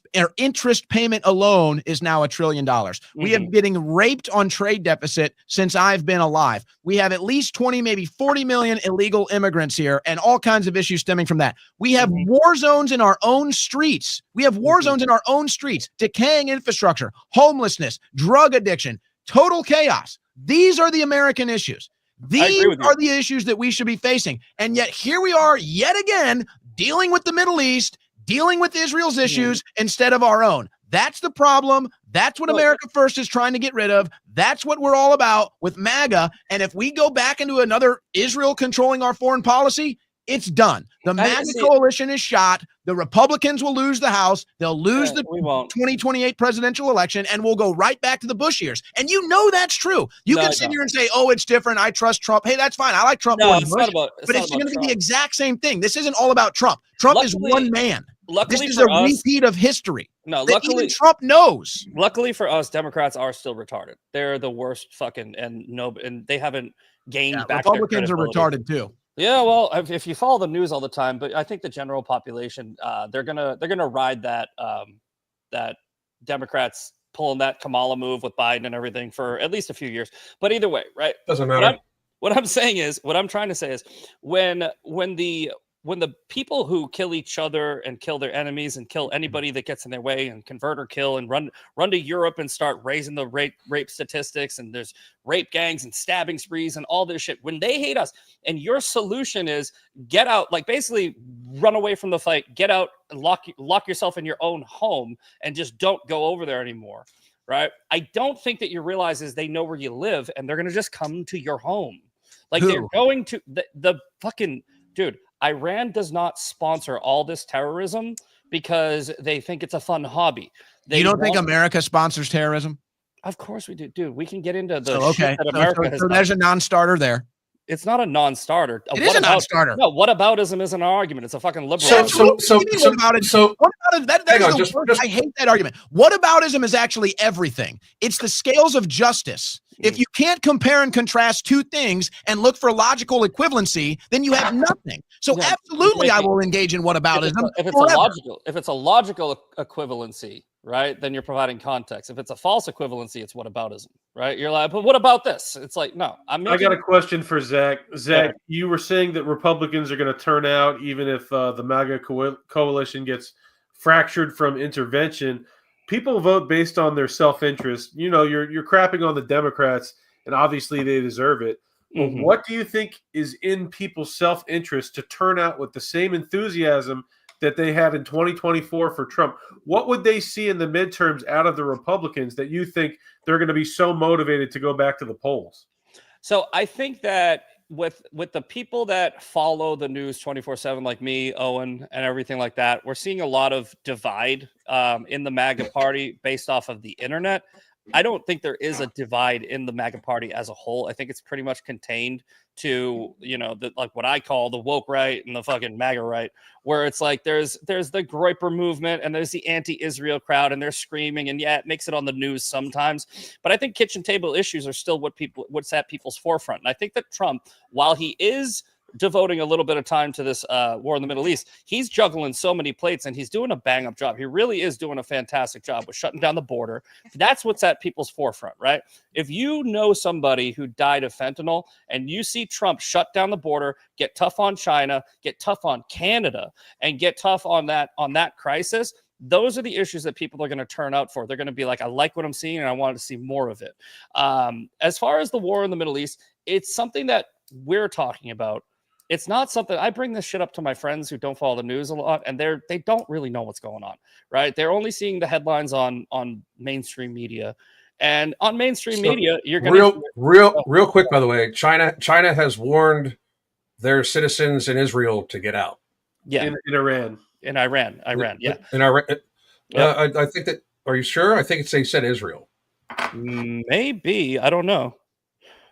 payment alone is now $1 trillion. We have been getting raped on trade deficit since I've been alive. We have at least 20, maybe 40 million illegal immigrants here, and all kinds of issues stemming from that. We have war zones in our own streets. Decaying infrastructure, homelessness, drug addiction, total chaos. These are the American issues. These are the issues that we should be facing. And yet here we are yet again dealing with the Middle East, dealing with Israel's issues instead of our own. That's the problem. That's what America First is trying to get rid of. That's what we're all about with MAGA. And if we go back into another Israel controlling our foreign policy, it's done. The MAGA coalition is shot. The Republicans will lose the House. They'll lose the 2028 presidential election, and we'll go right back to the Bush years. And you know that's true. You can sit here and say, oh, it's different. I trust Trump. Hey, that's fine. I like Trump more than Bush. But it's going to be the exact same thing. This isn't all about Trump. Trump is one man. This is a repeat of history. No, luckily even Trump knows. Luckily for us, Democrats are still retarded. They're the worst fucking and they haven't gained back. Republicans are retarded too. Yeah, well, if you follow the news all the time, but I think the general population, they're gonna ride that Democrats pulling that Kamala move with Biden and everything for at least a few years. But either way, right? Doesn't matter. What I'm trying to say is when the people who kill each other and kill their enemies and kill anybody that gets in their way and convert or kill and run to Europe and start raising the rape statistics, and there's rape gangs and stabbing sprees and all this shit, when they hate us and your solution is get out, like basically run away from the fight, get out and lock yourself in your own home and just don't go over there anymore, right? I don't think that you realize is they know where you live and they're going to just come to your home. Like they're going to the fucking dude. Iran does not sponsor all this terrorism because they think it's a fun hobby. You don't think America sponsors terrorism? Of course we do, dude. We can get into the shit that America has done. There's a non-starter there. It's not a non-starter. It is a non-starter. No, whataboutism is an argument. It's a fucking liberal. I hate that argument. Whataboutism is actually everything. It's the scales of justice. If you can't compare and contrast two things and look for logical equivalency, then you have nothing. So absolutely, I will engage in whataboutism. If it's a logical equivalency, right, then you're providing context. If it's a false equivalency, it's whataboutism, right? You're like, but what about this? It's like, no. I got a question for Zach. Zach, you were saying that Republicans are going to turn out even if the MAGA coalition gets fractured from intervention. People vote based on their self-interest. You know, you're crapping on the Democrats, and obviously they deserve it. But what do you think is in people's self-interest to turn out with the same enthusiasm that they had in 2024 for Trump? What would they see in the midterms out of the Republicans that you think they're going to be so motivated to go back to the polls? So I think that with the people that follow the news 24/7, like me, Owen, and everything like that, we're seeing a lot of divide in the MAGA party based off of the internet. I don't think there is a divide in the MAGA party as a whole. I think it's pretty much contained to, like what I call the woke right and the fucking MAGA right, where it's like there's the Groyper movement and there's the anti-Israel crowd and they're screaming, and yeah, it makes it on the news sometimes. But I think kitchen table issues are still what's at people's forefront. And I think that Trump, while he is devoting a little bit of time to this war in the Middle East, he's juggling so many plates and he's doing a bang up job. He really is doing a fantastic job with shutting down the border. That's what's at people's forefront, right? If you know somebody who died of fentanyl and you see Trump shut down the border, get tough on China, get tough on Canada, and get tough on that crisis, those are the issues that people are going to turn out for. They're going to be like, I like what I'm seeing and I want to see more of it. As far as the war in the Middle East, it's something that we're talking about. It's not something I bring this shit up to my friends who don't follow the news a lot, and they don't really know what's going on, right? They're only seeing the headlines on mainstream media, and on mainstream media, you're going real quick. By the way, China has warned their citizens in Israel to get out. Yeah, in Iran, in Iran, yeah, in Iran. I think that. Are you sure? I think they said Israel. Maybe, I don't know.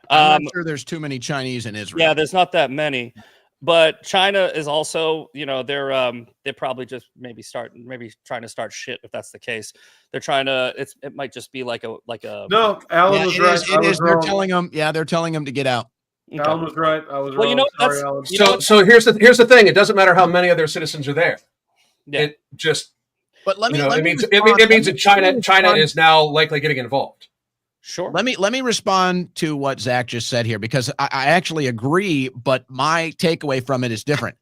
I'm not sure there's too many Chinese in Israel. Yeah, there's not that many, but China is also, they're probably just maybe trying to start shit. If that's the case, they're trying to. It might just be like a. No, Alan was right. It is. They're telling them. Yeah, they're telling them to get out. Okay. Alan was right. I was wrong. Sorry, Alan. So here's the thing. It doesn't matter how many of their citizens are there. Yeah. It just. But it means that China is now likely getting involved. Sure. Let me respond to what Zach just said here, because I actually agree, but my takeaway from it is different.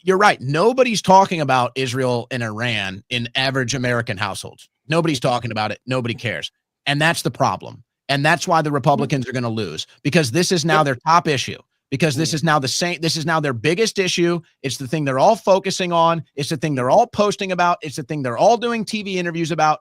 You're right. Nobody's talking about Israel and Iran in average American households. Nobody's talking about it. Nobody cares. And that's the problem. And that's why the Republicans are going to lose, because this is now their top issue, because this is now this is now their biggest issue. It's the thing they're all focusing on. It's the thing they're all posting about. It's the thing they're all doing TV interviews about.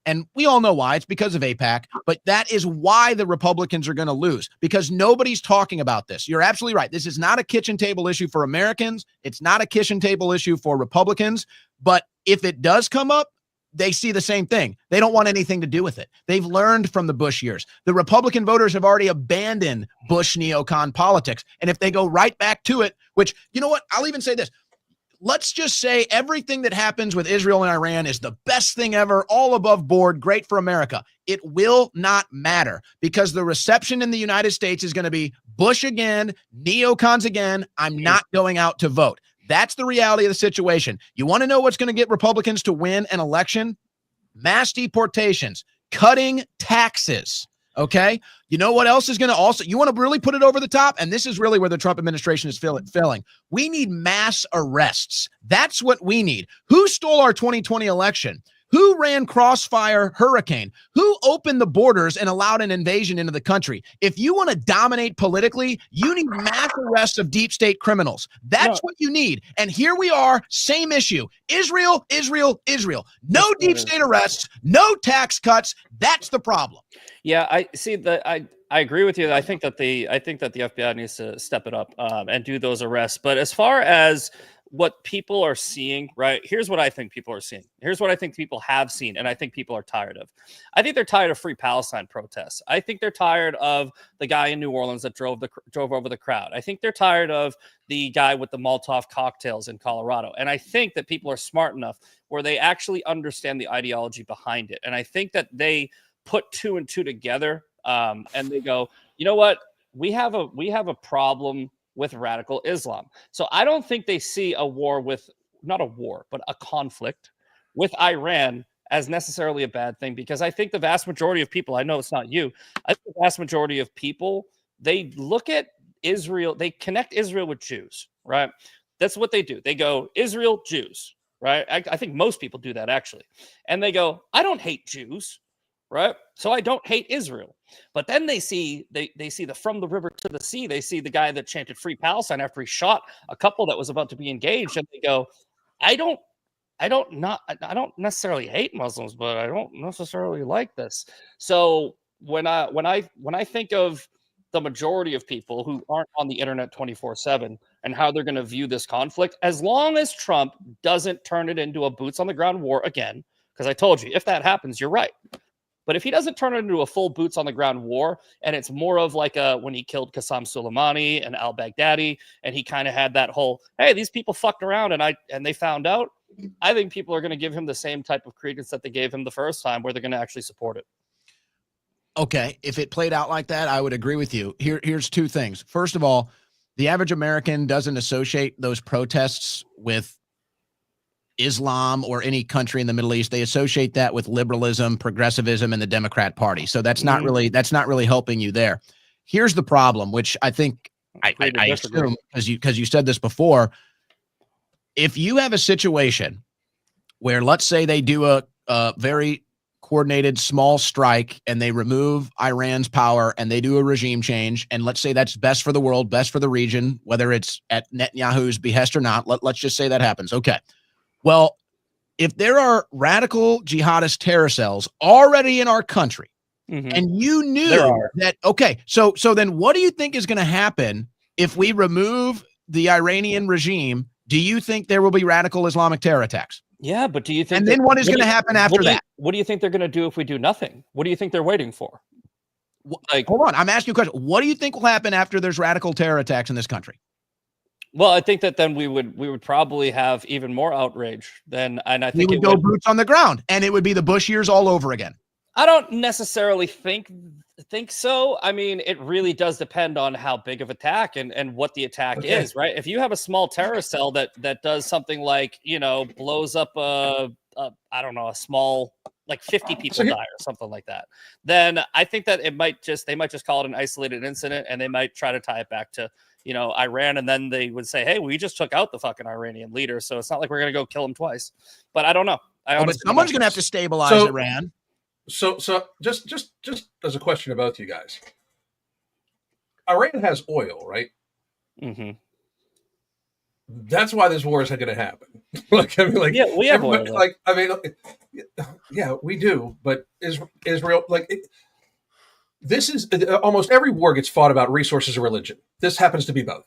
And we all know why. It's because of AIPAC, but that is why the Republicans are going to lose, because nobody's talking about this. You're absolutely right. This is not a kitchen table issue for Americans. It's not a kitchen table issue for Republicans. But if it does come up, they see the same thing. They don't want anything to do with it. They've learned from the Bush years. The Republican voters have already abandoned Bush neocon politics. And if they go right back to it, which, you know what, I'll even say this. Let's just say everything that happens with Israel and Iran is the best thing ever, all above board, great for America. It will not matter, because the reception in the United States is going to be Bush again, neocons again. I'm not going out to vote. That's the reality of the situation. You want to know what's going to get Republicans to win an election? Mass deportations, cutting taxes. Okay. You know what else is going to also, you want to really put it over the top? And this is really where the Trump administration is failing. We need mass arrests. That's what we need. Who stole our 2020 election? Who ran Crossfire Hurricane? Who opened the borders and allowed an invasion into the country? If you want to dominate politically, you need mass arrests of deep state criminals. That's what you need. And here we are, same issue. Israel. No deep state arrests, no tax cuts. That's the problem. Yeah, I see that. I agree with you. I think that the FBI needs to step it up and do those arrests. But as far as what people are seeing, right? Here's what I think people are seeing. Here's what I think people have seen, and I think people are tired of. I think they're tired of Free Palestine protests. I think they're tired of the guy in New Orleans that drove over the crowd. I think they're tired of the guy with the Molotov cocktails in Colorado. And I think that people are smart enough where they actually understand the ideology behind it. And I think that they put two and two together, and they go, you know what? We have a problem with radical Islam. So I don't think they see a war with, not a war, but a conflict with Iran as necessarily a bad thing, because I think the vast majority of people, I know it's not you, I think the vast majority of people, they look at Israel, they connect Israel with Jews, right? That's what they do. They go, Israel, Jews, right? I think most people do that, actually. And they go, I don't hate Jews, right? So I don't hate Israel. But then they see the from the river to the sea. They see the guy that chanted Free Palestine after he shot a couple that was about to be engaged, and they go, I don't necessarily hate Muslims, but I don't necessarily like this. So when I think of the majority of people who aren't on the internet 24/7 and how they're going to view this conflict, as long as Trump doesn't turn it into a boots on the ground war again. Because I told you, if that happens, you're right. But if he doesn't turn it into a full boots on the ground war, and it's more of like when he killed Qassam Soleimani and al-Baghdadi, and he kind of had that whole, hey, these people fucked around and they found out, I think people are going to give him the same type of credence that they gave him the first time, where they're going to actually support it. Okay, if it played out like that, I would agree with you. Here's two things. First of all, the average American doesn't associate those protests with Islam or any country in the Middle East. They associate that with liberalism, progressivism, and the Democrat Party. So that's not really helping you there. Here's the problem, which I think I assume, because you said this before. If you have a situation where, let's say, they do a very coordinated small strike and they remove Iran's power and they do a regime change, and let's say that's best for the world, best for the region, whether it's at Netanyahu's behest or not, let's just say that happens. Okay. Well, if there are radical jihadist terror cells already in our country, and you knew that, okay, so then what do you think is going to happen if we remove the Iranian regime? Do you think there will be radical Islamic terror attacks? Yeah, but do you think? And then what is going to happen after that? What do you think they're going to do if we do nothing? What do you think they're waiting for? Like, hold on, I'm asking you a question. What do you think will happen after there's radical terror attacks in this country? Well, I think that then we would probably have even more outrage than, and I think we would go boots on the ground, and it would be the Bush years all over again. I don't necessarily think so. I mean, it really does depend on how big of attack and what the attack is, right? If you have a small terror cell that does something like, blows up a small, like 50 people die or something like that, then I think that they might just call it an isolated incident, and they might try to tie it back to, Iran, and then they would say, hey, we just took out the fucking Iranian leader, so it's not like we're going to go kill him twice. But I don't know. But someone's going to have to stabilize Iran. So just as a question about both you guys, Iran has oil, right? Mm-hmm. That's why this war is going to happen. Yeah, we have oil. Yeah, we do. But Israel, this is almost every war gets fought about resources or religion. This happens to be both.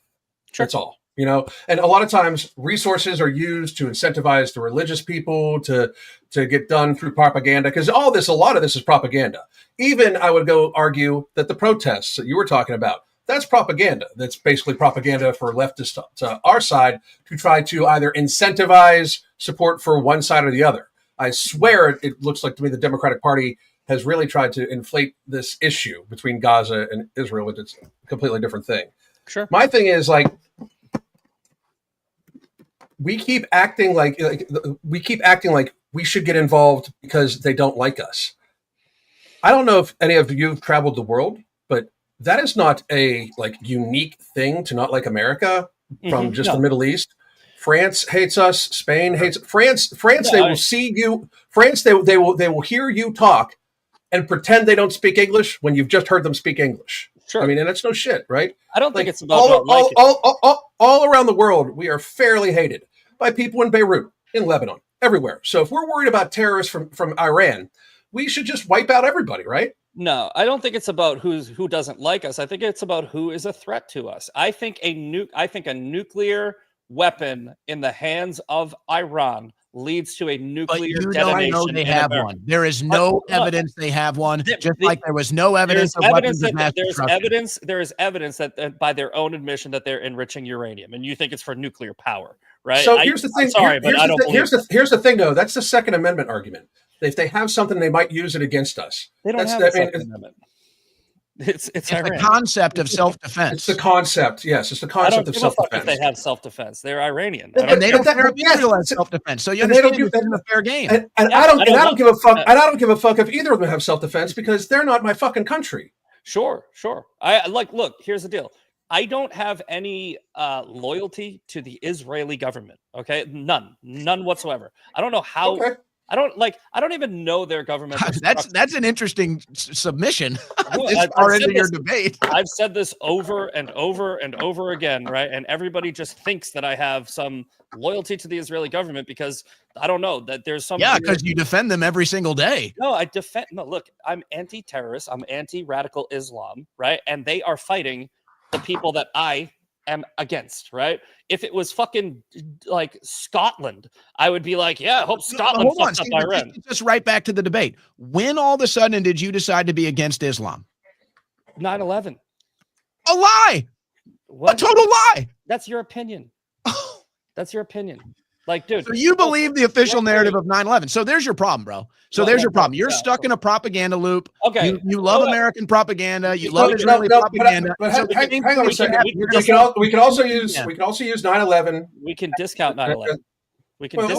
Sure. That's all. And a lot of times resources are used to incentivize the religious people to get done through propaganda, because a lot of this is propaganda. Even I would go argue that the protests that you were talking about, that's propaganda. That's basically propaganda for leftists to our side to try to either incentivize support for one side or the other. I swear it looks like to me the Democratic Party has really tried to inflate this issue between Gaza and Israel, which is a completely different thing. Sure. My thing is, we keep acting like we should get involved because they don't like us. I don't know if any of you have traveled the world, but that is not a unique thing to not like America from just the Middle East. France hates us. Spain hates France. They will see you. France, they will hear you talk and pretend they don't speak English when you've just heard them speak English. Sure. I mean, and that's no shit, right? I don't think it's about all around the world. We are fairly hated by people in Beirut, in Lebanon, everywhere. So if we're worried about terrorists from Iran, we should just wipe out everybody, right? No, I don't think it's about who doesn't like us. I think it's about who is a threat to us. I think a nuclear weapon in the hands of Iran leads to a nuclear detonation. I know they have one. There is no evidence they have one. Like there was no evidence of weapons of mass destruction. There is evidence that by their own admission that they're enriching uranium, and you think it's for nuclear power, right? So here's the thing. Here's the thing, though. That's the Second Amendment argument. If they have something, they might use it against us. They don't have a Second Amendment. It's the concept of self-defense. It's the concept. Yes, it's the concept of self-defense. If they have self-defense, they're Iranian, and they don't care if self-defense. So you understand it's a fair game. And I don't give a fuck. I don't give a fuck if either of them have self-defense, because they're not my fucking country. Sure. Look. Here's the deal. I don't have any loyalty to the Israeli government. Okay, none whatsoever. I don't know how. Okay. I don't even know their government. That's an interesting submission. Your debate. I've said this over and over and over again, right? And everybody just thinks that I have some loyalty to the Israeli government because I don't know that there's some. Yeah, because you defend them every single day. No, look, I'm anti-terrorist. I'm anti-radical Islam, right? And they are fighting the people that I am against, right? If it was fucking like Scotland, I would be like, yeah, I hope Scotland fucks up Iran. Just right back to the debate. When all of a sudden did you decide to be against Islam? 9/11. A lie. What? A total lie. That's your opinion. That's your opinion. Like, dude. So you believe the official narrative of 9/11. So there's your problem, bro. So there's your problem. You're stuck in a propaganda loop. Okay. You love American propaganda. You love Israeli propaganda. Hang on a second. We can also use 9/11. We can discount 9/11. We can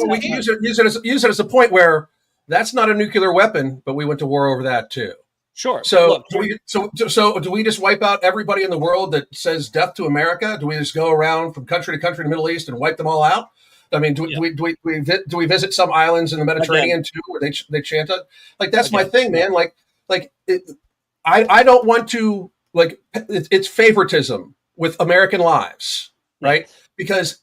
use it as a point where that's not a nuclear weapon, but we went to war over that too. Sure. So do we just wipe out everybody in the world that says death to America? Do we just go around from country to country in the Middle East and wipe them all out? I mean, do we visit some islands in the Mediterranean too, where they chant it? Like that's my thing, man. I don't want to it's favoritism with American lives, right? Because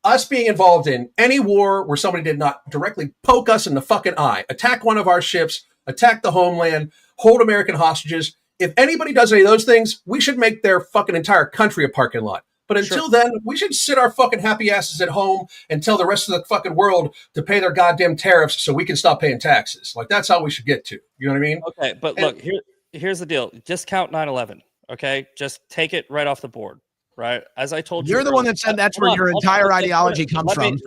us being involved in any war where somebody did not directly poke us in the fucking eye, attack one of our ships, attack the homeland, hold American hostages. If anybody does any of those things, we should make their fucking entire country a parking lot. But until then, we should sit our fucking happy asses at home and tell the rest of the fucking world to pay their goddamn tariffs so we can stop paying taxes. Like, that's how we should get to. You know what I mean? Okay, but look, here's the deal. Discount 9/11, okay? Just take it right off the board, right? As I told you. You're the one that said that's where your entire ideology comes from.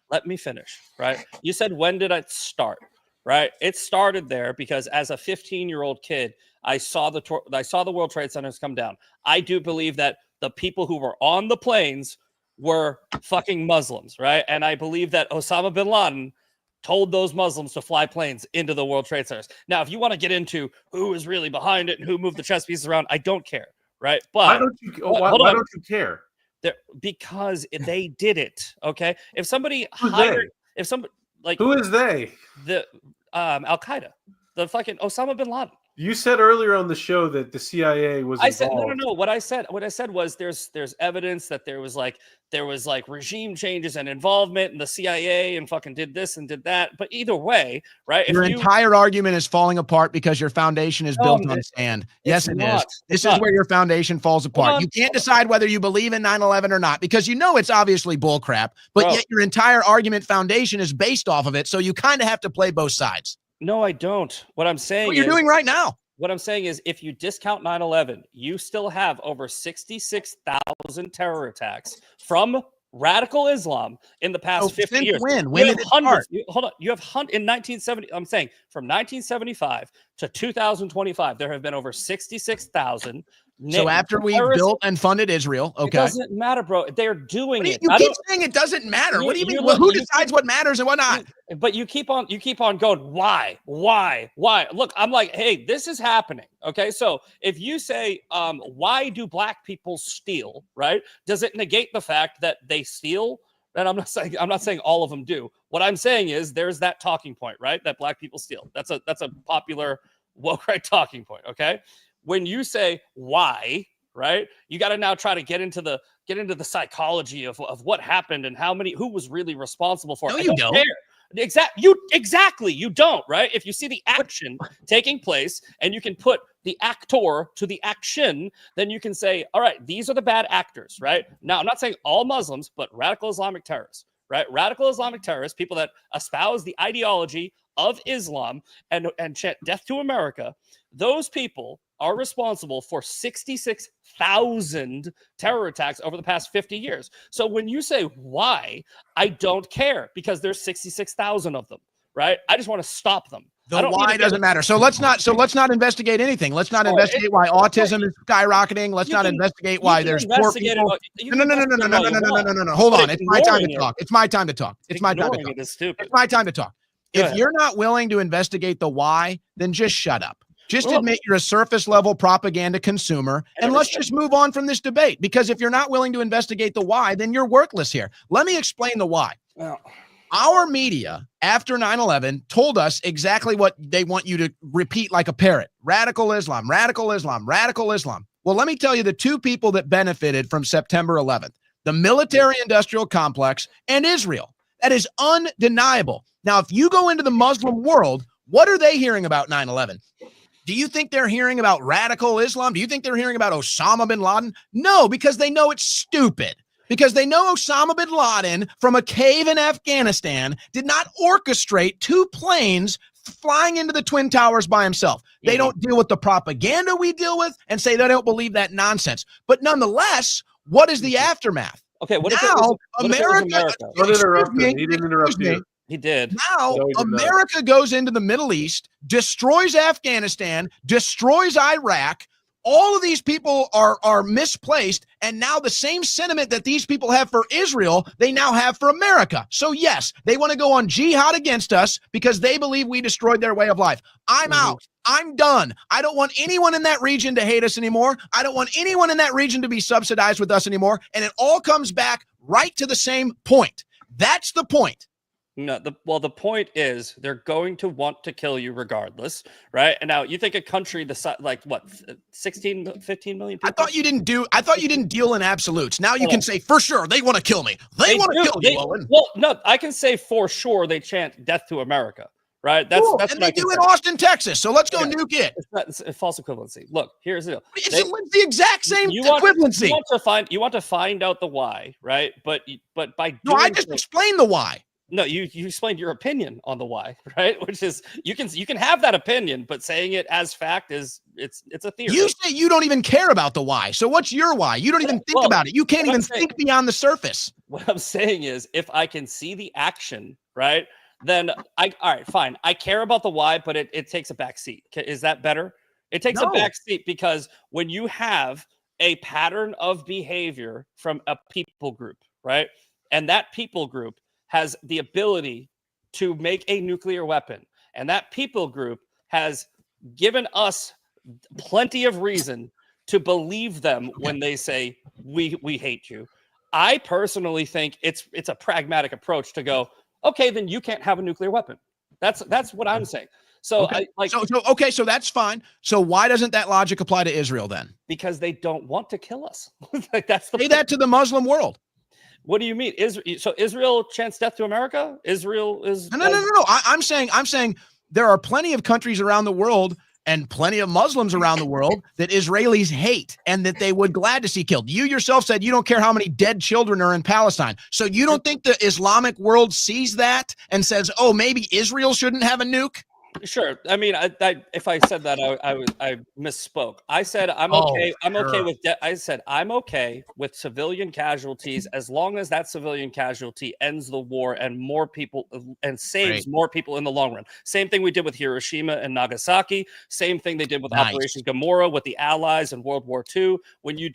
Let me finish, right? You said, when did it start, right? It started there because as a 15-year-old kid, I saw the World Trade Centers come down. I do believe that the people who were on the planes were fucking Muslims, right? And I believe that Osama bin Laden told those Muslims to fly planes into the World Trade Centers. Now, if you want to get into who is really behind it and who moved the chess pieces around, I don't care, right? But why don't you care? Because they did it, okay? If somebody who is they? The Al Qaeda, the fucking Osama bin Laden. You said earlier on the show that the CIA was involved. I said no. What I said was there's evidence that there was regime changes and involvement in the CIA and fucking did this and did that. But either way, right? Your entire argument is falling apart because your foundation is built on sand. Yes, it is. This is where your foundation falls apart. You can't decide whether you believe in 9/11 or not because you know it's obviously bullcrap, but yet your entire argument foundation is based off of it. So you kind of have to play both sides. No, I don't. What I'm saying what you're doing right now. What I'm saying is if you discount 9/11, you still have over 66,000 terror attacks from radical Islam in the past 50 years. When did it start? Hold on. You have in 1970. I'm saying from 1975 to 2025, there have been over 66,000. So after we built and funded Israel, okay. It doesn't matter, bro. They're doing it. You keep saying it doesn't matter. What do you mean? Who decides what matters and what not? But you keep on going, why? Look, I'm like, hey, this is happening. Okay. So if you say, why do black people steal? Right? Does it negate the fact that they steal? And I'm not saying all of them do. What I'm saying is there's that talking point, right? That black people steal. That's a popular woke right talking point. Okay. When you say why, right, you got to now try to get into the psychology of what happened and who was really responsible for it. No, you don't. Exactly. You don't, right? If you see the action taking place and you can put the actor to the action, then you can say, all right, these are the bad actors, right? Now, I'm not saying all Muslims, but radical Islamic terrorists, right? Radical Islamic terrorists, people that espouse the ideology of Islam and chant death to America, those people are responsible for 66,000 terror attacks over the past 50 years. So when you say why, I don't care because there's 66,000 of them, right? I just want to stop them. The why doesn't matter. So let's not investigate anything. Let's not investigate why autism is skyrocketing. Let's not investigate why there's poor people. No. Hold on. It's my time to talk. It's my time to talk. It's my time to talk. If you're not willing to investigate the why, then just shut up. Just admit you're a surface level propaganda consumer and let's just move on from this debate. Because if you're not willing to investigate the why, then you're worthless here. Let me explain the why. Our media after 9/11 told us exactly what they want you to repeat like a parrot. Radical Islam, radical Islam, radical Islam. Well, let me tell you the two people that benefited from September 11th, the military-industrial complex and Israel. That is undeniable. Now, if you go into the Muslim world, what are they hearing about 9/11? Do you think they're hearing about radical Islam? Do you think they're hearing about Osama bin Laden? No, because they know it's stupid. Because they know Osama bin Laden from a cave in Afghanistan did not orchestrate 2 planes flying into the Twin Towers by himself. They don't deal with the propaganda we deal with and say they don't believe that nonsense. But nonetheless, what is the aftermath? Okay, what now, if it was America? Don't interrupt him. He didn't interrupt you. He did. Now, America goes into the Middle East, destroys Afghanistan, destroys Iraq. All of these people are misplaced, and now the same sentiment that these people have for Israel, they now have for America. So yes, they want to go on jihad against us because they believe we destroyed their way of life. I'm out. I'm done. I don't want anyone in that region to hate us anymore. I don't want anyone in that region to be subsidized with us anymore. And it all comes back right to the same point. That's the point. No, the point is they're going to want to kill you regardless, right? And now you think a country the size, like what, 16, 15 million people? I thought you didn't deal in absolutes. Now you can say for sure they want to kill me. They want to kill you, Owen. Well, no, I can say for sure they chant death to America, right? That's and they do in Austin, Texas. So let's go nuke it. It's a false equivalency. Look, here's the deal. It's the exact same equivalency. You want to find out the why, right? But by no, I just explained the why. No, you explained your opinion on the why, right? Which is you can have that opinion, but saying it as fact is it's a theory. You say you don't even care about the why. So what's your why? You don't even think about it. You can't even think beyond the surface. What I'm saying is if I can see the action, right, then all right, fine. I care about the why, but it takes a back seat. Is that better? It takes a back seat because when you have a pattern of behavior from a people group, right? And that people group has the ability to make a nuclear weapon. And that people group has given us plenty of reason to believe them when they say, we hate you. I personally think it's a pragmatic approach to go, okay, then you can't have a nuclear weapon. That's what I'm saying. So so that's fine. So why doesn't that logic apply to Israel then? Because they don't want to kill us. Like that's the say that to the Muslim world. What do you mean? So Israel chants death to America? Israel is no. I'm saying there are plenty of countries around the world and plenty of Muslims around the world that Israelis hate and that they would glad to see killed. You yourself said you don't care how many dead children are in Palestine. So you don't think the Islamic world sees that and says, oh, maybe Israel shouldn't have a nuke? Sure. I mean, if I said that, I misspoke. I said I'm okay. I'm okay with. I said I'm okay with civilian casualties as long as that civilian casualty ends the war and more people and saves more people in the long run. Same thing we did with Hiroshima and Nagasaki. Same thing they did with Operation Gomorrah with the Allies in World War II. When you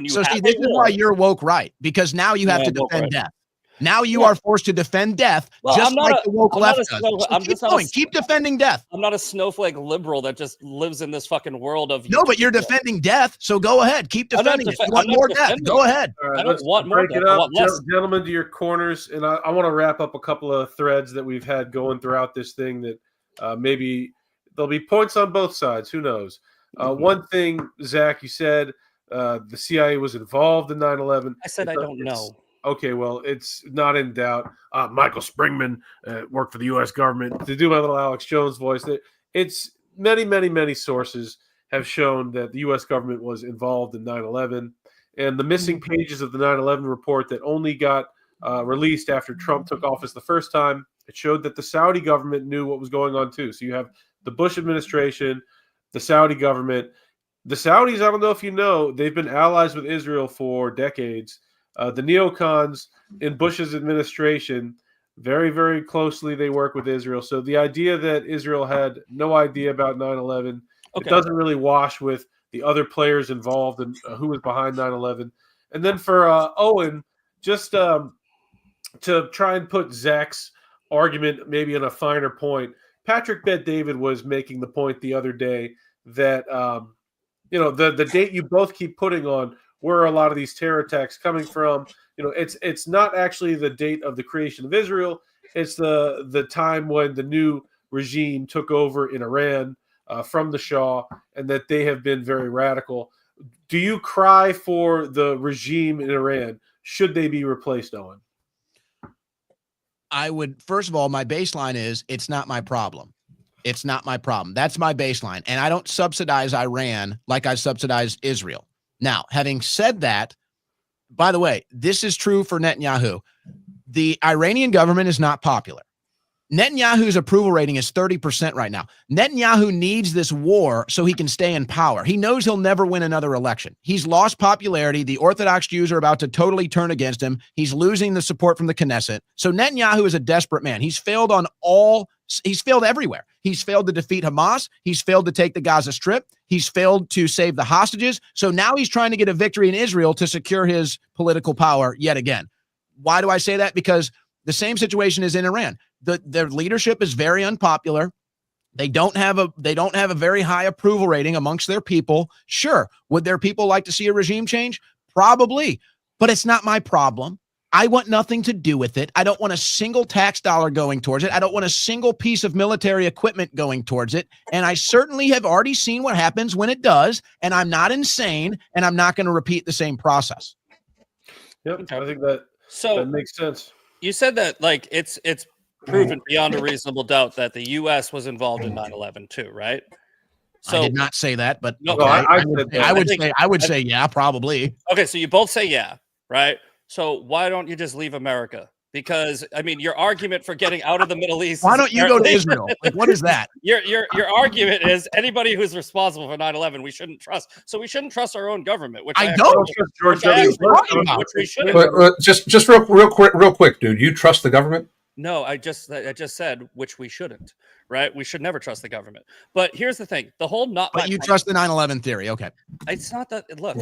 so see, this is why you're woke, right? Because now you have to defend death. Now you are forced to defend death, just like the woke left does. So keep going. Keep defending death. I'm not a snowflake liberal that just lives in this fucking world of... No, but you're defending death, so go ahead. Keep defending it. You want more death? Go ahead. All right, let's break it up. Gentlemen, to your corners. And I want to wrap up a couple of threads that we've had going throughout this thing that maybe there'll be points on both sides. Who knows? One thing, Zach, you said the CIA was involved in 9/11. I said I don't know. Okay, well, it's not in doubt. Michael Springman worked for the U.S. government. To do my little Alex Jones voice, it's many sources have shown that the U.S. government was involved in 9/11. And the missing pages of the 9/11 report that only got released after Trump took office the first time, it showed that the Saudi government knew what was going on too. So you have the Bush administration, the Saudi government. The Saudis, I don't know if you know, they've been allies with Israel for decades. The neocons in Bush's administration, very, very closely, they work with Israel. So the idea that Israel had no idea about 9/11, it doesn't really wash with the other players involved and who was behind 9/11. And then for Owen, just to try and put Zach's argument maybe in a finer point, Patrick Bet-David was making the point the other day that, the date you both keep putting on where a lot of these terror attacks coming from, it's not actually the date of the creation of Israel. It's the time when the new regime took over in Iran from the Shah, and that they have been very radical. Do you cry for the regime in Iran? Should they be replaced, Owen? I would, first of all, my baseline is it's not my problem. It's not my problem. That's my baseline. And I don't subsidize Iran like I subsidize Israel. Now, having said that, by the way, this is true for Netanyahu. The Iranian government is not popular. Netanyahu's approval rating is 30% right now. Netanyahu needs this war so he can stay in power. He knows he'll never win another election. He's lost popularity. The Orthodox Jews are about to totally turn against him. He's losing the support from the Knesset. So Netanyahu is a desperate man. He's failed everywhere. He's failed to defeat Hamas. He's failed to take the Gaza Strip. He's failed to save the hostages. So now he's trying to get a victory in Israel to secure his political power yet again. Why do I say that? Because the same situation is in Iran. Their leadership is very unpopular. They don't have a very high approval rating amongst their people. Sure. Would their people like to see a regime change? Probably. But it's not my problem. I want nothing to do with it. I don't want a single tax dollar going towards it. I don't want a single piece of military equipment going towards it. And I certainly have already seen what happens when it does. And I'm not insane, and I'm not going to repeat the same process. Yep. Okay. I think that makes sense. You said that like it's proven beyond a reasonable doubt that the U.S. was involved in 9/11 too, right? So I did not say that, but no, okay. I would say yeah, probably. Okay, so you both say yeah, right? So why don't you just leave America? Because I mean, your argument for getting out of the Middle East. Why don't you go to Israel? Like, what is that? Your argument is anybody who's responsible for 9/11 we shouldn't trust. So we shouldn't trust our own government. Which I don't trust George W. Which we shouldn't. Just real quick, dude. You trust the government? No, I just said which we shouldn't. Right? We should never trust the government. But here's the thing: the whole not. But you trust the 9/11 theory, okay? It's not that. Look,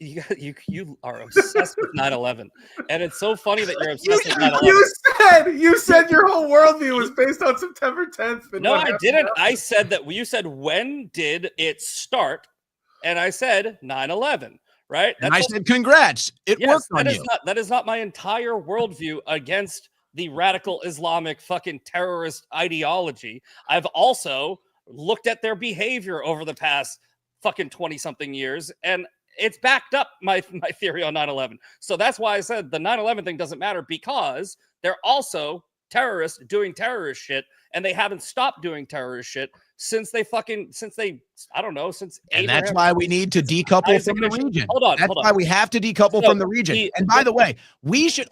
you are obsessed with 9/11, and it's so funny that you're obsessed with 9/11. You said your whole worldview was based on September 10th. No, I didn't. I said that. You said when did it start, and I said 9/11. Right? And I said congrats. It worked on you. That is not my entire worldview against the radical Islamic fucking terrorist ideology. I've also looked at their behavior over the past fucking 20-something years, and it's backed up my theory on 9/11. So that's why I said the 9/11 thing doesn't matter, because they're also terrorists doing terrorist shit, and they haven't stopped doing terrorist shit since I don't know, since and Abraham, that's why we need to decouple from the region. Hold on. Why we have to decouple from the region. And by the way,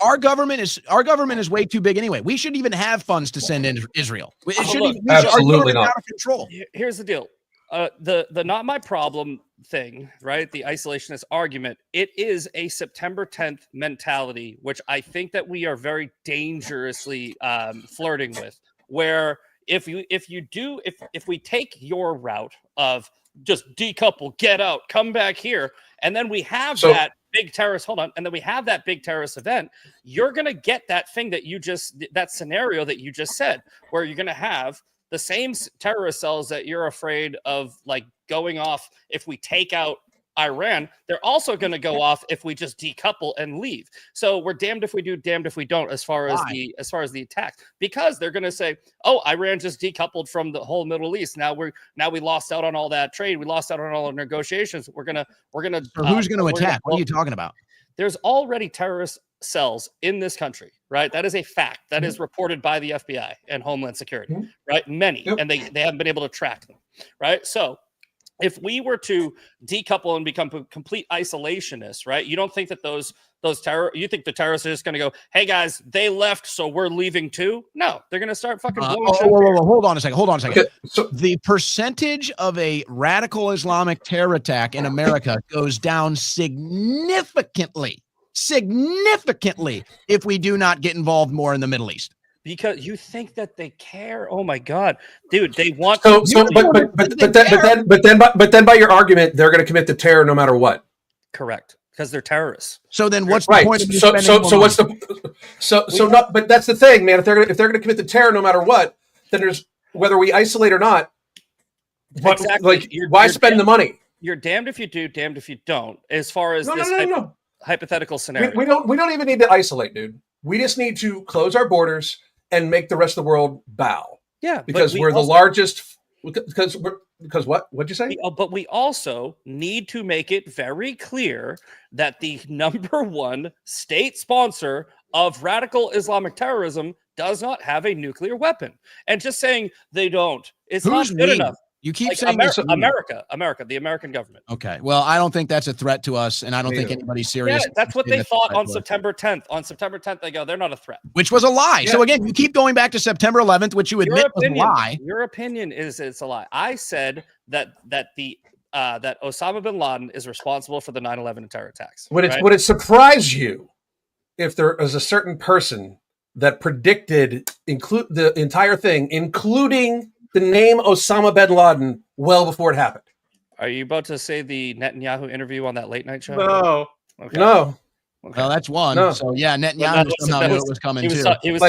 our government is way too big anyway. We shouldn't even have funds to send in Israel. Absolutely not. Out of control. Here's the deal. The not my problem thing, right? The isolationist argument, it is a September 10th mentality, which I think that we are very dangerously flirting with, where if we take your route of just decouple, get out, come back here, and then we have that big terrorist, and then we have that big terrorist event, you're going to get that thing that scenario that you just said, where you're going to have the same terrorist cells that you're afraid of, like, going off if we take out Iran. They're also going to go off if we just decouple and leave. So we're damned if we do, damned if we don't, as far as the attacks, because they're going to say, "Oh, Iran just decoupled from the whole Middle East. Now we lost out on all that trade. We lost out on all the negotiations. We're gonna." So who's going to attack? What are you talking about? There's already terrorist cells in this country, right? That is a fact that is reported by the FBI and Homeland Security, right? Many, and they haven't been able to track them, right? So if we were to decouple and become complete isolationists, right? You don't think that you think the terrorists are just going to go, "Hey guys, they left, so we're leaving too"? No, they're going to start fucking blowing shit. Hold on a second. Okay, so the percentage of a radical Islamic terror attack in America goes down significantly if we do not get involved more in the Middle East. Because you think that they care? Oh my God, dude! They want. But then by your argument, they're going to commit the terror no matter what. Correct, because they're terrorists. So then, what's the point of But that's the thing, man. If they're going to commit the terror no matter what, then there's, whether we isolate or not. Exactly. Like, why spend the money? You're damned if you do, damned if you don't. As far as hypothetical scenario, we don't even need to isolate, dude. We just need to close our borders and make the rest of the world bow. Yeah, because we're the largest. Because what? What'd you say? But we also need to make it very clear that the number one state sponsor of radical Islamic terrorism does not have a nuclear weapon. And just saying they don't, it's not good enough. You keep saying America, the American government. Okay. Well, I don't think that's a threat to us, and I don't think anybody's serious. Yeah, that's what they thought on September 10th. On September 10th, they go, they're not a threat. Which was a lie. Yeah. So again, you keep going back to September 11th, which you admit was a lie. Your opinion is it's a lie. I said that Osama bin Laden is responsible for the 9/11 terror attacks. Would it surprise you if there was a certain person that predicted include the entire thing, including the name Osama bin Laden, well before it happened? Are you about to say the Netanyahu interview on that late night show? No. Okay. No. Okay. Well, that's one. No. So yeah, Netanyahu somehow knew it was coming too. He was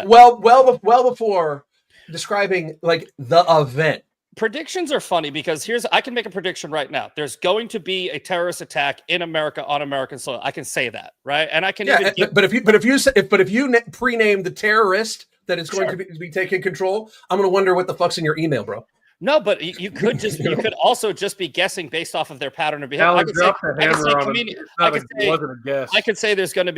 well before describing like the event. Predictions are funny because I can make a prediction right now. There's going to be a terrorist attack in America on American soil. I can say that, right? And I can but if you prename the terrorist that is going to be taking control, I'm going to wonder what the fuck's in your email, bro. No, but you could also just be guessing based off of their pattern of behavior. I could say there's going to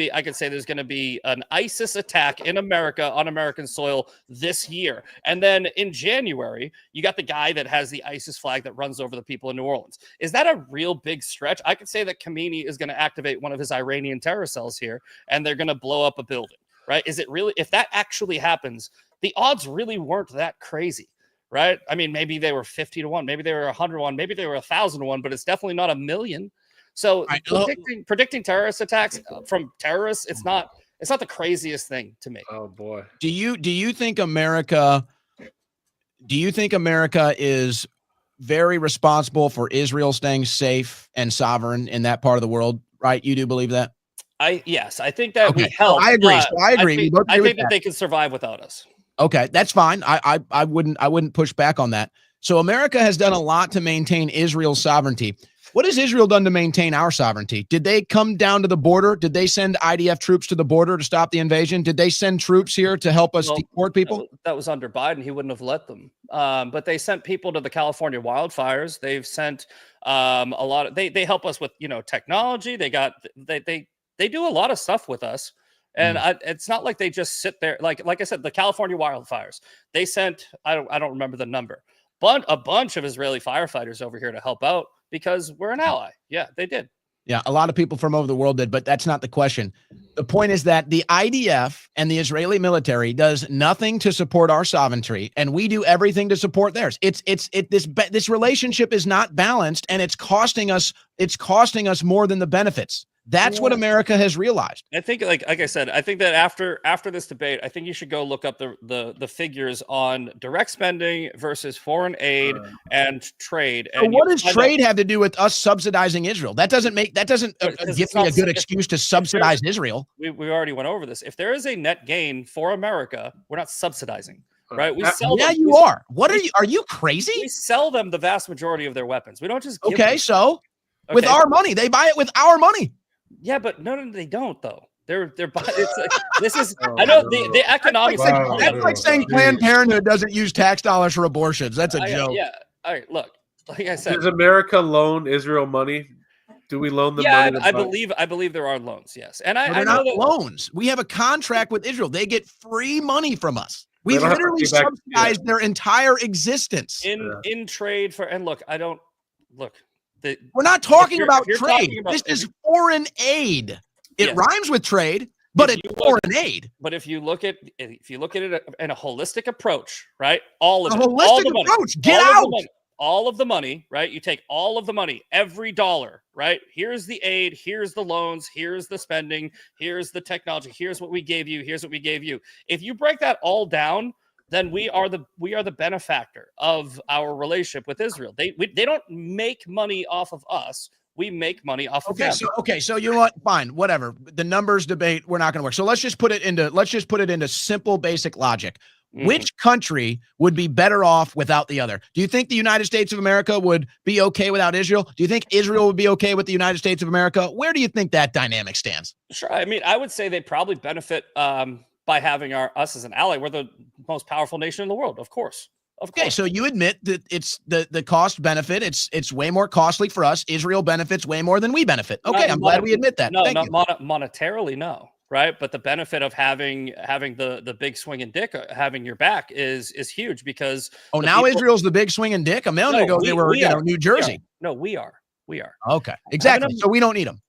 be an ISIS attack in America on American soil this year, and then in January you got the guy that has the ISIS flag that runs over the people in New Orleans. Is that a real big stretch? I could say that Khomeini is going to activate one of his Iranian terror cells here, and they're going to blow up a building. Right? Is it really? If that actually happens, the odds really weren't that crazy. Right? I mean, maybe they were 50-1, maybe they were 100-1, maybe they were 1,000-1, but it's definitely not 1,000,000. So predicting terrorist attacks from terrorists, it's not the craziest thing to me. Oh boy. Do you think America is very responsible for Israel staying safe and sovereign in that part of the world? Right? You do believe that? Yes, I think that we help. I agree. So I agree. I think that they can survive without us. Okay, that's fine. I wouldn't push back on that. So America has done a lot to maintain Israel's sovereignty. What has Israel done to maintain our sovereignty? Did they come down to the border? Did they send IDF troops to the border to stop the invasion? Did they send troops here to help us deport people? That was under Biden. He wouldn't have let them. But they sent people to the California wildfires. They've sent a lot of they help us with technology. They do a lot of stuff with us. And it's not like they just sit there. Like I said, the California wildfires, they sent, I don't remember the number, but a bunch of Israeli firefighters over here to help out because we're an ally. Yeah, they did. Yeah, a lot of people from over the world did, but that's not the question. The point is that the IDF and the Israeli military does nothing to support our sovereignty, and we do everything to support theirs. This relationship is not balanced, and it's costing us more than the benefits. That's what America has realized. I think, like I said, I think that after this debate, I think you should go look up the figures on direct spending versus foreign aid and trade. And so what does trade have to do with us subsidizing Israel? That doesn't give me a good excuse to subsidize Israel. We already went over this. If there is a net gain for America, we're not subsidizing. Right? We sell them. Yeah, you are. What are you crazy? We sell them the vast majority of their weapons. We don't just give them. With our money, they buy it with our money. Yeah, but no, they don't though. They're it's like, this is I know the economics. That's like saying Planned Parenthood doesn't use tax dollars for abortions. That's a joke. Yeah. All right. Look, like I said, does America loan Israel money? Do we loan them money? I believe there are loans. Yes, and I know that loans. We have a contract with Israel. They get free money from us. We've literally subsidized their entire existence in trade for. And look, we're not talking about trade. This is foreign aid. It rhymes with trade, but it's foreign aid. But if you look at it in a holistic approach, right? All of the money, right? You take all of the money, every dollar, right? Here's the aid, here's the loans, here's the spending, here's the technology, here's what we gave you, here's what we gave you. If you break that all down, then we are the benefactor of our relationship with Israel. They don't make money off of us. We make money off of them. So you know what? Fine, whatever. The numbers debate, we're not going to work. So let's just put it into simple, basic logic. Mm-hmm. Which country would be better off without the other? Do you think the United States of America would be okay without Israel? Do you think Israel would be okay with the United States of America? Where do you think that dynamic stands? Sure. I mean, I would say they probably benefit by having us as an ally. We're the most powerful nation in the world, of course. Okay, so you admit that it's the cost benefit. It's way more costly for us. Israel benefits way more than we benefit. Okay, I'm glad we admit that. No, Thank not you. monetarily, no. Right, but the benefit of having the big swinging dick having your back is huge because now Israel's the big swinging dick. A minute ago they were New Jersey. No, we are. Okay, exactly. So we don't need them.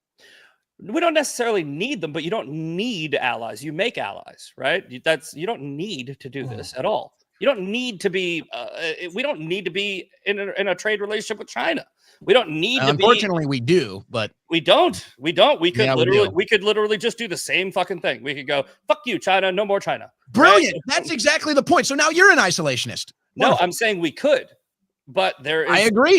We don't necessarily need them, but you don't need allies. You make allies, right? You don't need to do this at all. You don't need to be. We don't need to be in a trade relationship with China. We don't need to be. Unfortunately, we do, but we don't. We could literally just do the same fucking thing. We could go, fuck you, China, no more China. Brilliant. Right? That's exactly the point. So now you're an isolationist. No, I'm saying we could. But there is.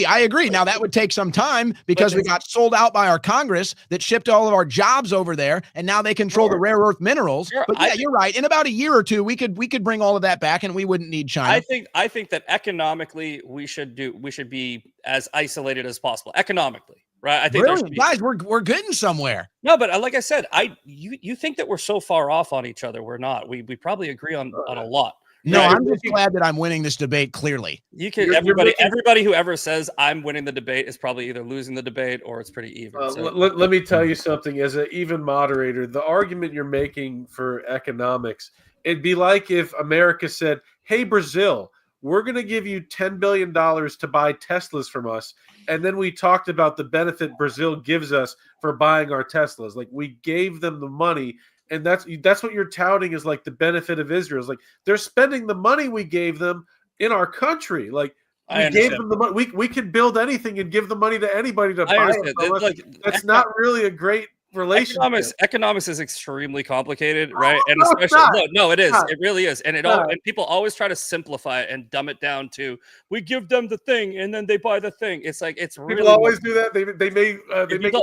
I agree. Now that would take some time because we got sold out by our Congress that shipped all of our jobs over there, and now they control the rare earth minerals. Sure, but yeah, you're right. In about a year or two, we could bring all of that back, and we wouldn't need China. I think that economically we should be as isolated as possible. Economically, right? I think guys, we're getting somewhere. No, but like I said, you think that we're so far off on each other. We're not. We probably agree on a lot. No, right. I'm just glad that I'm winning this debate clearly. You can everybody who ever says I'm winning the debate is probably either losing the debate or it's pretty even. Let me tell you something. As an even moderator, the argument you're making for economics, it'd be like if America said, "Hey, Brazil, we're going to give you $10 billion to buy Teslas from us," and then we talked about the benefit Brazil gives us for buying our Teslas. Like we gave them the money. And that's what you're touting is like the benefit of Israel. Is like they're spending the money we gave them in our country. Like we gave them the money. We could build anything and give the money to anybody to buy it. Like, that's not really a great relationship. Economics is extremely complicated, right? And especially no, it is. It really is. And and people always try to simplify it and dumb it down to we give them the thing and then they buy the thing. It's like it's really people always do that. They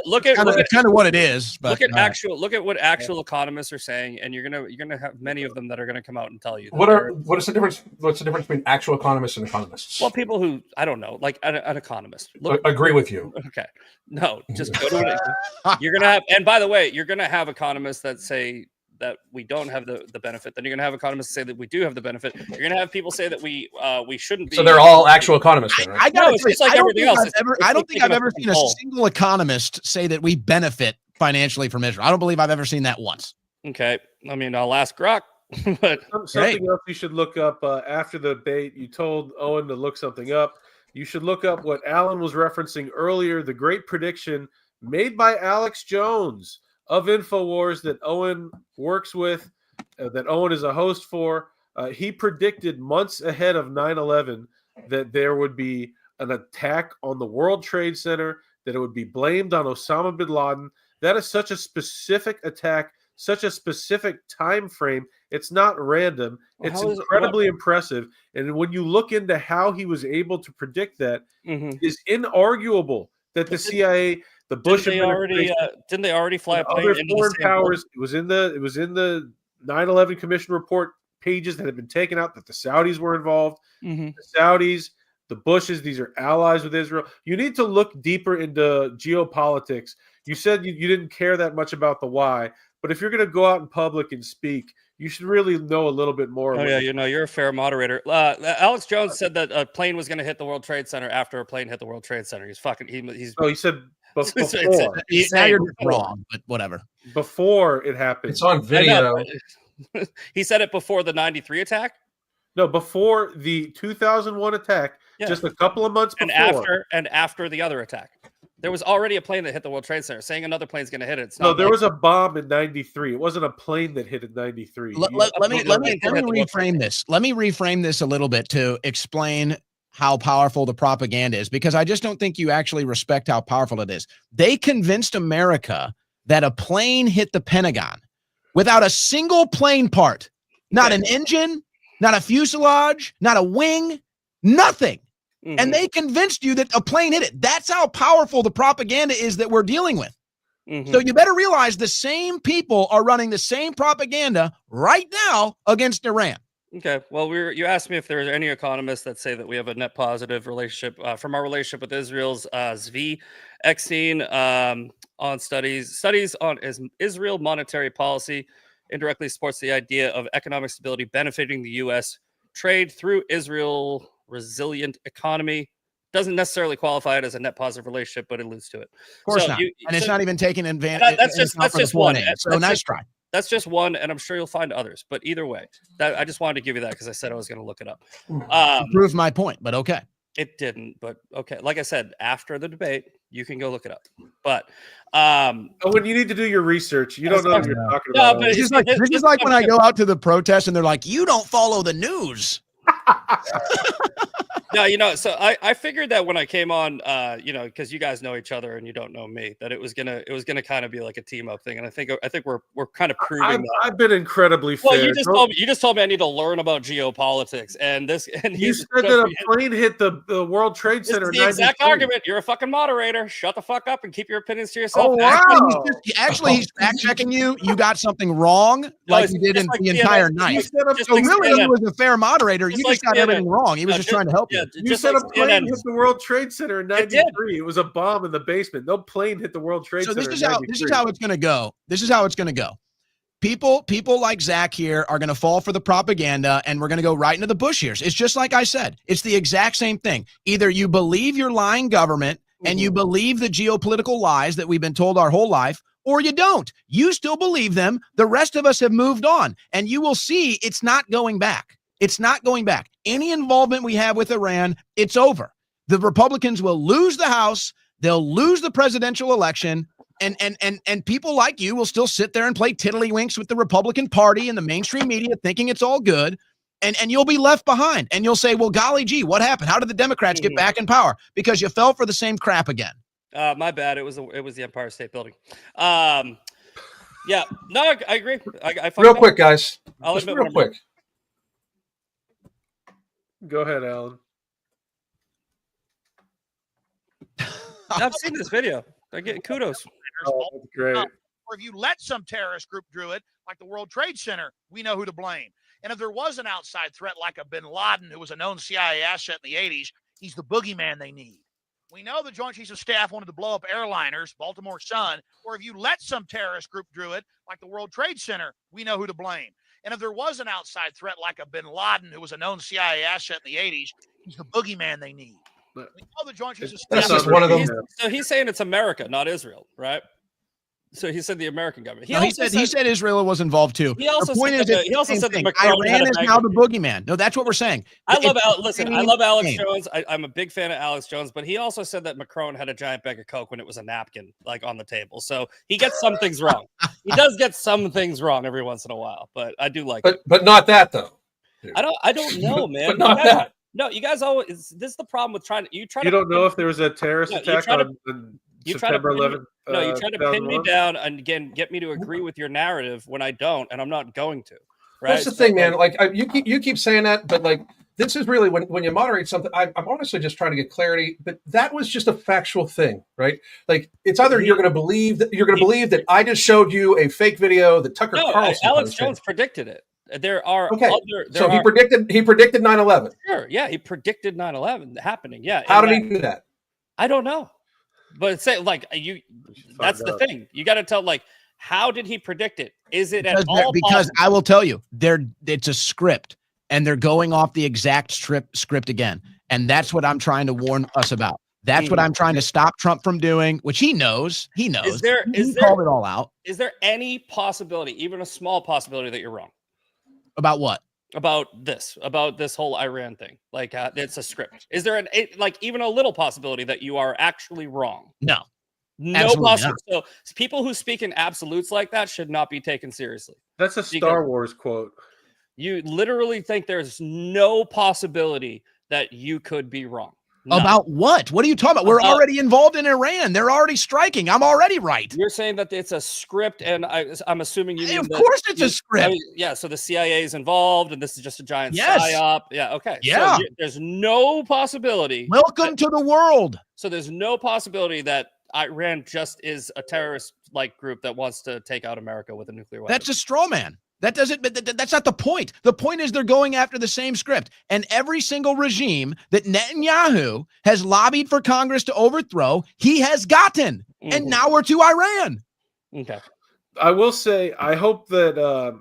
look at kind of what it is. But look at what actual economists are saying, and you're gonna have many of them that are gonna come out and tell you. What is the difference? What's the difference between actual economists and economists? Well, people who I don't know, like an economist. Agree with you. Okay, no, just go to it. You're gonna have. And by the way, you're going to have economists that say that we don't have the benefit. Then you're going to have economists say that we do have the benefit. You're going to have people say that we shouldn't be. So they're all actual economists, then, right? It's like everything else. I don't think I've ever seen a single economist say that we benefit financially from Israel. I don't believe I've ever seen that once. Okay. I mean, I'll ask Grok. But something else you should look up after the debate. You told Owen to look something up. You should look up what Alan was referencing earlier, the great prediction made by Alex Jones of InfoWars that Owen works with, that Owen is a host for. He predicted months ahead of 9/11 that there would be an attack on the World Trade Center, that it would be blamed on Osama bin Laden. That is such a specific attack, such a specific time frame. It's not random. It's incredibly impressive. And when you look into how he was able to predict that, it is inarguable that the CIA, the Bush administration, didn't they already fly a plane other foreign powers? It was in the 9/11 Commission report pages that had been taken out that the Saudis were involved. The Saudis, the Bushes, these are allies with Israel. You need to look deeper into geopolitics. You said you didn't care that much about the why, but if you're going to go out in public and speak, you should really know a little bit more. Oh yeah, you're a fair moderator. Alex Jones said that a plane was going to hit the World Trade Center after a plane hit the World Trade Center. He's fucking. He said before. Now you're wrong, but whatever. Before it happened, it's on video. He said it before the 93 attack. No, before the 2001 attack, just a couple of months before, and after the other attack. There was already a plane that hit the World Trade Center. Saying another plane's going to hit it. No, there was a bomb in 93. It wasn't a plane that hit in 93. Let me reframe this. Let me reframe this a little bit to explain how powerful the propaganda is, because I just don't think you actually respect how powerful it is. They convinced America that a plane hit the Pentagon without a single plane part, not an engine, not a fuselage, not a wing, nothing. And they convinced you that a plane hit it. That's how powerful the propaganda is that we're dealing with. So you better realize the same people are running the same propaganda right now against Iran. Okay. Well, you asked me if there are any economists that say that we have a net positive relationship from our relationship with Israel's Zvi Eckstein on studies on Israel monetary policy. indirectly supports the idea of economic stability benefiting the U.S. trade through Israel resilient economy. Doesn't necessarily qualify it as a net positive relationship, but it alludes to it. Of course not. And it's not even taking advantage. That's just one. So nice try. That's just one, and I'm sure you'll find others. But either way, I just wanted to give you that because I said I was going to look it up. Prove my point, but okay. It didn't, but okay. Like I said, after the debate, you can go look it up. But when you need to do your research, you don't know what you're talking about. This is like when I go out to the protest and they're like, "You don't follow the news." No, so I figured that when I came on, because you guys know each other and you don't know me, that it was gonna kind of be like a team up thing, and I think we're kind of proving that. I've been incredibly fair. Well, you just told me I need to learn about geopolitics, and you said that a plane hit the World Trade Center. It's the exact argument. You're a fucking moderator. Shut the fuck up and keep your opinions to yourself. Oh, wow. Actually, he's fact checking you. You got something wrong, like you did in the entire night. So really, he was a fair moderator. You just got everything wrong. He was just trying to help you. You said a plane hit the World Trade Center in '93. It was a bomb in the basement. No plane hit the World Trade Center. So this is how it's going to go. This is how it's going to go. People like Zach here are going to fall for the propaganda, and we're going to go right into the bush here. It's just like I said. It's the exact same thing. Either you believe your lying government and you believe the geopolitical lies that we've been told our whole life, or you don't. You still believe them. The rest of us have moved on, and you will see it's not going back. It's not going back. Any involvement we have with Iran, it's over. The Republicans will lose the House. They'll lose the presidential election. And people like you will still sit there and play tiddlywinks with the Republican Party and the mainstream media thinking it's all good. And you'll be left behind. And you'll say, well, golly gee, what happened? How did the Democrats get back in power? Because you fell for the same crap again. My bad. It was the Empire State Building. Yeah. No, I agree. Real quick, guys. Just real quick. Go ahead, Alan. I've seen this video. I get kudos. Oh, that's great. Or if you let some terrorist group do it, like the World Trade Center, we know who to blame. And if there was an outside threat like a bin Laden, who was a known CIA asset in the 80s, he's the boogeyman they need. We know the Joint Chiefs of Staff wanted to blow up airliners, Baltimore Sun, or if you let some terrorist group do it, like the World Trade Center, we know who to blame. And if there was an outside threat like a bin Laden, who was a known CIA asset in the 80s, he's the boogeyman they need. We know the Joint Chiefs of Staff. That's just one of them. So he's saying it's America, not Israel, right? So he said the American government. He said Israel was involved too. He also said that Macron Iran is now the boogeyman. No, that's what we're saying. I love Alex Jones. I'm a big fan of Alex Jones, but he also said that Macron had a giant bag of Coke when it was a napkin, like on the table. So he gets some things wrong. He does get some things wrong every once in a while, but I do like it. But not that though. I don't know, man. But not that. No, you guys always. This is the problem with trying to. You don't know if there was a terrorist attack on September 11th. No, you try to pin me down and again get me to agree with your narrative when I don't, and I'm not going to. Right? That's the thing, man. Like you keep saying that, but like this is really when you moderate something. I'm honestly just trying to get clarity. But that was just a factual thing, right? Like it's either you're going to believe that I just showed you a fake video that Tucker Carlson. Alex Jones predicted it. There are okay. He predicted 9/11. Sure, yeah, he predicted 9/11 happening. Yeah. How did he do that? I don't know, but say like you. That's the thing. You got to tell like how did he predict it? Is it at all? Because I will tell you, it's a script, and they're going off the exact script again, and that's what I'm trying to warn us about. That's what I'm trying to stop Trump from doing, which he knows. He knows. He called it all out. Is there any possibility, even a small possibility, that you're wrong? About what? About this whole Iran thing. Like it's a script. Is there even a little possibility that you are actually wrong? No possibility. So people who speak in absolutes like that should not be taken seriously. That's a Star Wars quote. You literally think there's no possibility that you could be wrong. No. About what? What are you talking about? We're already involved in Iran. They're already striking. I'm already right. You're saying that it's a script, and I'm assuming you mean of course it's a script. Yeah, so the CIA is involved, and this is just a giant psyop. Yeah, okay. Yeah. So there's no possibility. Welcome to the world. So there's no possibility that Iran just is a terrorist-like group that wants to take out America with a nuclear weapon. That's a straw man. That's not the point. The point is they're going after the same script. And every single regime that Netanyahu has lobbied for Congress to overthrow, he has gotten. And now we're to Iran. Okay. I will say, I hope that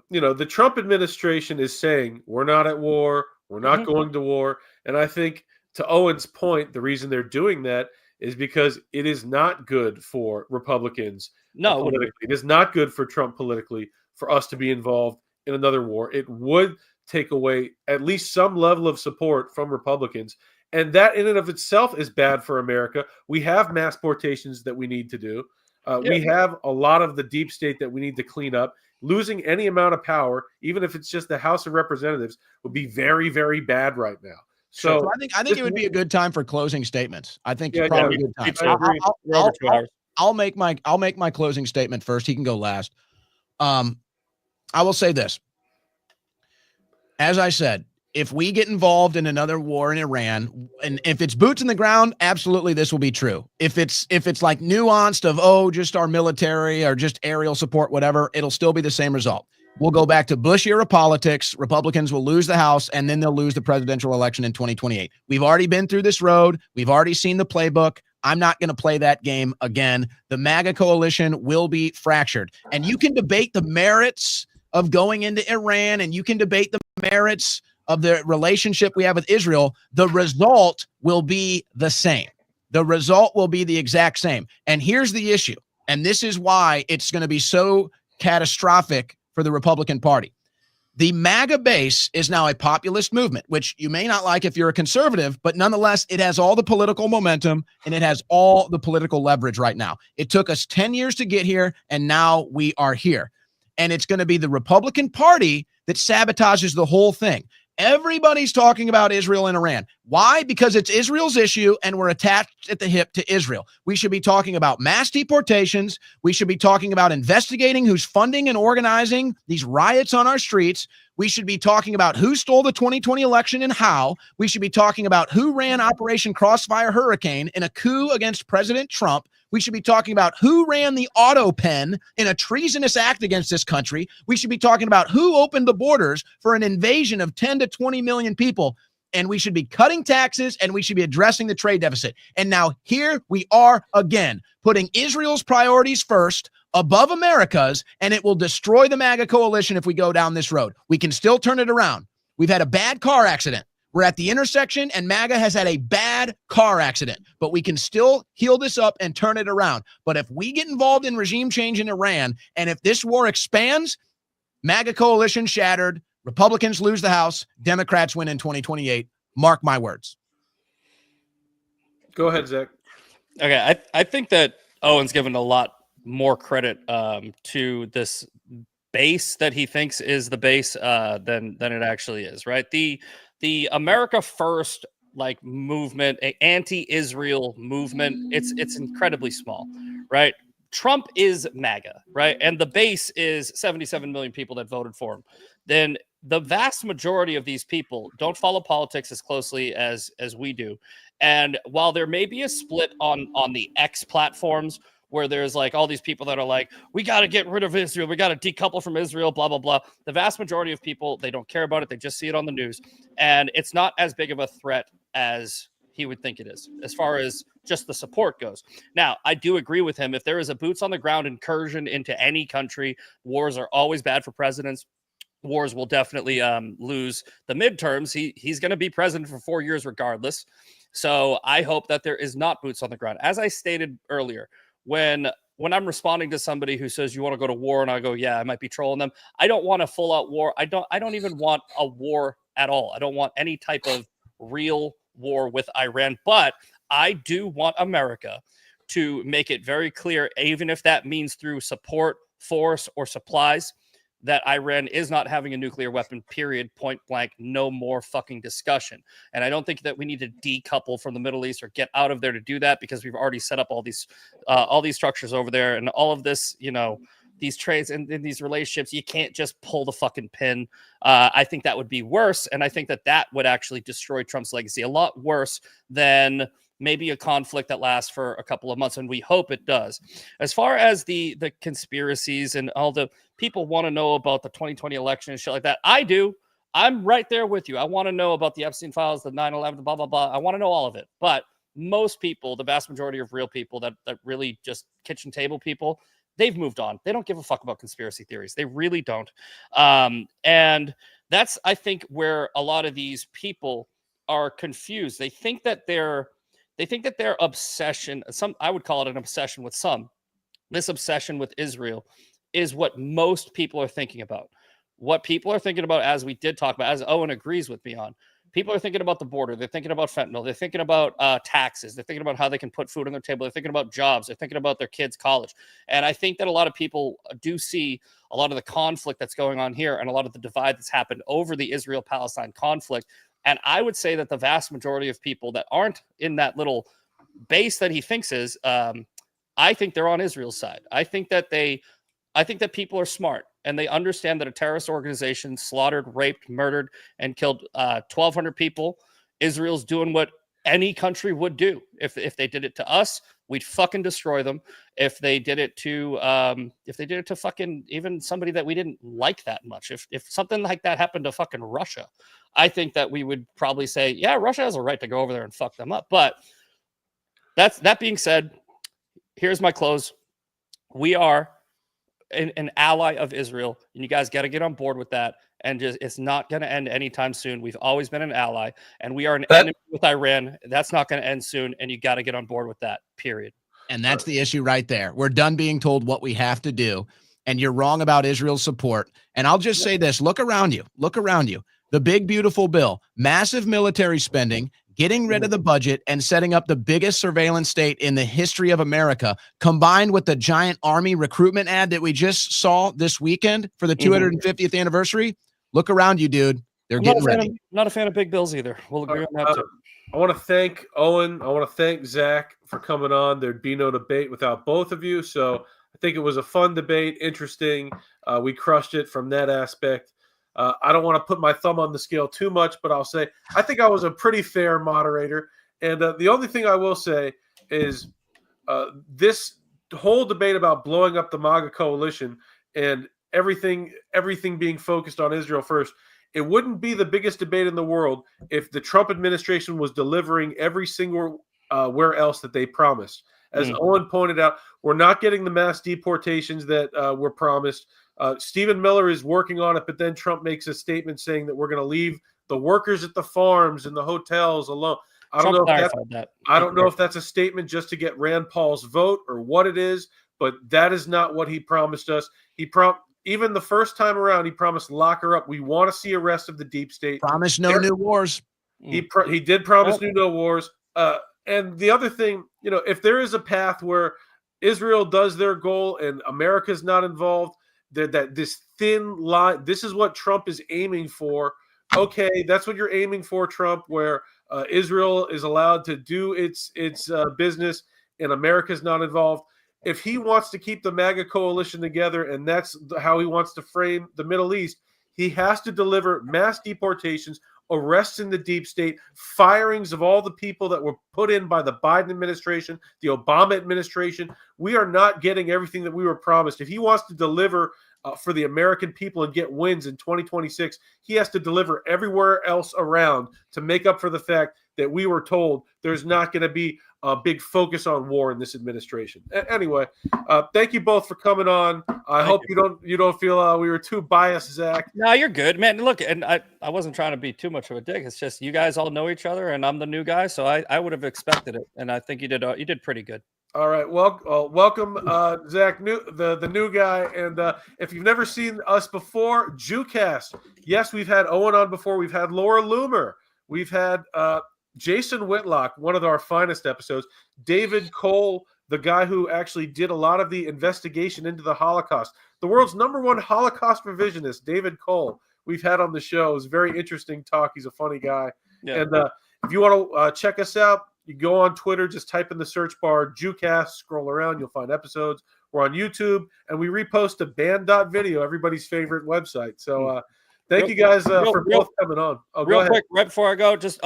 the Trump administration is saying we're not at war, we're not going to war, and I think to Owen's point, the reason they're doing that is because it is not good for Republicans politically. It is not good for Trump politically for us to be involved in another war. It would take away at least some level of support from Republicans. And that in and of itself is bad for America. We have mass deportations that we need to do. We have a lot of the deep state that we need to clean up. Losing any amount of power, even if it's just the House of Representatives, would be very, very bad right now. So I think it would be a good time for closing statements. I think it's probably a good time. I'll make my closing statement first. He can go last. I will say this. As I said, if we get involved in another war in Iran, and if it's boots in the ground, absolutely this will be true. If it's like nuanced of, just our military or just aerial support, whatever, it'll still be the same result. We'll go back to Bush era politics. Republicans will lose the House, and then they'll lose the presidential election in 2028. We've already been through this road. We've already seen the playbook. I'm not going to play that game again. The MAGA coalition will be fractured. And you can debate the merits of going into Iran, and you can debate the merits of the relationship we have with Israel. The result will be the same. The result will be the exact same. And here's the issue. And this is why it's going to be so catastrophic for the Republican Party. The MAGA base is now a populist movement, which you may not like if you're a conservative, but nonetheless, it has all the political momentum and it has all the political leverage right now. It took us 10 years to get here, and now we are here. And it's going to be the Republican Party that sabotages the whole thing. Everybody's talking about Israel and Iran. Why? Because it's Israel's issue and we're attached at the hip to Israel. We should be talking about mass deportations. We should be talking about investigating who's funding and organizing these riots on our streets. We should be talking about who stole the 2020 election and how. We should be talking about who ran Operation Crossfire Hurricane in a coup against President Trump. We should be talking about who ran the auto pen in a treasonous act against this country. We should be talking about who opened the borders for an invasion of 10 to 20 million people. And we should be cutting taxes, and we should be addressing the trade deficit. And now here we are again, putting Israel's priorities first above America's, and it will destroy the MAGA coalition if we go down this road. We can still turn it around. We've had a bad car accident. We're at the intersection, and MAGA has had a bad car accident, but we can still heal this up and turn it around. But if we get involved in regime change in Iran, and if this war expands, MAGA coalition shattered, Republicans lose the House, Democrats win in 2028. Mark my words. Go ahead, Zach. Okay, I think that Owen's given a lot more credit to this base that he thinks is the base than it actually is, right? The America First movement, an anti-Israel movement, it's incredibly small, right? Trump is MAGA, right? And the base is 77 million people that voted for him. Then the vast majority of these people don't follow politics as closely as we do. And while there may be a split on the X platforms where there's all these people that are like, we got to get rid of Israel, we got to decouple from Israel, blah, blah, blah. The vast majority of people, they don't care about it. They just see it on the news. And it's not as big of a threat as he would think it is, as far as just the support goes. Now, I do agree with him. If there is a boots on the ground incursion into any country, wars are always bad for presidents. Wars will definitely lose the midterms. He's going to be president for 4 years regardless. So I hope that there is not boots on the ground. As I stated earlier, when I'm responding to somebody who says you want to go to war, and I go, yeah, I might be trolling them. I don't want a full out war. I don't even want a war at all. I don't want any type of real war with Iran, but I do want America to make it very clear, even if that means through support, force, or supplies, that Iran is not having a nuclear weapon, period, point blank, no more fucking discussion. And I don't think that we need to decouple from the Middle East or get out of there to do that, because we've already set up all these structures over there, and all of this, these trades and these relationships, you can't just pull the fucking pin. I think that would be worse. And I think that would actually destroy Trump's legacy a lot worse than maybe a conflict that lasts for a couple of months, and we hope it does. As far as the conspiracies and all the people want to know about the 2020 election and shit like that, I do. I'm right there with you. I want to know about the Epstein files, the 9/11, blah, blah, blah. I want to know all of it. But most people, the vast majority of real people that really just kitchen table people, they've moved on. They don't give a fuck about conspiracy theories. They really don't. And that's, I think, where a lot of these people are confused. They think that their obsession, I would call it an obsession with this obsession with Israel is what most people are thinking about. What people are thinking about, as we did talk about, as Owen agrees with me on, people are thinking about the border. They're thinking about fentanyl. They're thinking about taxes. They're thinking about how they can put food on their table. They're thinking about jobs. They're thinking about their kids' college. And I think that a lot of people do see a lot of the conflict that's going on here and a lot of the divide that's happened over the Israel-Palestine conflict. And I would say that the vast majority of people that aren't in that little base that he thinks is, I think they're on Israel's side. I think that people are smart and they understand that a terrorist organization slaughtered, raped, murdered, and killed 1,200 people. Israel's doing what any country would do. If they did it to us, we'd fucking destroy them. If they did it to fucking even somebody that we didn't like that much, if something like that happened to fucking Russia, I think that we would probably say, yeah, Russia has a right to go over there and fuck them up. But that being said, here's my close. We are an ally of Israel, and you guys got to get on board with that. And it's not going to end anytime soon. We've always been an ally, and we are an enemy with Iran. That's not going to end soon, and you got to get on board with that, period. And that's the issue right there. We're done being told what we have to do, and you're wrong about Israel's support. And I'll just say this. Look around you. The big, beautiful bill, massive military spending, getting rid of the budget and setting up the biggest surveillance state in the history of America, combined with the giant army recruitment ad that we just saw this weekend for the 250th anniversary. Look around you, dude. They're getting ready. Not a fan of big bills either. We'll agree on that too. I want to thank Owen. I want to thank Zach for coming on. There'd be no debate without both of you. So I think it was a fun debate, interesting. We crushed it from that aspect. I don't want to put my thumb on the scale too much, but I'll say I think I was a pretty fair moderator. And the only thing I will say is this whole debate about blowing up the MAGA coalition and everything being focused on Israel first, it wouldn't be the biggest debate in the world if the Trump administration was delivering every single where else that they promised. As Owen pointed out, we're not getting the mass deportations that were promised. Stephen Miller is working on it, but then Trump makes a statement saying that we're going to leave the workers at the farms and the hotels alone. I don't know if that's a statement just to get Rand Paul's vote or what it is, but that is not what he promised us. Even the first time around, he promised lock her up. We want to see arrest of the deep state. Promise no new wars. He did promise no wars. And the other thing, if there is a path where Israel does their goal and America's not involved, that this thin line, this is what Trump is aiming for. Okay, that's what you're aiming for, Trump, where Israel is allowed to do its business and America's not involved. If he wants to keep the MAGA coalition together and that's how he wants to frame the Middle East, he has to deliver mass deportations, arrests in the deep state, firings of all the people that were put in by the Biden administration, the Obama administration. We are not getting everything that we were promised. If he wants to deliver for the American people and get wins in 2026, he has to deliver everywhere else around to make up for the fact that we were told there's not going to be a big focus on war in this administration. Anyway, thank you both for coming on. I hope you don't feel we were too biased, Zach. No, you're good, man. Look, and I wasn't trying to be too much of a dick. It's just you guys all know each other, and I'm the new guy, so I would have expected it, and I think you did pretty good. All right, well, welcome, Zach, the new guy, and if you've never seen us before, Jewcast. Yes, we've had Owen on before. We've had Laura Loomer. We've had Jason Whitlock, one of our finest episodes. David Cole, the guy who actually did a lot of the investigation into the Holocaust. The world's #1 Holocaust revisionist, David Cole, we've had on the show. It's very interesting talk. He's a funny guy. Yeah. And if you want to check us out, you go on Twitter, just type in the search bar, Jewcast, scroll around, you'll find episodes. We're on YouTube, and we repost to band.video, everybody's favorite website. So thank you guys for both coming on. Real quick, right before I go, just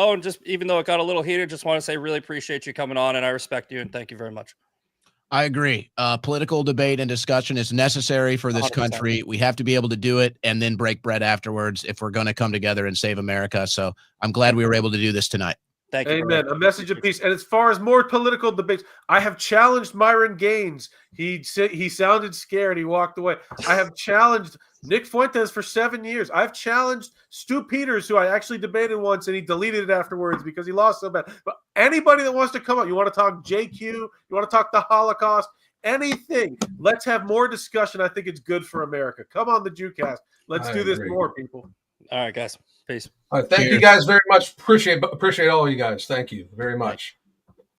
even though it got a little heated, just want to say really appreciate you coming on, and I respect you, and thank you very much. I agree. Political debate and discussion is necessary for this 100%. Country. We have to be able to do it and then break bread afterwards if we're going to come together and save America. So I'm glad we were able to do this tonight. Thank you. Amen. A message of peace. And as far as more political debates, I have challenged Myron Gaines. He sounded scared. He walked away. I have challenged Nick Fuentes for 7 years. I've challenged Stu Peters, who I actually debated once, and he deleted it afterwards because he lost so bad. But anybody that wants to come up, you want to talk JQ, you want to talk the Holocaust, anything. Let's have more discussion. I think it's good for America. Come on the Jewcast. Let's do this more, people. All right, guys. Peace. All right, thank you guys very much. Appreciate all of you guys. Thank you very much.